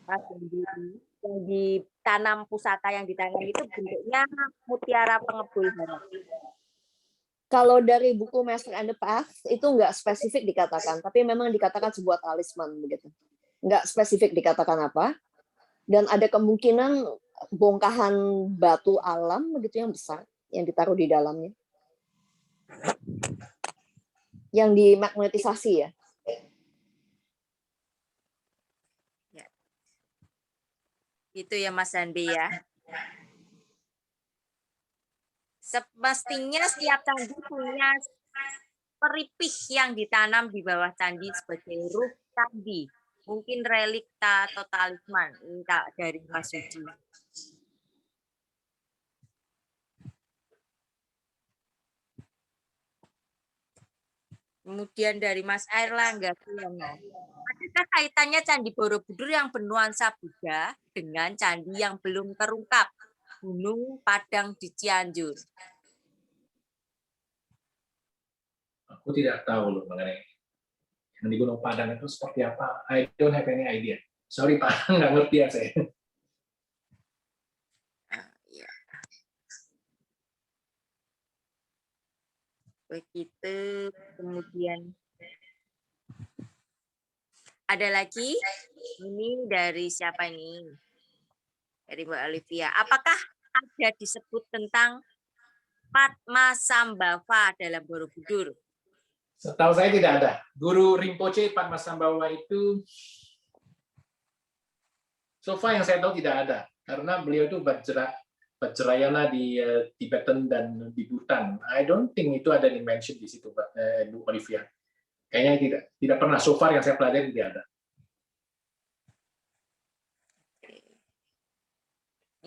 Mas yang ditanam pusaka yang ditanam itu bentuknya mutiara pengebul harapan.
Kalau dari buku Master and the Path itu nggak spesifik dikatakan, tapi memang dikatakan sebuah talisman begitu. Nggak spesifik dikatakan apa. Dan ada kemungkinan bongkahan batu alam begitu yang besar yang ditaruh di dalamnya. Yang dimagnetisasi ya.
Itu ya Mas Andi ya. Semestinya setiap candi punya peripih yang ditanam di bawah candi sebagai ruh candi. Mungkin relik atau talisman. Ini dari Mas Suci. Kemudian dari Mas Airlangga. Adakah kaitannya Candi Borobudur yang bernuansa Buddha dengan candi yang belum terungkap? Gunung Padang di Cianjur.
Aku tidak tahu loh mengenai yang di Gunung Padang itu seperti apa. I don't have any idea. Sorry Pak, nggak ngerti ya saya.
Begitu, kemudian ada lagi, ini dari siapa ini? Dari Mbak Olivia. Apakah ada disebut tentang Padmasambhava dalam Borobudur?
Setahu saya tidak ada. Guru Rinpoche Padmasambhava itu, so far yang saya tahu tidak ada. Karena beliau itu Vajrayana di Tibetan dan di Bhutan. I don't think itu ada di-mention di situ, Bu Olivia. Kayaknya tidak pernah. So far yang saya pelajari tidak ada.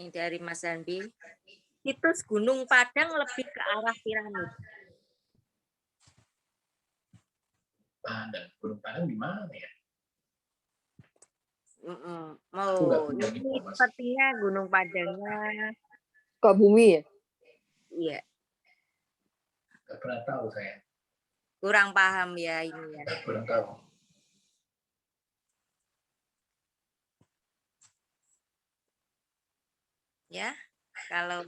Ini dari Mas Andi. Situs Gunung Padang lebih ke arah piramid.
Gunung Padang di mana ya?
Ini sepertinya Gunung Padangnya
Sukabumi ya?
Iya.
Nggak pernah tahu saya.
Kurang paham ya ini ya.
Kurang tahu.
Ya, kalau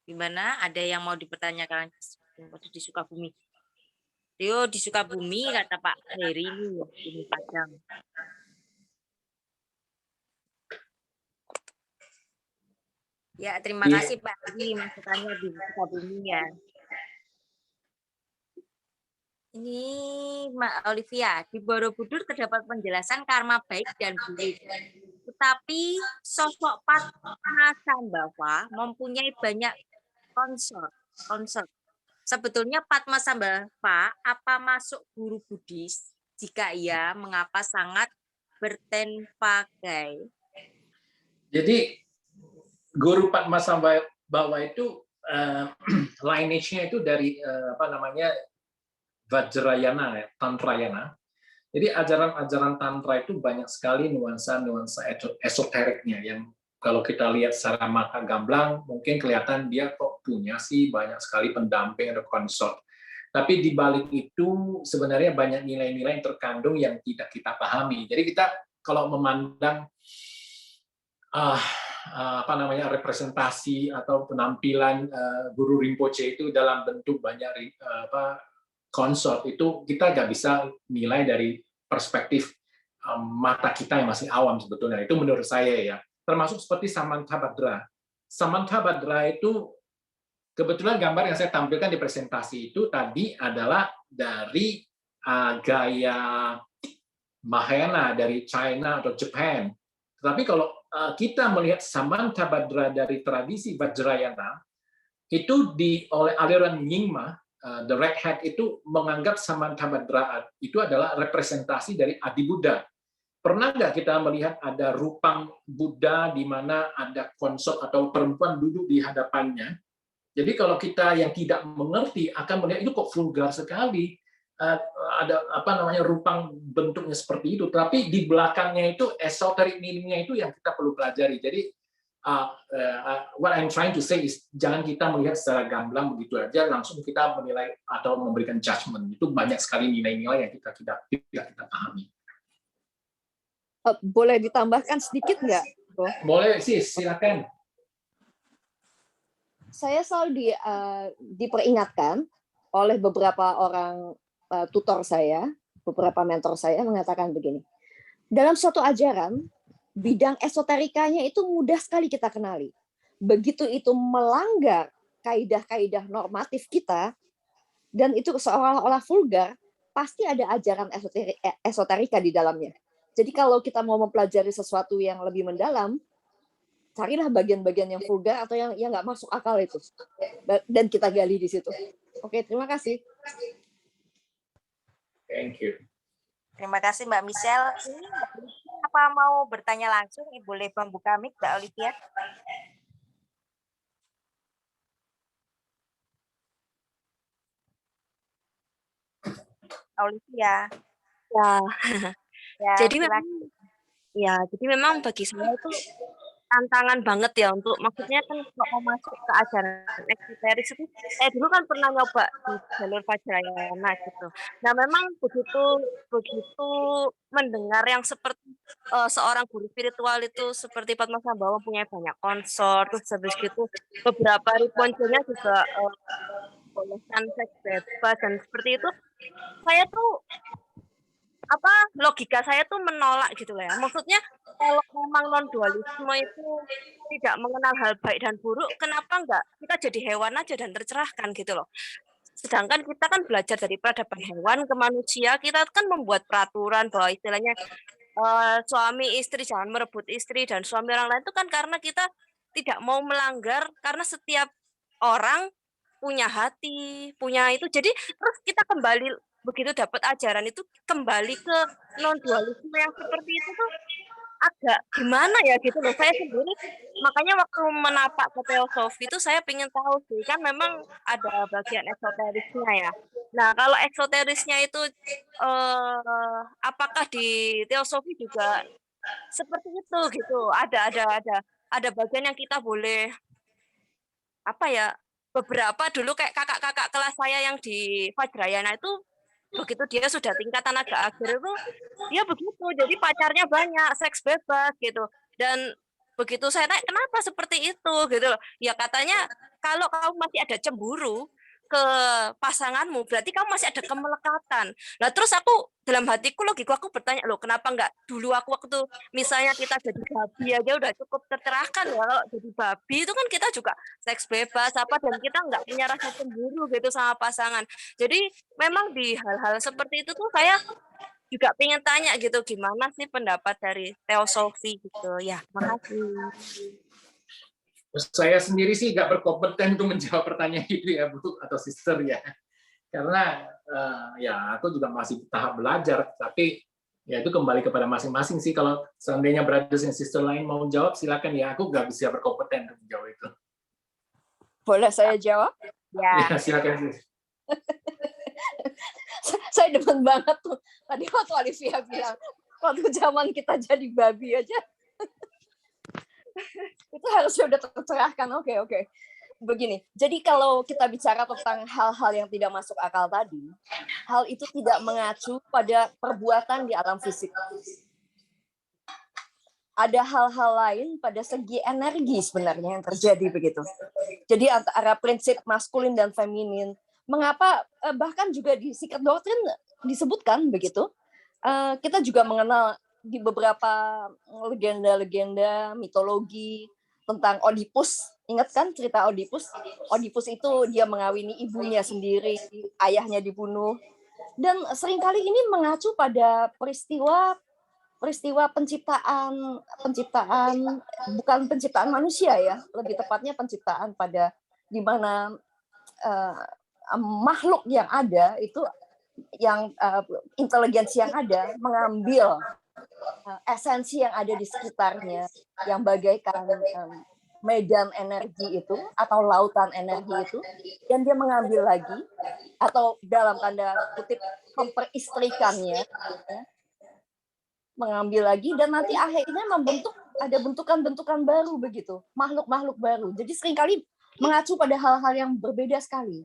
gimana? Ada yang mau dipertanyakan di Sukabumi? Rio di Sukabumi kata Pak Heri ini Gunung Padang. Ya, terima
Iya.
kasih Pak. Ini masukannya di Sukabumi ya. Ini Mbak Olivia, di Borobudur terdapat penjelasan karma baik dan buruk. Tetapi sosok Padmasambhava mempunyai banyak konsort. Sebetulnya Padmasambhava apa masuk guru Buddhis? Jika iya, mengapa sangat bertenpagai?
Jadi Guru Padmasambhava itu lineage-nya itu dari apa namanya Vajrayana, ya, Tantrayana. Jadi ajaran-ajaran Tantra itu banyak sekali nuansa-nuansa esoteriknya yang kalau kita lihat secara mata gamblang mungkin kelihatan dia kok punya sih banyak sekali pendamping atau konsort. Tapi di balik itu sebenarnya banyak nilai-nilai yang terkandung yang tidak kita pahami. Jadi kita kalau memandang apa namanya representasi atau penampilan Guru Rinpoche itu dalam bentuk banyak konsort itu kita nggak bisa nilai dari perspektif mata kita yang masih awam sebetulnya. Itu menurut saya ya. Termasuk seperti Samantabhadra. Samantabhadra itu kebetulan gambar yang saya tampilkan di presentasi itu tadi adalah dari gaya Mahayana dari China atau Japan. Tetapi kalau kita melihat Samantabhadra dari tradisi Vajrayana, itu oleh aliran Nyingma, The Red Hat itu menganggap Samantabhadra itu adalah representasi dari Adi Buddha. Pernah nggak kita melihat ada rupang Buddha di mana ada konsort atau perempuan duduk di hadapannya? Jadi kalau kita yang tidak mengerti akan melihat itu kok vulgar sekali. Ada apa namanya rupang bentuknya seperti itu, tapi di belakangnya itu esoteric meaning-nya itu yang kita perlu pelajari. Jadi what I'm trying to say is jangan kita melihat secara gamblang begitu aja langsung kita menilai atau memberikan judgment. Itu banyak sekali nilai-nilai yang tidak kita pahami.
Boleh ditambahkan sedikit nggak, Bro?
Boleh sih, silakan.
Saya selalu diperingatkan oleh beberapa orang tutor saya, beberapa mentor saya mengatakan begini. Dalam suatu ajaran, bidang esoterikanya itu mudah sekali kita kenali. Begitu itu melanggar kaidah-kaidah normatif kita, dan itu seolah-olah vulgar, pasti ada ajaran esoterika di dalamnya. Jadi kalau kita mau mempelajari sesuatu yang lebih mendalam, carilah bagian-bagian yang vulgar atau yang nggak masuk akal itu, dan kita gali di situ. Oke, terima kasih.
Thank you.
Terima kasih Mbak Michelle. Ini apa mau bertanya langsung? Boleh membuka mic Mbak Olivia? Olivia.
Ya, jadi memang bagi saya itu tantangan banget ya untuk maksudnya kan kalau mau masuk ke ajaran esoteris itu saya dulu kan pernah nyoba di jalur Vajrayana gitu. Nah memang begitu mendengar yang seperti seorang guru spiritual itu seperti Padmasambhava punya banyak konsort, terus habis gitu beberapa Rinpoche-nya juga bolehkan seks bebas dan seperti itu, saya tuh logika saya tuh menolak gitu lah ya. Maksudnya kalau memang non dualisme itu tidak mengenal hal baik dan buruk, kenapa enggak kita jadi hewan aja dan tercerahkan gitu loh. Sedangkan kita kan belajar dari peradaban hewan ke manusia, kita kan membuat peraturan bahwa istilahnya suami istri jangan merebut istri dan suami orang lain itu kan karena kita tidak mau melanggar, karena setiap orang punya hati, punya itu. Jadi terus kita kembali begitu dapat ajaran itu kembali ke non dualisme yang seperti itu tuh agak gimana ya gitu loh. Saya sendiri makanya waktu menapak ke teosofi itu saya pengen tahu sih, kan memang ada bagian esoterisnya ya. Nah kalau esoterisnya itu apakah di teosofi juga seperti itu gitu? Ada bagian yang kita boleh beberapa dulu kayak kakak-kakak kelas saya yang di Vajrayana itu begitu dia sudah tingkatan agak akhir itu dia begitu, jadi pacarnya banyak, seks bebas gitu. Dan begitu saya tanya kenapa seperti itu gitu loh, ya katanya kalau kamu masih ada cemburu, ke pasanganmu, berarti kamu masih ada kemelekatan. Nah, terus aku dalam hatiku logiku aku bertanya, loh kenapa enggak dulu aku waktu misalnya kita jadi babi aja udah cukup tercerahkan ya, kalau jadi babi itu kan kita juga seks bebas apa dan kita enggak punya rasa cemburu gitu sama pasangan. Jadi memang di hal-hal seperti itu tuh saya juga pengen tanya gitu, gimana sih pendapat dari teosofi gitu. Ya, makasih.
Saya sendiri sih nggak berkompeten untuk menjawab pertanyaan itu ya, Bu atau Sister ya. Karena ya aku juga masih tahap belajar, tapi ya itu kembali kepada masing-masing sih. Kalau seandainya brothers and sister lain mau jawab, silakan ya. Aku nggak bisa berkompeten untuk menjawab itu.
Boleh saya jawab?
Ya.
Ya, silakan sih.
Saya demen banget tuh. Tadi waktu Olivia bilang, waktu zaman kita jadi babi aja, itu harusnya udah tercerahkan. Oke. Begini, jadi kalau kita bicara tentang hal-hal yang tidak masuk akal tadi, hal itu tidak mengacu pada perbuatan di alam fisik. Ada hal-hal lain pada segi energi sebenarnya yang terjadi begitu. Jadi antara prinsip maskulin dan feminin, mengapa bahkan juga di Secret Doctrine disebutkan begitu, kita juga mengenal di beberapa legenda-legenda mitologi tentang Oedipus. Ingat kan cerita Oedipus? Oedipus itu dia mengawini ibunya sendiri, ayahnya dibunuh. Dan seringkali ini mengacu pada peristiwa penciptaan bukan penciptaan manusia ya, lebih tepatnya penciptaan pada di mana makhluk yang ada itu yang inteligensi yang ada mengambil esensi yang ada di sekitarnya yang bagaikan medan energi itu atau lautan energi itu, dan dia mengambil lagi atau dalam tanda kutip memperistrikannya, mengambil lagi dan nanti akhirnya membentuk ada bentukan-bentukan baru begitu, makhluk-makhluk baru. Jadi seringkali mengacu pada hal-hal yang berbeda sekali.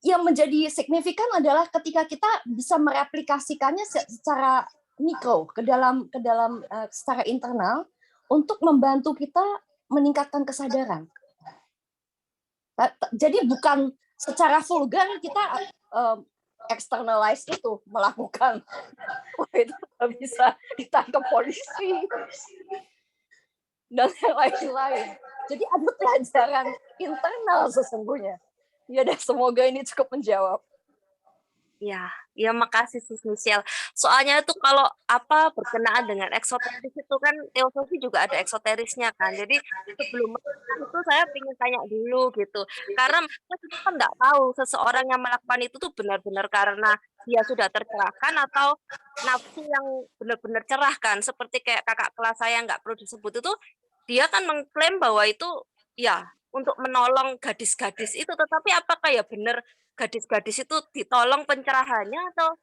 Yang menjadi signifikan adalah ketika kita bisa mereplikasikannya secara mikro ke dalam secara internal untuk membantu kita meningkatkan kesadaran. Jadi bukan secara vulgar kita externalize itu melakukan itu bisa ditangkap polisi dan yang lain-lain. Jadi ada pelajaran internal sesungguhnya. Ya, dan semoga ini cukup menjawab.
Ya makasih Sis Michelle. Soalnya itu kalau berkenaan dengan eksoteris itu kan teosofi juga ada eksoterisnya kan. Jadi sebelum itu saya ingin tanya dulu gitu. Karena kita kan nggak tahu seseorang yang melakukan itu tuh benar-benar karena dia sudah tercerahkan atau nafsu yang benar-benar cerah kan. Seperti kayak kakak kelas saya nggak perlu disebut itu, dia kan mengklaim bahwa itu ya untuk menolong gadis-gadis itu, tetapi apakah ya benar gadis-gadis itu ditolong pencerahannya atau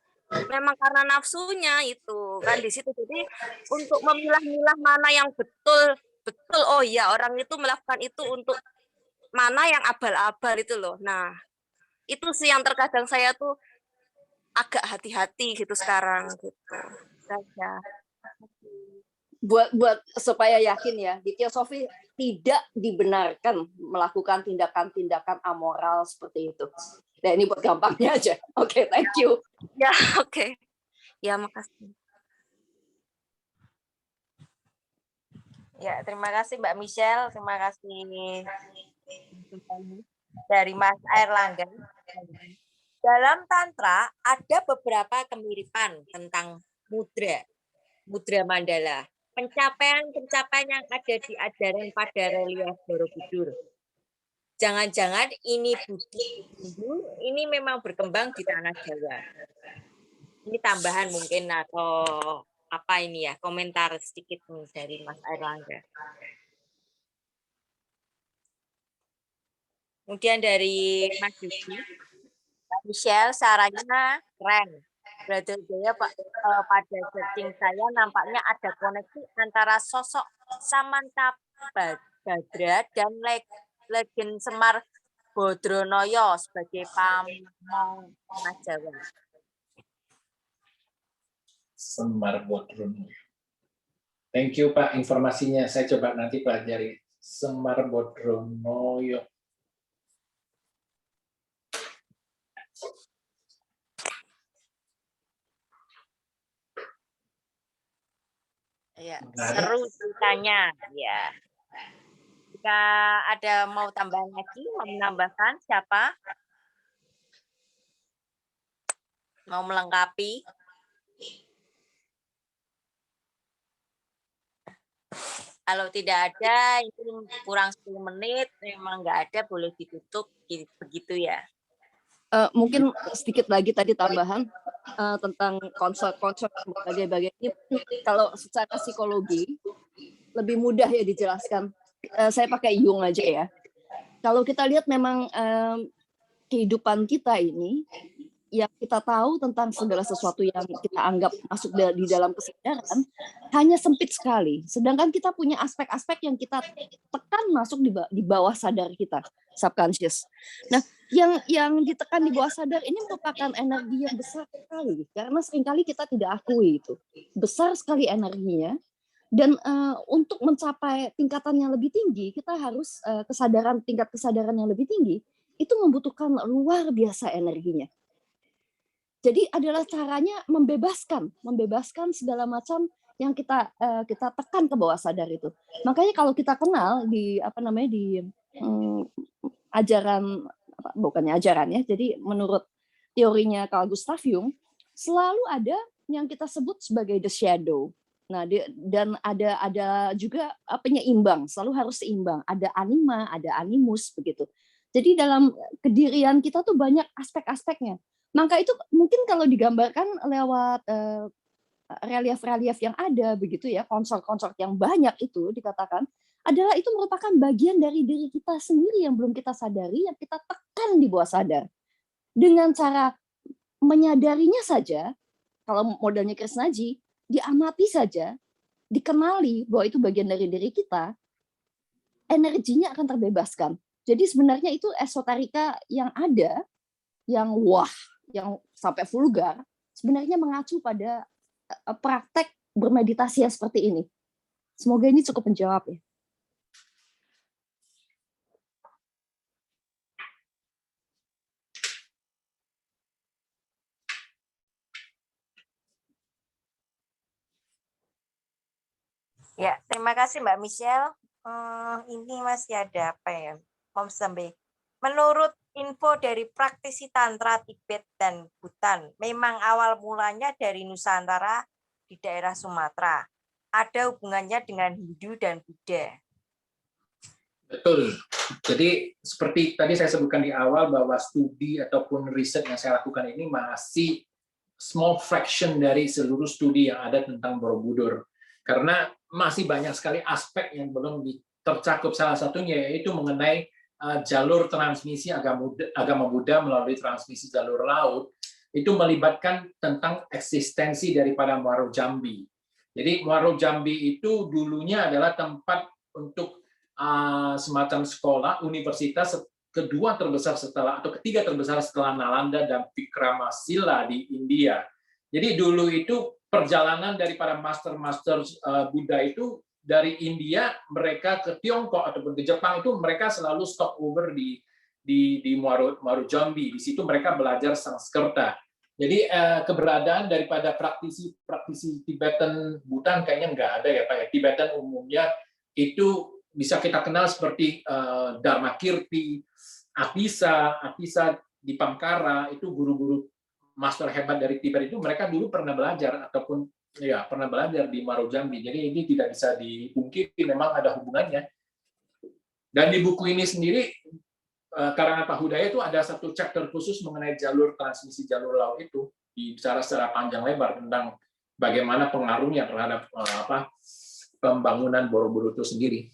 memang karena nafsunya itu kan di situ. Jadi untuk memilah-milah mana yang betul oh iya orang itu melakukan itu untuk mana yang abal-abal itu loh. Nah, itu sih yang terkadang saya tuh agak hati-hati gitu sekarang gitu. Saja.
Buat supaya yakin ya, di teosofi tidak dibenarkan melakukan tindakan-tindakan amoral seperti itu. Nah, ini buat gampangnya aja. Oke, thank you.
Ya, oke. Ya, makasih.
Ya, terima kasih Mbak Michelle, terima kasih dari Mas Airlangga. Dalam Tantra ada beberapa kemiripan tentang mudra mandala. Pencapaian-pencapaian yang ada di ajaran pada relief Borobudur. Jangan-jangan ini ini memang berkembang di tanah Jawa. Ini tambahan mungkin atau apa ini ya, komentar sedikit dari Mas Airlangga. Kemudian dari Mas Yuki, Michelle sarannya keren. Brother Jaya pada searching saya nampaknya ada koneksi antara sosok Samanta Badra dan legend Semar Bodronoyo sebagai pamong tanah Jawa.
Semar Bodronoyo. Thank you Pak informasinya. Saya coba nanti pelajari Semar Bodronoyo.
Ya,
Menarik.
seru ceritanya. Ya, jika ada mau tambahan lagi, mau menambahkan siapa? Mau melengkapi? Kalau tidak ada, itu kurang 10 menit, memang nggak ada, boleh ditutup, begitu ya.
Mungkin sedikit lagi tadi tambahan tentang konsep-konsep berbagai-bagai ini. Kalau secara psikologi lebih mudah ya dijelaskan. Saya pakai Jung aja ya. Kalau kita lihat memang kehidupan kita ini, yang kita tahu tentang segala sesuatu yang kita anggap masuk di dalam kesadaran hanya sempit sekali. Sedangkan kita punya aspek-aspek yang kita tekan masuk di bawah sadar kita, subconscious. Nah, yang ditekan di bawah sadar ini merupakan energi yang besar sekali, karena seringkali kita tidak akui itu. Besar sekali energinya, dan untuk mencapai tingkatan yang lebih tinggi, kita harus tingkat kesadaran yang lebih tinggi, itu membutuhkan luar biasa energinya. Jadi adalah caranya membebaskan segala macam yang kita tekan ke bawah sadar itu. Makanya kalau kita kenal di ajaran, bukannya ajaran ya, jadi menurut teorinya Carl Gustav Jung, selalu ada yang kita sebut sebagai the shadow. Nah, dan ada juga penyeimbang, selalu harus seimbang. Ada anima, ada animus begitu. Jadi dalam kedirian kita tuh banyak aspek-aspeknya. Maka itu mungkin kalau digambarkan lewat relief-relief yang ada begitu ya, konsort-konsort yang banyak itu dikatakan adalah itu merupakan bagian dari diri kita sendiri yang belum kita sadari, yang kita tekan di bawah sadar. Dengan cara menyadarinya saja, kalau modelnya Krisnaji, diamati saja, dikenali bahwa itu bagian dari diri kita, energinya akan terbebaskan. Jadi sebenarnya itu esoterika yang ada, yang wah, yang sampai vulgar, sebenarnya mengacu pada praktek bermeditasi yang seperti ini. Semoga ini cukup menjawab ya.
Ya, terima kasih Mbak Michelle. Ini masih ada apa ya? Menurut info dari praktisi Tantra Tibet dan Bhutan, memang awal mulanya dari Nusantara di daerah Sumatera. Ada hubungannya dengan Hindu dan Buddha.
Betul. Jadi seperti tadi saya sebutkan di awal bahwa studi ataupun riset yang saya lakukan ini masih small fraction dari seluruh studi yang ada tentang Borobudur. Karena masih banyak sekali aspek yang belum tercakup. Salah satunya yaitu mengenai jalur transmisi agama Buddha melalui transmisi jalur laut, itu melibatkan tentang eksistensi daripada Muaro Jambi. Jadi Muaro Jambi itu dulunya adalah tempat untuk semacam sekolah, universitas kedua terbesar setelah, atau ketiga terbesar setelah Nalanda dan Vikramasila di India. Jadi dulu itu perjalanan daripada master-master Buddha itu dari India mereka ke Tiongkok ataupun ke Jepang itu mereka selalu stop over di Muaro Jambi. Di situ mereka belajar Sanskerta. Jadi keberadaan daripada praktisi Tibetan Bhutan kayaknya nggak ada ya Pak ya. Tibetan umumnya itu bisa kita kenal seperti Dharma Kirti, Apisa di Pamkara, itu guru-guru master hebat dari Tibet itu mereka dulu pernah belajar ataupun ya pernah belajar di Muaro Jambi. Jadi ini tidak bisa dipungkiri, memang ada hubungannya. Dan di buku ini sendiri karangan Pak Hudaya itu ada satu chapter khusus mengenai jalur transmisi jalur laut itu, bicara secara panjang lebar tentang bagaimana pengaruhnya terhadap pembangunan Borobudur itu sendiri.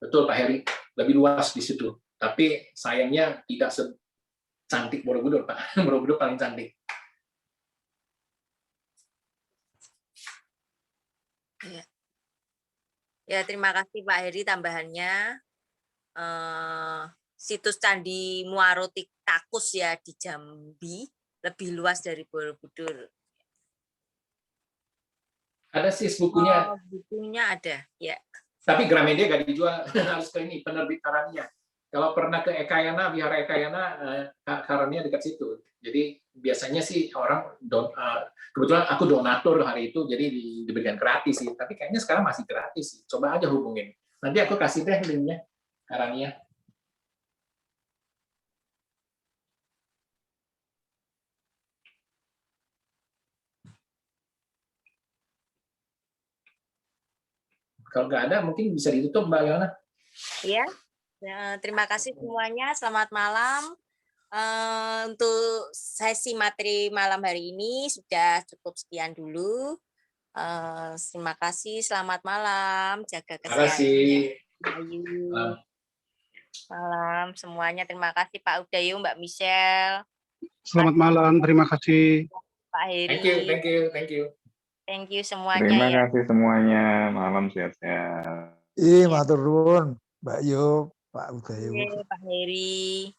Betul Pak Heri, lebih luas di situ. Tapi sayangnya tidak secantik Borobudur Pak. Borobudur paling cantik.
Ya, terima kasih Pak Heri tambahannya. Situs Candi Muaro Takus ya di Jambi lebih luas dari Borobudur.
Ada sih bukunya.
Bukunya ada, ya.
Tapi Gramedia gak dijual, harus ke ini penerbit Karania. Kalau pernah ke Ekayana, Wihara Ekayana, Karania dekat situ. Jadi biasanya sih orang kebetulan aku donatur hari itu, jadi diberikan gratis sih. Tapi kayaknya sekarang masih gratis sih. Coba aja hubungin. Nanti aku kasih deh linknya Karania. Kalau nggak ada, mungkin bisa ditutup, Mbak Yona.
Ya, terima kasih semuanya. Selamat malam. Untuk sesi materi malam hari ini sudah cukup sekian dulu. Terima kasih. Selamat malam. Jaga
Terima kasih.
kesehatan. Malam semuanya. Terima kasih Pak Udayo, Mbak Michelle.
Selamat malam. Terima kasih.
Pak Heri.
Thank you.
Thank you semuanya.
Terima kasih semuanya. Malam sehat-sehat.
Matur nuwun, Mbak Yo, Pak Udayo.
Pak Heri.